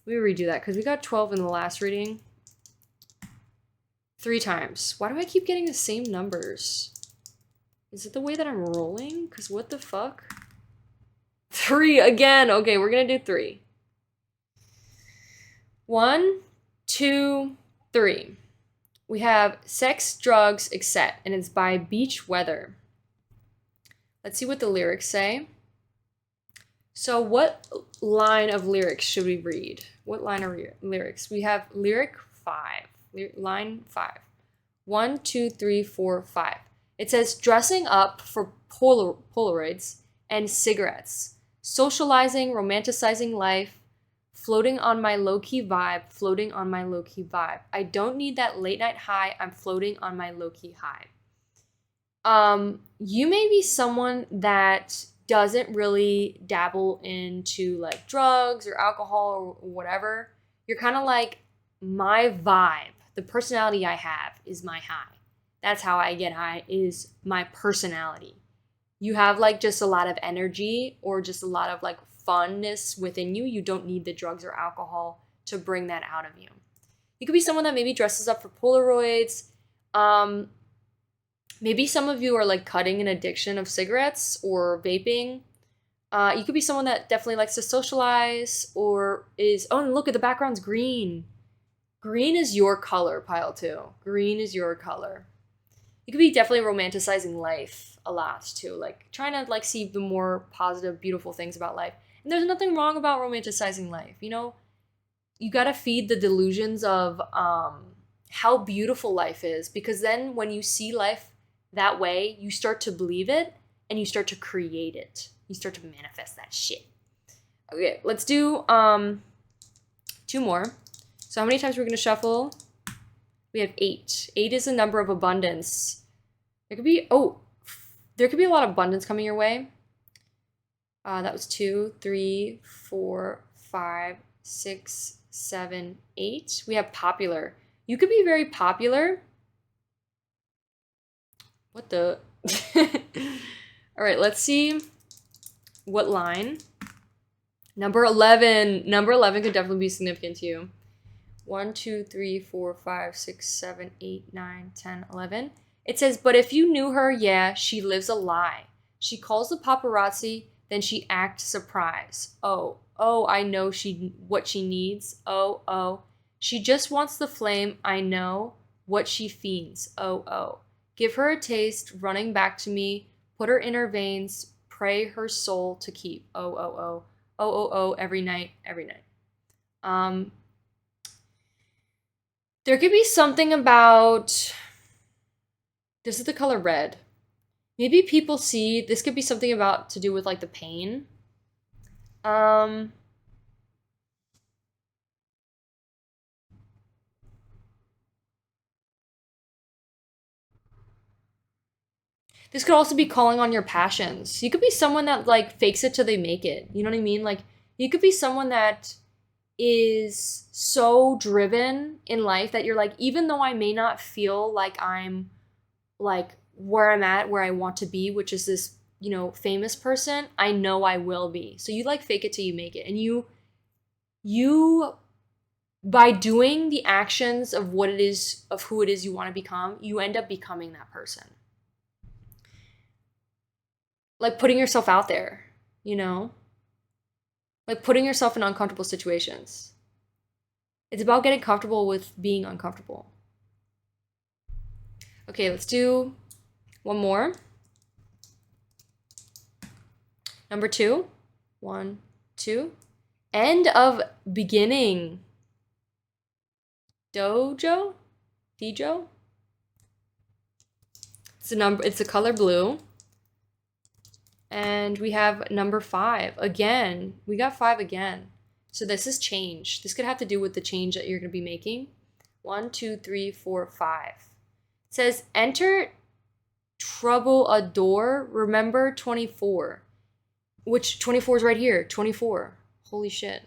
redo that because we got 12 in the last reading. 3 times. Why do I keep getting the same numbers? Is it the way that I'm rolling? Because what the fuck? 3 again. Okay, we're going to do 3. 1, 2, 3. We have Sex, Drugs, Etc. And it's by Beach Weather. Let's see what the lyrics say. So what line of lyrics should we read? What line of lyrics? We have lyric 5. Line 5. 1, 2, 3, 4, 5. It says dressing up for Polaroids and cigarettes. Socializing, romanticizing life. Floating on my low-key vibe. Floating on my low-key vibe. I don't need that late night high. I'm floating on my low-key high. You may be someone that doesn't really dabble into like drugs or alcohol or whatever. You're kind of like, my vibe, the personality I have is my high. That's how I get high, is my personality. You have like just a lot of energy or just a lot of like funness within you. You don't need the drugs or alcohol to bring that out of you. You could be someone that maybe dresses up for Polaroids. Maybe some of you are like cutting an addiction of cigarettes or vaping. You could be someone that definitely likes to socialize or is, oh, and look at the background's green. Green is your color, pile 2. Green is your color. You could be definitely romanticizing life a lot too, like trying to like see the more positive, beautiful things about life. And there's nothing wrong about romanticizing life. You know, you got to feed the delusions of how beautiful life is, because then when you see life that way, you start to believe it and you start to create it. You start to manifest that shit. Okay, let's do 2 more. So how many times we're going to shuffle? We have 8. 8 is a number of abundance. There could be a lot of abundance coming your way. That was 2, 3, 4, 5, 6, 7, 8. We have popular. You could be very popular. What the? All right, let's see what line. Number 11. Number 11 could definitely be significant to you. 1, 2, 3, 4, 5, 6, 7, 8, 9, 10, 11. It says, but if you knew her, yeah, she lives a lie. She calls the paparazzi, then she acts surprised. Oh, I know what she needs. Oh, she just wants the flame. I know what she fiends. Oh. Give her a taste, running back to me. Put her in her veins. pray her soul to keep. Oh, oh, oh. Oh, oh, oh, every night, every night. There could be something about, this is the color red. Maybe people see, this could be something about to do with like the pain. This could also be calling on your passions. You could be someone that like fakes it till they make it. You know what I mean? Like you could be someone that is so driven in life that you're like, even though I may not feel like I'm like where I'm at, where I want to be, which is this, you know, famous person, I know I will be. So you like fake it till you make it. And you by doing the actions of what it is, of who it is you want to become, you end up becoming that person. Like putting yourself out there, you know? Like putting yourself in uncomfortable situations. It's about getting comfortable with being uncomfortable. Okay, let's do one more. Number 2. 1, 2. End of beginning. Dojo? Dijo? It's a color blue. And we have number 5. Again, we got 5 again. So this is change. This could have to do with the change that you're going to be making. 1, 2, 3, 4, 5. It says, enter trouble a door. Remember 24. Which 24 is right here. 24. Holy shit.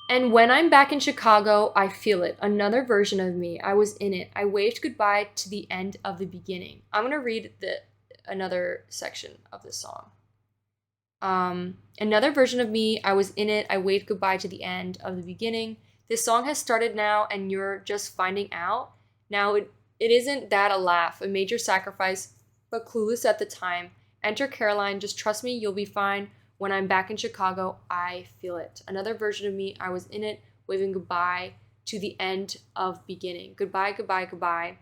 And when I'm back in Chicago, I feel it. Another version of me. I was in it. I waved goodbye to the end of the beginning. I'm going to read another section of this song. Another version of me. I was in it. I waved goodbye to the end of the beginning. This song has started now and you're just finding out. Now it isn't that a laugh, a major sacrifice, but clueless at the time. Enter Caroline. Just trust me. You'll be fine. When I'm back in Chicago, I feel it. Another version of me. I was in it, waving goodbye to the end of beginning. Goodbye, goodbye, goodbye.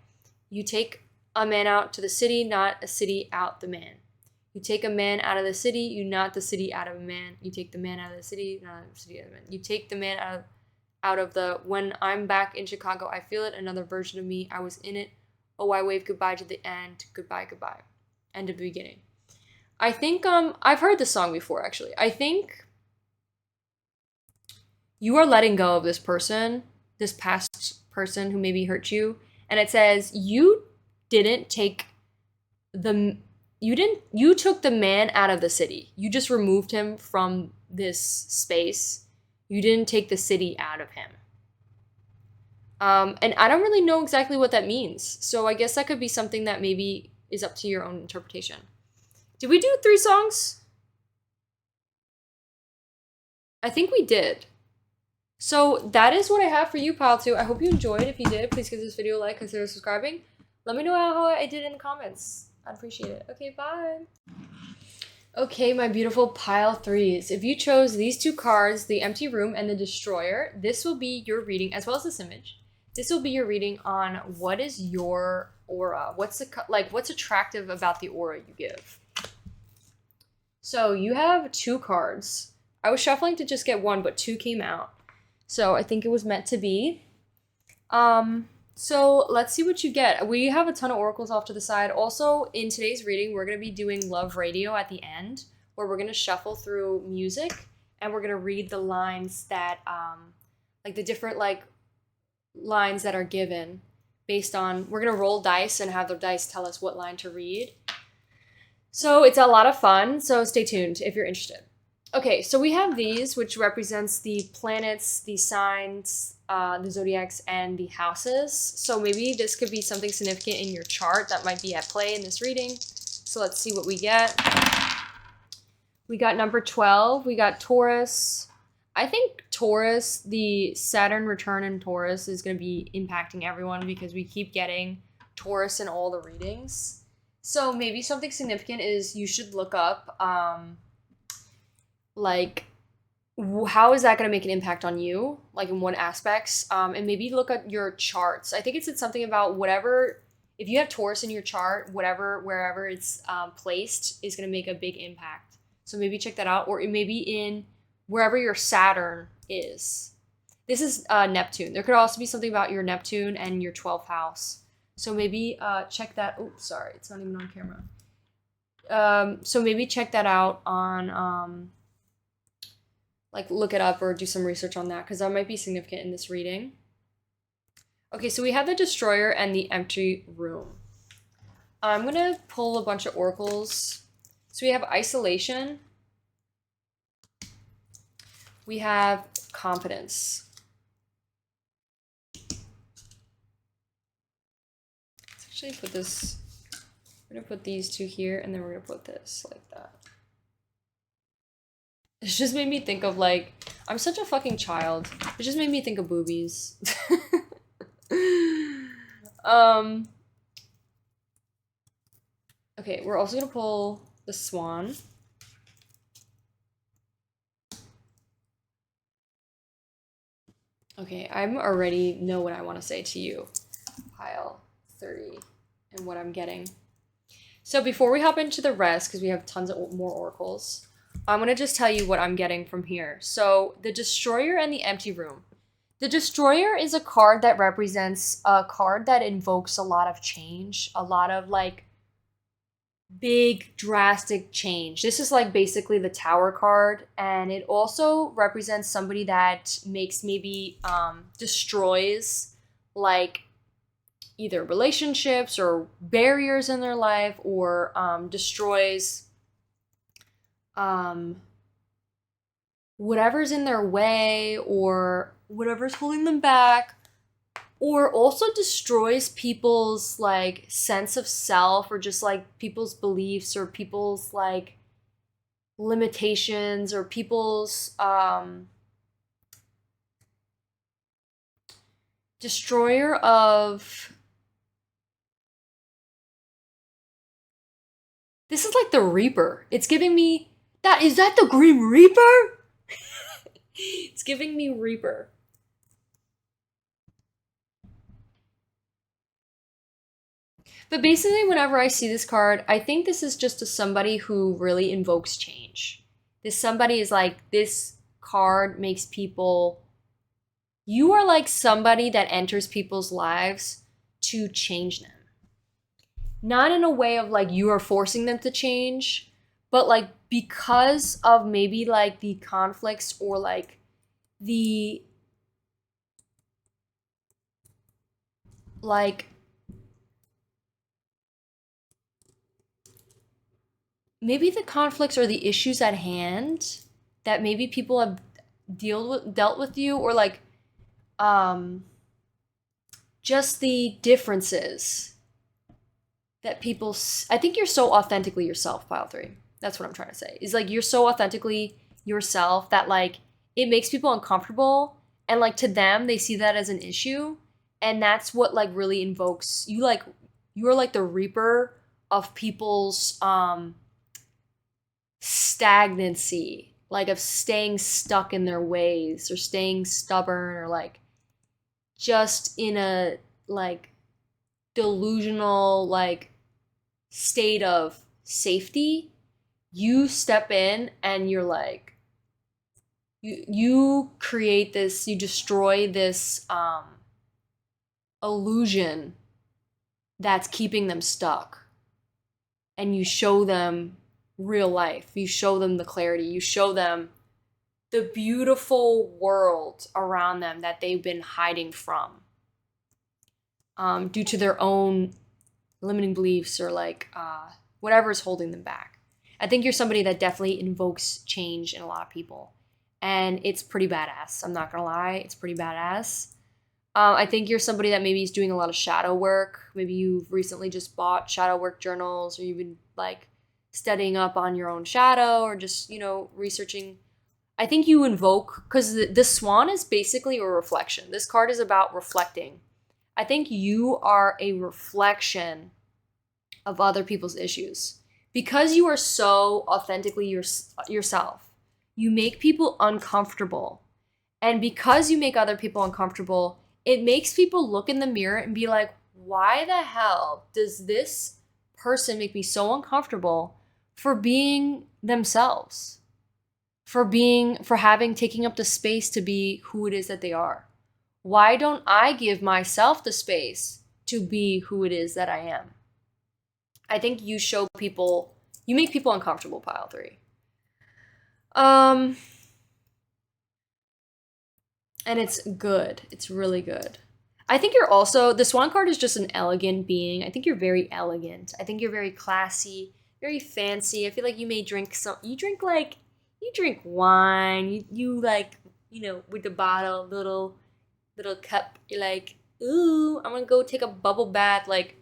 You take a man out to the city, not a city out the man. You take a man out of the city, you not the city out of a man. You take the man out of the city, not the city out of the man. You take the man out of the, when I'm back in Chicago, I feel it. Another version of me. I was in it. Oh, I wave goodbye to the end. Goodbye, goodbye. End of the beginning. I think I've heard this song before, actually. I think you are letting go of this person, this past person who maybe hurt you, and it says you took the man out of the city. You just removed him from this space. You didn't take the city out of him. And I don't really know exactly what that means. So I guess that could be something that maybe is up to your own interpretation. Did we do 3 songs? I think we did. So that is what I have for you, Pile 2. I hope you enjoyed. If you did, please give this video a like, consider subscribing. Let me know how I did in the comments. I'd appreciate it. Okay, bye. Okay, my beautiful Pile 3s. If you chose these 2 cards, the Empty Room and the Destroyer, this will be your reading, as well as this image. This will be your reading on what is your aura. What's attractive about the aura you give. So you have 2 cards. I was shuffling to just get 1, but 2 came out. So I think it was meant to be. So let's see what you get. We have a ton of oracles off to the side. Also, in today's reading, we're going to be doing Love Radio at the end, where we're going to shuffle through music, and we're going to read the lines that, like the different, like, lines that are given based on, we're going to roll dice and have the dice tell us what line to read. So it's a lot of fun, so stay tuned if you're interested. Okay, so we have these, which represents the planets, the signs, the zodiacs, and the houses. So maybe this could be something significant in your chart that might be at play in this reading. So let's see what we get. We got number 12. We got Taurus. I think Taurus, the Saturn return in Taurus is going to be impacting everyone because we keep getting Taurus in all the readings. So maybe something significant is you should look up, like, how is that going to make an impact on you? Like, in what aspects? And maybe look at your charts. I think it said something about whatever if you have Taurus in your chart, wherever it's placed is going to make a big impact. So maybe check that out, or it may be in wherever your Saturn is. This is Neptune. There could also be something about your Neptune and your 12th house. So maybe check that. Oh, sorry, it's not even on camera. So maybe check that out on, like look it up or do some research on that, because that might be significant in this reading. Okay, so we have the Destroyer and the Empty Room. I'm going to pull a bunch of oracles. So we have Isolation. We have Confidence. Let's actually put this, we're going to put these two here, and then we're going to put this like that. It just made me think of, like, I'm such a fucking child. It just made me think of boobies. Okay, we're also gonna pull the Swan. Okay, I'm already know what I want to say to you, pile 30, and what I'm getting. So before we hop into the rest, because we have tons of more oracles, I'm gonna just tell you what I'm getting from here. So the Destroyer and the Empty Room. The Destroyer is a card that represents a card that invokes a lot of change, a lot of like big drastic change. This is like basically the Tower card, and it also represents somebody that makes maybe destroys like either relationships or barriers in their life, or destroys whatever's in their way or whatever's holding them back, or also destroys people's like sense of self, or just like people's beliefs, or people's like limitations, or people's destroyer of, this is like the Reaper. It's giving me that. Is that the Grim Reaper? It's giving me Reaper. But basically, whenever I see this card, I think this is just somebody who really invokes change. This somebody is like, this card makes people, you are like somebody that enters people's lives to change them. Not in a way of like you are forcing them to change, but like because of maybe like the conflicts, or like the like maybe the conflicts or the issues at hand that maybe people have dealt with you, or like just the differences that people, I think you're so authentically yourself, pile 3. That's what I'm trying to say. Is like you're so authentically yourself that like it makes people uncomfortable, and like to them they see that as an issue, and that's what like really invokes you. Like you're like the Reaper of people's stagnancy, like of staying stuck in their ways, or staying stubborn, or like just in a like delusional like state of safety. You step in and you're like, you create this, you destroy this illusion that's keeping them stuck, and you show them real life. You show them the clarity. You show them the beautiful world around them that they've been hiding from due to their own limiting beliefs, or like whatever is holding them back. I think you're somebody that definitely invokes change in a lot of people, and it's pretty badass. I'm not gonna lie, it's pretty badass. I think you're somebody that maybe is doing a lot of shadow work. Maybe you've recently just bought shadow work journals, or you've been like studying up on your own shadow, or just, you know, researching. I think you invoke, because the Swan is basically a reflection. This card is about reflecting. I think you are a reflection of other people's issues. Because you are so authentically yourself, you make people uncomfortable. And because you make other people uncomfortable, it makes people look in the mirror and be like, why the hell does this person make me so uncomfortable for being themselves? For taking up the space to be who it is that they are? Why don't I give myself the space to be who it is that I am? I think you make people uncomfortable, pile 3. And it's good. It's really good. I think you're also, the Swan card is just an elegant being. I think you're very elegant. I think you're very classy, very fancy. I feel like you may drink you drink wine. You like, with the bottle, little cup. You're like, ooh, I'm gonna go take a bubble bath. Like,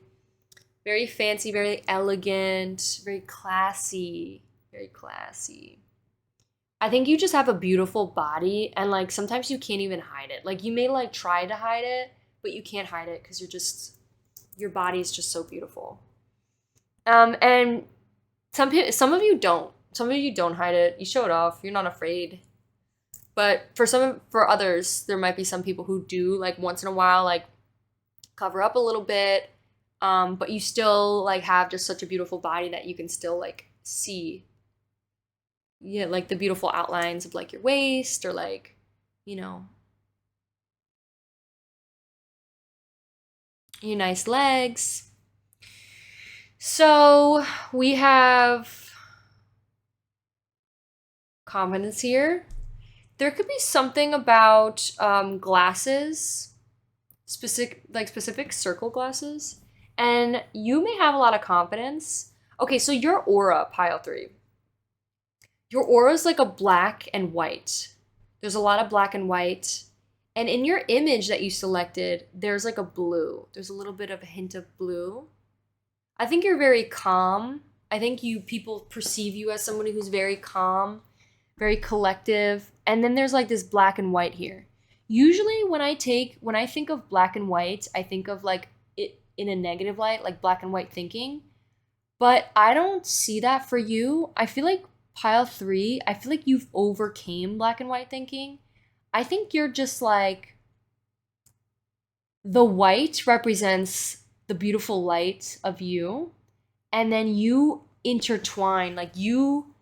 very fancy, very elegant, very classy, very classy. I think you just have a beautiful body, and like sometimes you can't even hide it. Like, you may like try to hide it, but you can't hide it because your body is just so beautiful. And some of you don't. Some of you don't hide it. You show it off. You're not afraid. But for others, there might be some people who do, like, once in a while, like, cover up a little bit. But you still like have just such a beautiful body that you can still like see, like the beautiful outlines of like your waist, or like, your nice legs. So we have confidence here. There could be something about glasses, specific circle glasses, and you may have a lot of confidence. Okay, so your aura, pile 3. Your aura is like a black and white. There's a lot of black and white. And in your image that you selected, there's like a blue. There's a little bit of a hint of blue. I think you're very calm. I think people perceive you as somebody who's very calm, very collective. And then there's like this black and white here. Usually when I think of black and white, I think of like it in a negative light, like black and white thinking. But I don't see that for you. I feel like pile 3, I feel like you've overcame black and white thinking. I think you're just like, the white represents the beautiful light of you, and then you intertwine, like you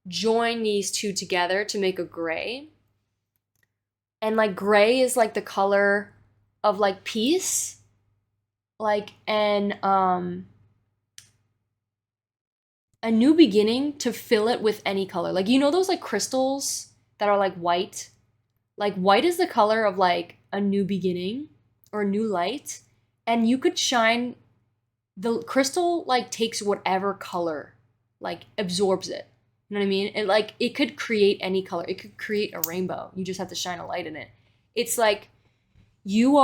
join these two together to make a gray. And like gray is like the color of like peace, like a new beginning, to fill it with any color. Like, those like crystals that are like white? Like, white is the color of like a new beginning or a new light. And you could shine, the crystal like takes whatever color, like absorbs it. You know what I mean? And like, it could create any color. It could create a rainbow. You just have to shine a light in it. It's like you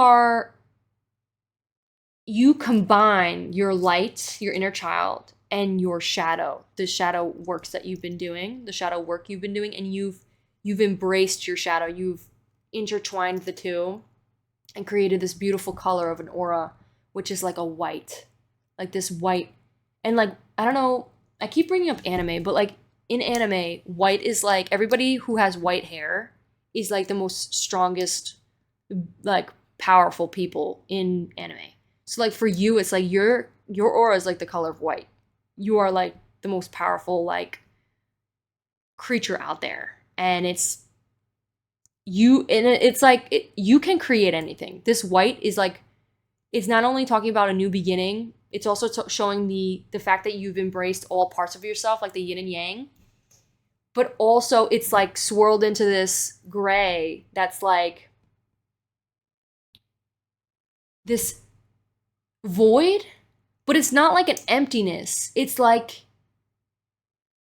combine your light, your inner child, and your shadow, the shadow work you've been doing, and you've embraced your shadow. You've intertwined the two and created this beautiful color of an aura, which is like a white, like this white. And like, I don't know, I keep bringing up anime, but like in anime, white is like, everybody who has white hair is like the most strongest, like powerful people in anime. So like for you, it's like your aura is like the color of white. You are like the most powerful like creature out there, and it's like you can create anything. This white is like, it's not only talking about a new beginning, it's also showing the fact that you've embraced all parts of yourself, like the yin and yang. But also it's like swirled into this gray that's like this void, but it's not like an emptiness. It's like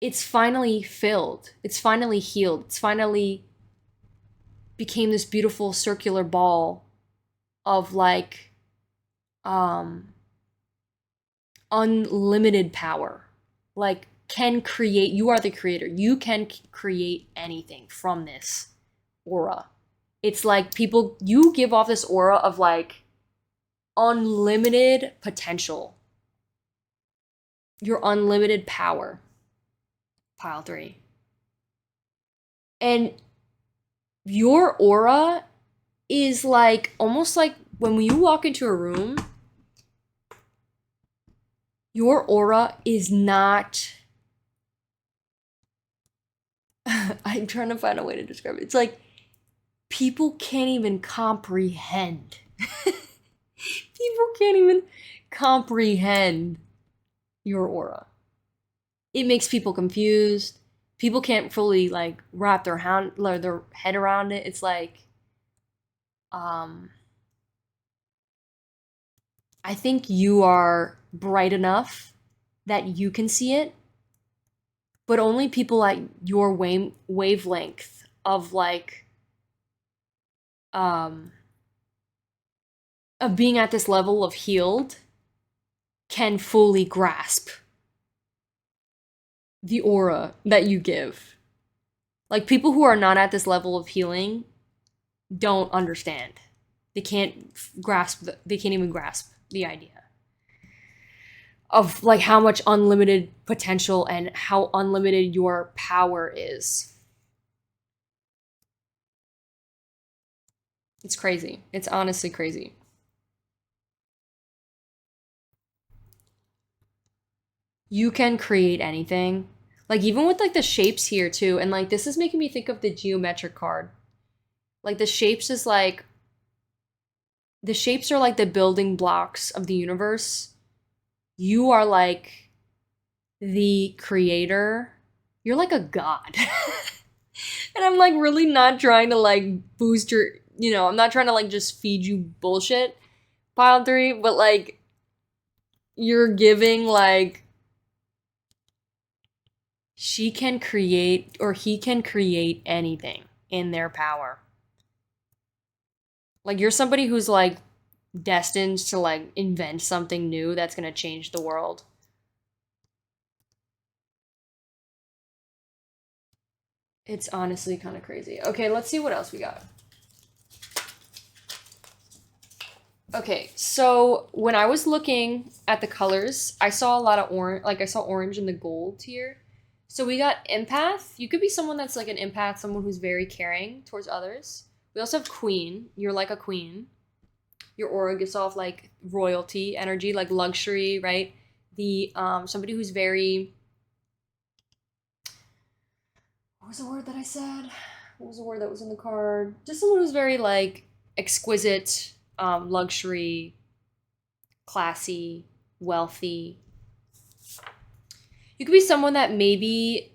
it's finally filled. It's finally healed. It's finally became this beautiful circular ball of like unlimited power. Like, you are the creator. You can create anything from this aura. It's like you give off this aura of like unlimited potential. Your unlimited power. Pile 3. And your aura is like, almost like when you walk into a room, your aura is not I'm trying to find a way to describe it. It's like people can't even comprehend. People can't even comprehend your aura. It makes people confused. People can't fully like wrap their head around it. It's like um I think you are bright enough that you can see it, but only people at your wavelength of like um of being at this level of healed can fully grasp the aura that you give. Like people who are not at this level of healing don't understand. They can't they can't even grasp the idea of like how much unlimited potential and how unlimited your power is. It's crazy. It's honestly crazy. You can create anything. Like even with like the shapes here too. And like this is making me think of the geometric card. Like the shapes is like the shapes are like the building blocks of the universe. You are like the creator. You're like a god. And I'm like really not trying to like boost your, I'm not trying to like just feed you bullshit, pile three, but like you're giving like she can create or he can create anything in their power. Like you're somebody who's like destined to like invent something new that's going to change the world. It's honestly kind of crazy. Okay, let's see what else we got. Okay, so when I was looking at the colors, I saw a lot of orange, like I saw orange in the gold here. So we got empath. You could be someone that's like an empath, someone who's very caring towards others. We also have queen. You're like a queen. Your aura gives off like royalty energy, like luxury, right? The somebody who's very, what was the word that I said? What was the word that was in the card? Just someone who's very like exquisite, luxury, classy, wealthy. You could be someone that maybe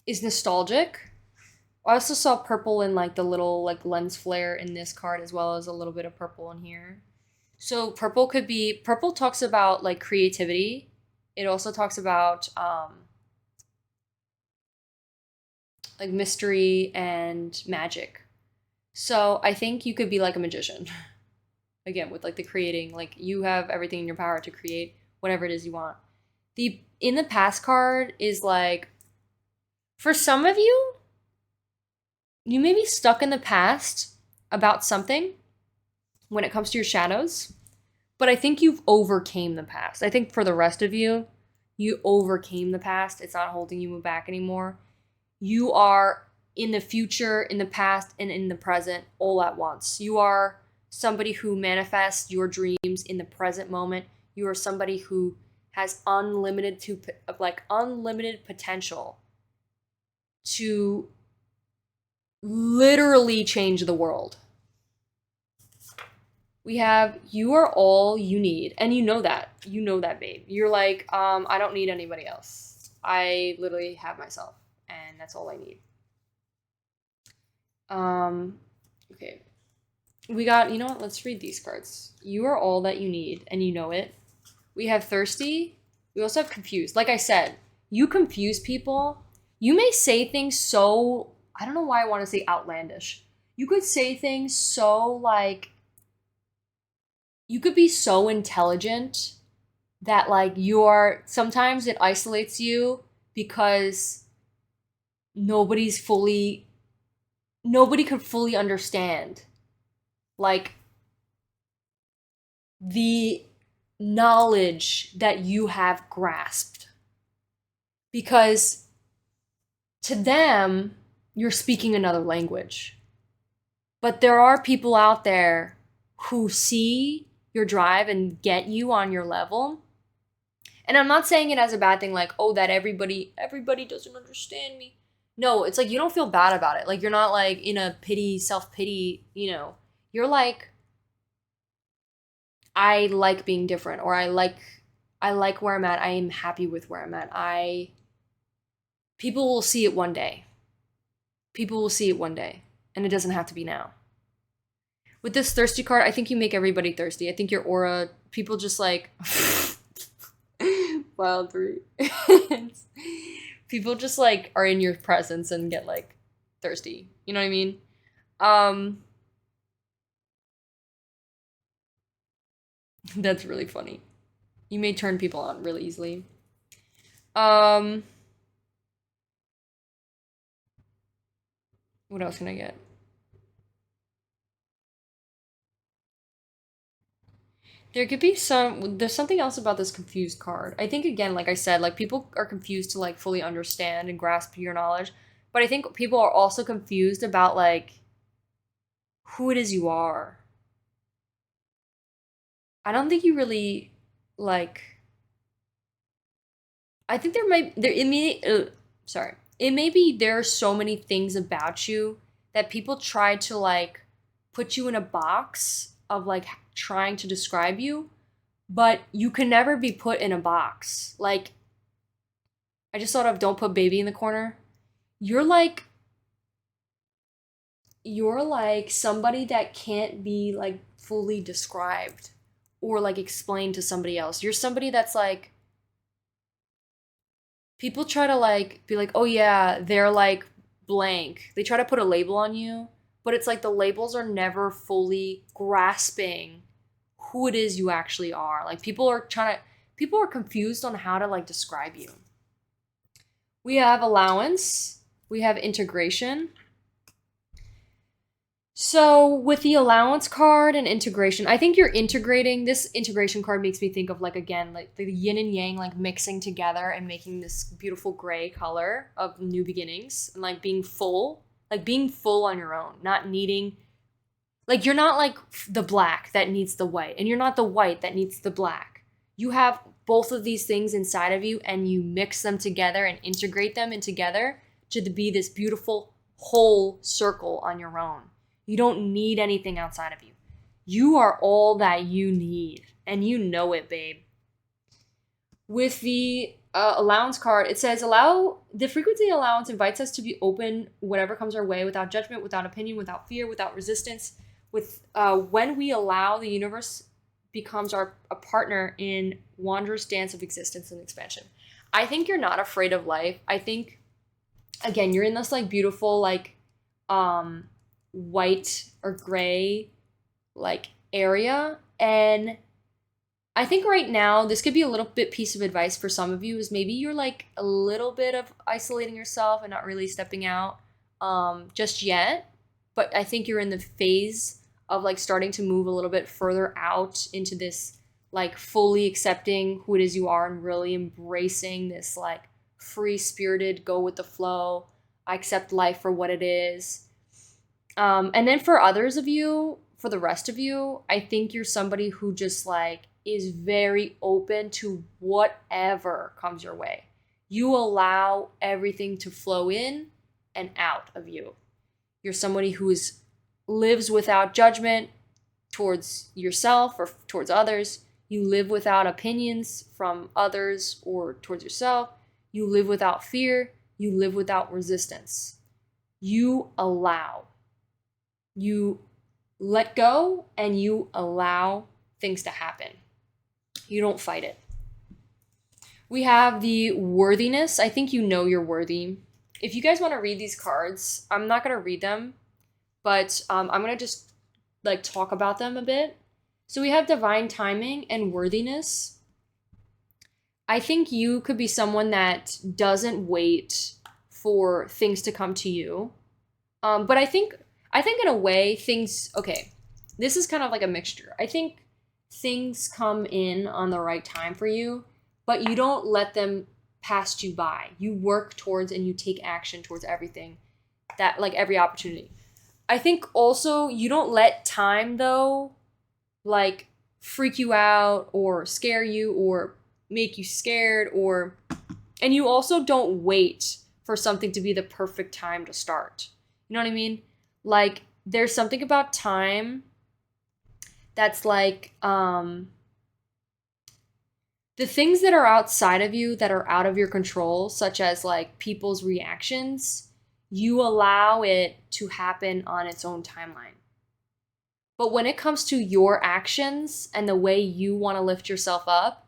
is nostalgic. I also saw purple in like the little like lens flare in this card as well as a little bit of purple in here. So purple talks about like creativity. It also talks about like mystery and magic. So I think you could be like a magician. Again, with like the creating, like you have everything in your power to create whatever it is you want. The in the past card is like for some of you, you may be stuck in the past about something when it comes to your shadows, but I think you've overcame the past. I think for the rest of you, you overcame the past. It's not holding you back anymore. You are in the future, in the past, and in the present all at once. You are somebody who manifests your dreams in the present moment. You are somebody who has unlimited potential to literally change the world. We have you are all you need, and you know that. You know that, babe. You're like, I don't need anybody else. I literally have myself, and that's all I need. Okay. We got, you know what? Let's read these cards. You are all that you need, and you know it. We have thirsty. We also have confused. Like I said, you confuse people. You may say things so, I don't know why I want to say outlandish. You could say things so like, you could be so intelligent that like sometimes it isolates you because nobody could fully understand like the knowledge that you have grasped, because to them you're speaking another language. But there are people out there who see your drive and get you on your level, And I'm not saying it as a bad thing, like, oh, that everybody doesn't understand me. No, it's like you don't feel bad about it. Like you're not like in a self-pity, You're like, I like being different, or I like where I'm at. I am happy with where I'm at. People will see it one day. People will see it one day, and it doesn't have to be now. With this thirsty card, I think you make everybody thirsty. I think your aura, people just like wild three. People just like are in your presence and get like thirsty. You know what I mean? That's really funny. You may turn people on really easily. What else can I get? There's something else about this confused card. I think again, like I said, like people are confused to like fully understand and grasp your knowledge. But I think people are also confused about like who it is you are. I don't think you really like I think it may be there are so many things about you that people try to like put you in a box of like trying to describe you, but you can never be put in a box. Like I just thought of don't put baby in the corner. You're like somebody that can't be like fully described or like explained to somebody else. You're somebody that's like people try to like be like, "Oh yeah, they're like blank." They try to put a label on you, but it's like the labels are never fully grasping who it is you actually are. Like people are confused on how to like describe you. We have allowance, we have integration. So with the allowance card and integration, I think you're integrating. This integration card makes me think of like again, like the yin and yang like mixing together and making this beautiful gray color of new beginnings and like being full on your own, not needing like you're not like the black that needs the white and you're not the white that needs the black. You have both of these things inside of you and you mix them together and integrate them in together to be this beautiful whole circle on your own. You don't need anything outside of you. You are all that you need, and you know it, babe. With the allowance card, it says, the frequency allowance invites us to be open whatever comes our way without judgment, without opinion, without fear, without resistance. When we allow, the universe becomes a partner in wondrous dance of existence and expansion. I think you're not afraid of life. I think, again, you're in this like beautiful, like, white or gray like area, and I think right now this could be a little bit piece of advice for some of you is maybe you're like a little bit of isolating yourself and not really stepping out just yet, but I think you're in the phase of like starting to move a little bit further out into this like fully accepting who it is you are and really embracing this like free spirited go with the flow. I accept life for what it is. And then for the rest of you, I think you're somebody who just like is very open to whatever comes your way. You allow everything to flow in and out of you. You're somebody who lives without judgment towards yourself or towards others. You live without opinions from others or towards yourself. You live without fear. You live without resistance. You allow. You let go and you allow things to happen. You don't fight it. We have the worthiness. I think you know you're worthy. If you guys want to read these cards, I'm not going to read them, but I'm going to just like talk about them a bit. So we have divine timing and worthiness. I think you could be someone that doesn't wait for things to come to you. But I think in a way this is kind of like a mixture. I think things come in on the right time for you, but you don't let them pass you by. You work towards and you take action towards everything that like every opportunity. I think also you don't let time though like freak you out or scare you or make you scared, and you also don't wait for something to be the perfect time to start. You know what I mean? Like, there's something about time that's like, the things that are outside of you, that are out of your control, such as like people's reactions, you allow it to happen on its own timeline. But when it comes to your actions and the way you want to lift yourself up,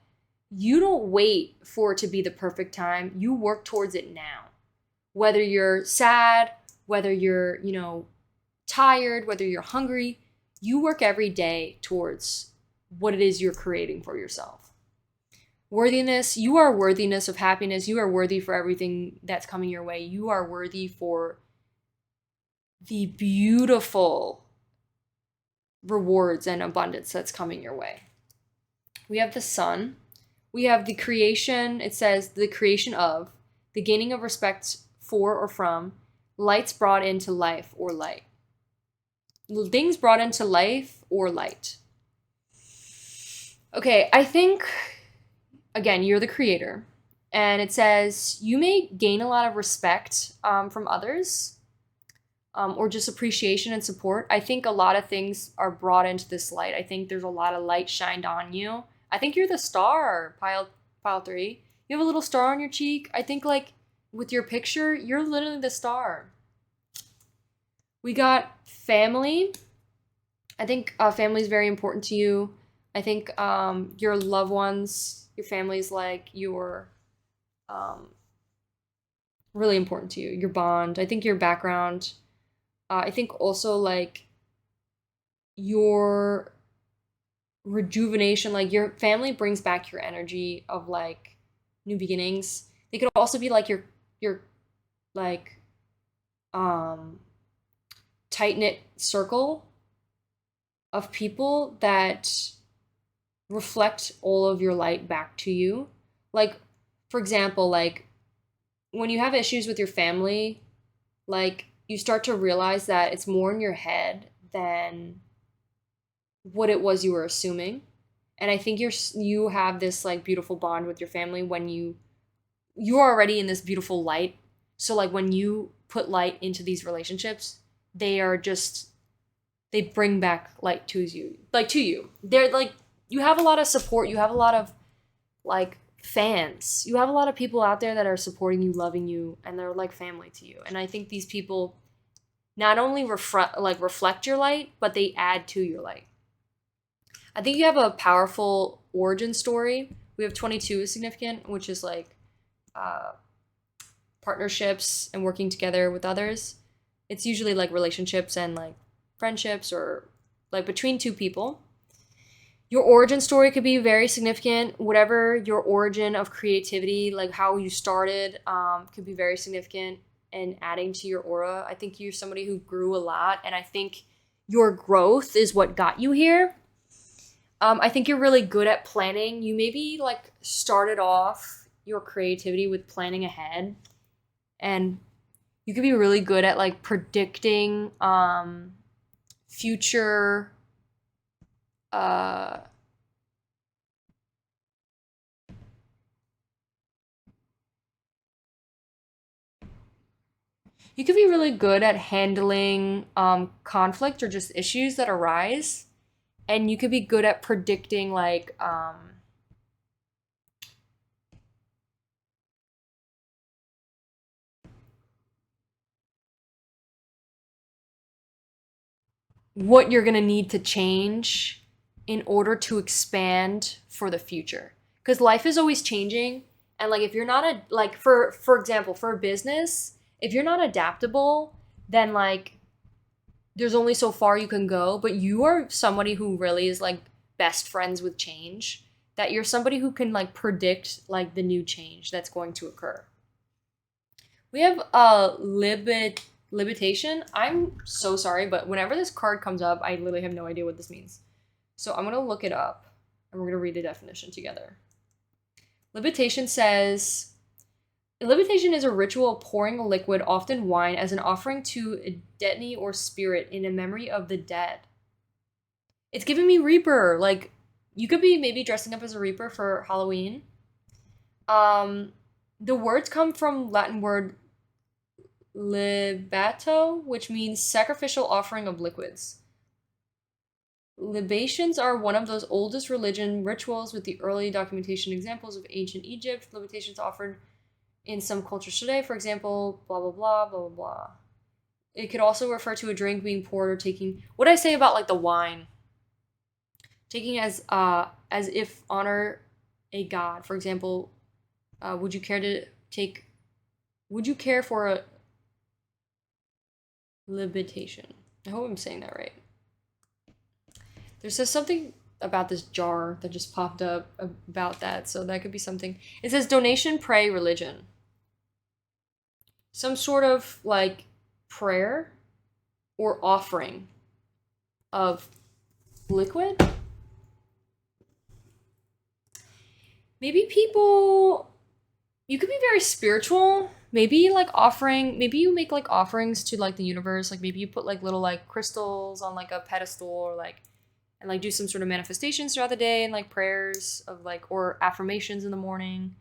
you don't wait for it to be the perfect time. You work towards it now. Whether you're sad, whether you're, tired, whether you're hungry, you work every day towards what it is you're creating for yourself. Worthiness, you are worthiness of happiness. You are worthy for everything that's coming your way. You are worthy for the beautiful rewards and abundance that's coming your way. We have the sun. We have the creation. It says the creation of, the gaining of respect for or from, lights brought into life or light. Things brought into life or light. Okay, I think, again, you're the creator. And it says you may gain a lot of respect from others, or just appreciation and support. I think a lot of things are brought into this light. I think there's a lot of light shined on you. I think you're the star, pile 3. You have a little star on your cheek. I think, like, with your picture, you're literally the star. We got family. I think family is very important to you. I think your loved ones, your family is like your really important to you. Your bond. I think your background. I think also like your rejuvenation, like your family brings back your energy of like new beginnings. They could also be like your like tight-knit circle of people that reflect all of your light back to you. Like, for example, like when you have issues with your family, like you start to realize that it's more in your head than what it was you were assuming. And I think you have this like beautiful bond with your family when you're already in this beautiful light. So like when you put light into these relationships, they bring back light to you. They're like, you have a lot of support, you have a lot of like fans. You have a lot of people out there that are supporting you, loving you, and they're like family to you. And I think these people not only reflect your light, but they add to your light. I think you have a powerful origin story. We have 22 is significant, which is like partnerships and working together with others. It's usually like relationships and like friendships or like between two people. Your origin story could be very significant. Whatever your origin of creativity, like how you started, could be very significant and adding to your aura. I think you're somebody who grew a lot, and I think your growth is what got you here. I think you're really good at planning. You maybe like started off your creativity with planning ahead, and you could be really good at like predicting future you could be really good at handling conflict or just issues that arise, and you could be good at predicting like what you're going to need to change in order to expand for the future, because life is always changing. And like if you're not for example, for a business, if you're not adaptable, then like there's only so far you can go. But you are somebody who really is like best friends with change, that you're somebody who can like predict like the new change that's going to occur. We have limitation. I'm so sorry, but whenever this card comes up, I literally have no idea what this means. So I'm going to look it up and we're going to read the definition together. Limitation says, levitation is a ritual of pouring a liquid, often wine, as an offering to a deity or spirit in a memory of the dead. It's giving me Reaper. Like, you could be maybe dressing up as a Reaper for Halloween. The words come from Latin word libato, which means sacrificial offering of liquids. Libations are one of those oldest religion rituals with the early documentation examples of ancient Egypt. Libations offered in some cultures today, for example, blah, blah, blah, blah, blah, blah. It could also refer to a drink being poured or taking. What I say about like the wine, taking as if honor a god. For example, would you care to take? Would you care for a libation? I hope I'm saying that right. There's just something about this jar that just popped up about that, so that could be something. It says donation, pray, religion. Some sort of like prayer or offering of liquid. Maybe people, you could be very spiritual. Maybe like offering, maybe you make like offerings to like the universe. Like maybe you put like little like crystals on like a pedestal or like, and like do some sort of manifestations throughout the day and like prayers of like, or affirmations in the morning.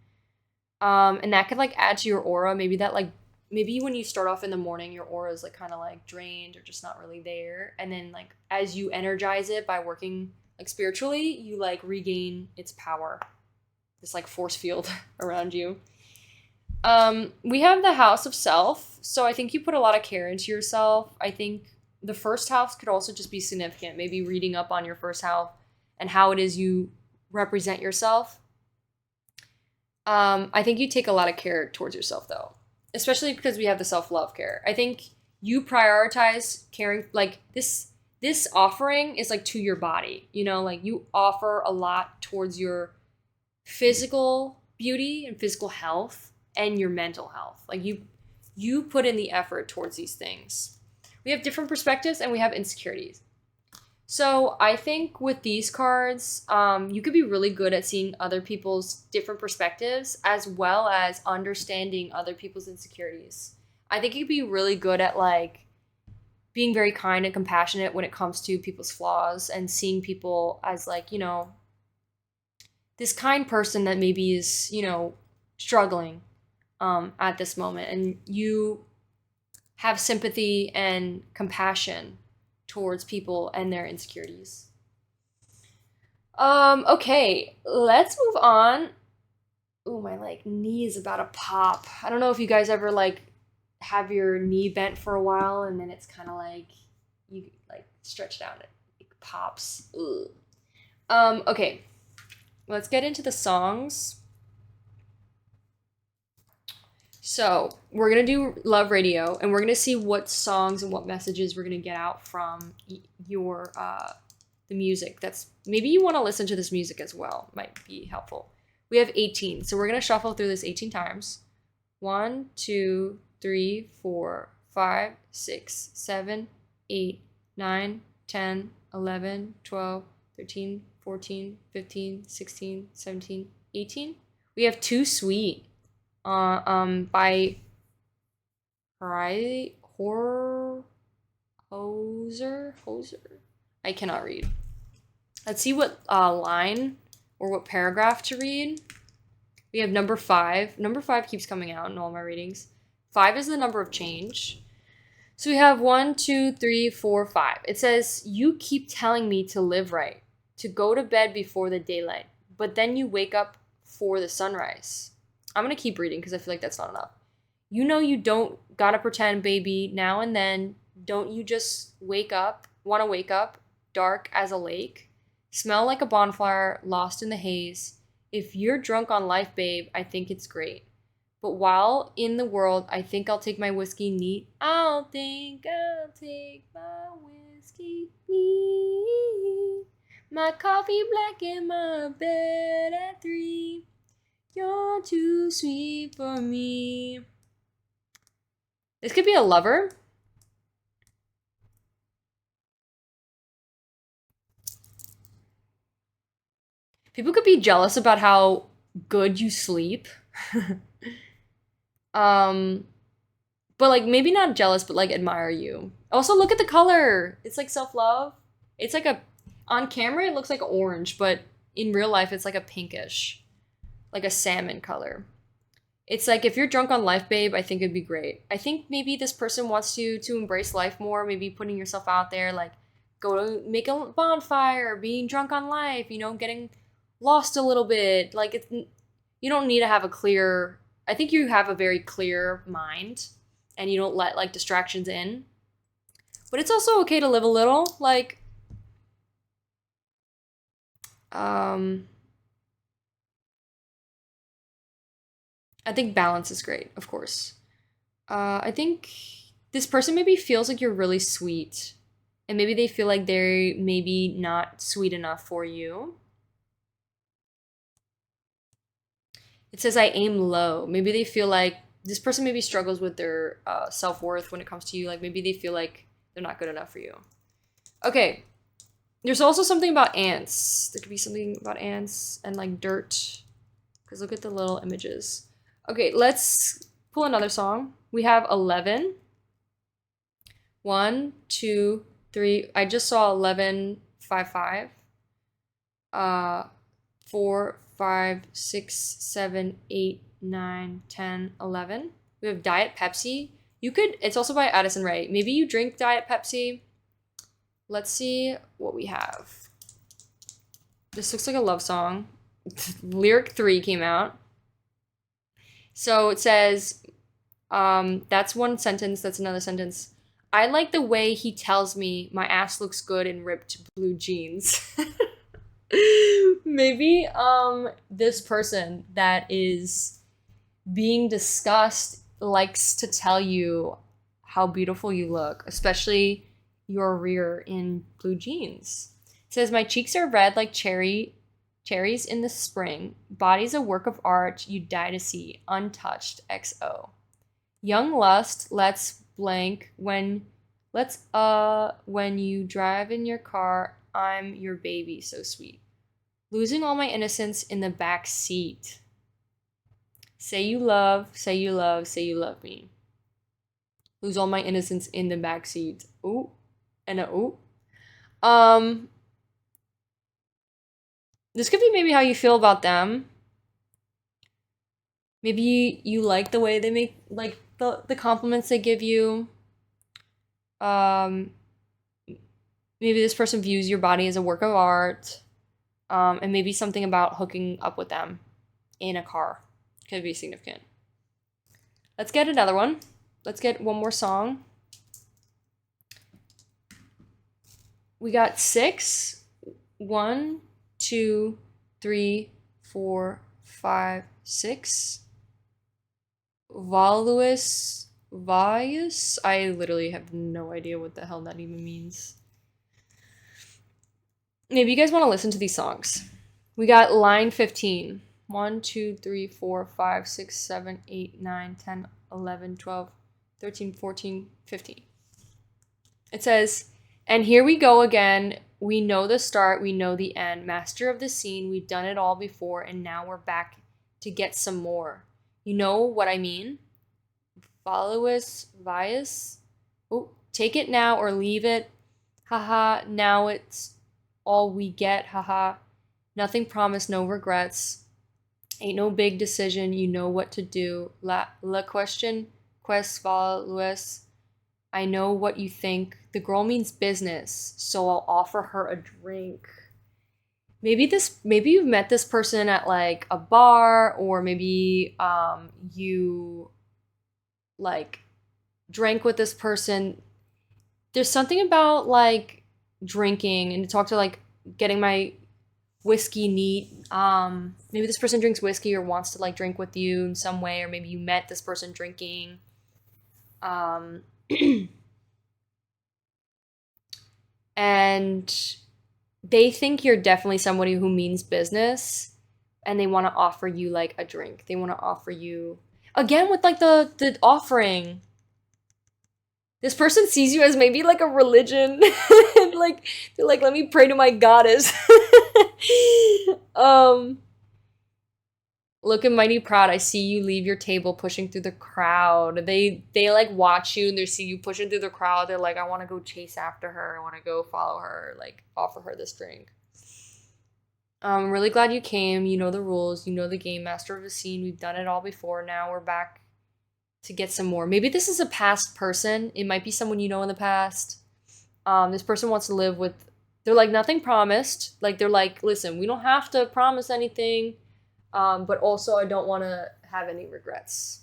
And that could like add to your aura. Maybe that like, maybe when you start off in the morning, your aura is like kind of like drained or just not really there. And then like as you energize it by working like spiritually, you like regain its power. This like force field around you. We have the house of self. So I think you put a lot of care into yourself. I think the first house could also just be significant. Maybe reading up on your first house and how it is you represent yourself. I think you take a lot of care towards yourself though, especially because we have the self-love care. I think you prioritize caring, like this offering is like to your body, you know, like you offer a lot towards your physical beauty and physical health and your mental health. Like you put in the effort towards these things. We have different perspectives and we have insecurities. So I think with these cards, you could be really good at seeing other people's different perspectives as well as understanding other people's insecurities. I think you could be really good at like being very kind and compassionate when it comes to people's flaws and seeing people as like, you know, this kind person that maybe is, you know, struggling at this moment. And you have sympathy and compassion towards people and their insecurities. Okay, let's move on. Oh, my like knee is about to pop. I don't know if you guys ever like have your knee bent for a while and then it's kind of like you like stretch down it pops. Ugh. Okay. Let's get into the songs. So we're going to do Love Radio, and we're going to see what songs and what messages we're going to get out from your the music. That's maybe you want to listen to this music as well. Might be helpful. We have 18, so we're going to shuffle through this 18 times. 1, 2, 3, 4, 5, 6, 7, 8, 9, 10, 11, 12, 13, 14, 15, 16, 17, 18. We have Too Sweet by Hoser. I cannot read. Let's see what line or what paragraph to read. We have number 5. Number 5 keeps coming out in all my readings. 5 is the number of change. So we have 1, 2, 3, 4, 5. It says, you keep telling me to live right, to go to bed before the daylight, but then you wake up for the sunrise. I'm going to keep reading because I feel like that's not enough. You know you don't gotta pretend, baby, now and then. Don't you just want to wake up, dark as a lake, smell like a bonfire, lost in the haze. If you're drunk on life, babe, I think it's great. But while in the world, I think I'll take my whiskey neat. I'll take my whiskey neat. My coffee black in my bed at 3. You're too sweet for me. This could be a lover. People could be jealous about how good you sleep. But like maybe not jealous, but like admire you. Also, look at the color. It's like self-love. It's like on camera it looks like orange, but in real life it's like a pinkish. like a salmon color. It's like, if you're drunk on life, babe, I think it'd be great. I think maybe this person wants you to embrace life more, maybe putting yourself out there, like go to make a bonfire, being drunk on life, you know, getting lost a little bit. Like, it's, you don't need to have a clear, I think you have a very clear mind and you don't let like distractions in. But it's also okay to live a little, like, I think balance is great, of course. I think this person maybe feels like you're really sweet, and maybe they feel like they're maybe not sweet enough for you. It says I aim low. Maybe they feel like this person maybe struggles with their self-worth when it comes to you. Like, maybe they feel like they're not good enough for you. Okay. There's also something about ants. There could be something about ants and like dirt. Because look at the little images. Okay, let's pull another song. We have 11. 1, 2, 3. I just saw 11, 5, 5. 4, 5, 6, 7, 8, 9, 10, 11. We have Diet Pepsi. You could, it's also by Addison Rae. Maybe you drink Diet Pepsi. Let's see what we have. This looks like a love song. Lyric 3 came out. So it says, that's one sentence, that's another sentence. I like the way he tells me my ass looks good in ripped blue jeans. Maybe this person that is being discussed likes to tell you how beautiful you look, especially your rear in blue jeans. It says, my cheeks are red like cherries in the spring. Body's a work of art you die to see. Untouched. XO. Young lust, let's blank when you drive in your car, I'm your baby, so sweet. Losing all my innocence in the back seat. Say you love, say you love, say you love me. Lose all my innocence in the back seat. Ooh. And a ooh. This could be maybe how you feel about them. Maybe you like the way they make, like, the compliments they give you. Maybe this person views your body as a work of art. And maybe something about hooking up with them in a car could be significant. Let's get another one. Let's get one more song. We got 6. 1, 2, 3, 4, 5, 6. Valuous. I literally have no idea what the hell that even means. Maybe you guys want to listen to these songs. We got line 15. 1, 2, 3, 4, 5, 6, 7, 8, 9, 10, 11, 12, 13, 14, 15. It says, and here we go again. We know the start, we know the end. Master of the scene, we've done it all before, and now we're back to get some more. You know what I mean? Follow us, bias. Oh, take it now or leave it. Haha, now it's all we get. Haha. Nothing promised, no regrets. Ain't no big decision, you know what to do. La question, quest valuous. I know what you think. The girl means business, so I'll offer her a drink. Maybe you've met this person at like a bar, or maybe you like drank with this person. There's something about like drinking and to talk to like getting my whiskey neat. Maybe this person drinks whiskey or wants to like drink with you in some way, or maybe you met this person drinking. And they think you're definitely somebody who means business, and they want to offer you like a drink. They want to offer you, again with like the offering. This person sees you as maybe like a religion. Like they're like, let me pray to my goddess. Looking mighty proud, I see you leave your table pushing through the crowd. They like watch you and they see you pushing through the crowd. They're like, I want to go chase after her. I want to go follow her, like offer her this drink. I'm really glad you came. You know the rules. You know the game. Master of a Scene. We've done it all before. Now we're back to get some more. Maybe this is a past person. It might be someone you know in the past. This person wants to live with... They're like, nothing promised. Like, they're like, listen, we don't have to promise anything. But also, I don't want to have any regrets.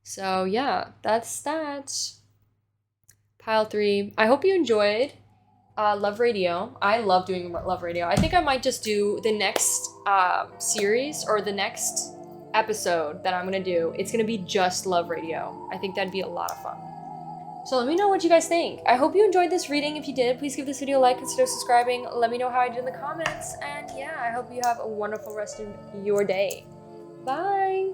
So, yeah, that's that. Pile 3. I hope you enjoyed Love Radio. I love doing Love Radio. I think I might just do the next series or the next episode that I'm going to do. It's going to be just Love Radio. I think that'd be a lot of fun. So let me know what you guys think. I hope you enjoyed this reading. If you did, please give this video a like, consider subscribing. Let me know how I did in the comments. And yeah, I hope you have a wonderful rest of your day. Bye!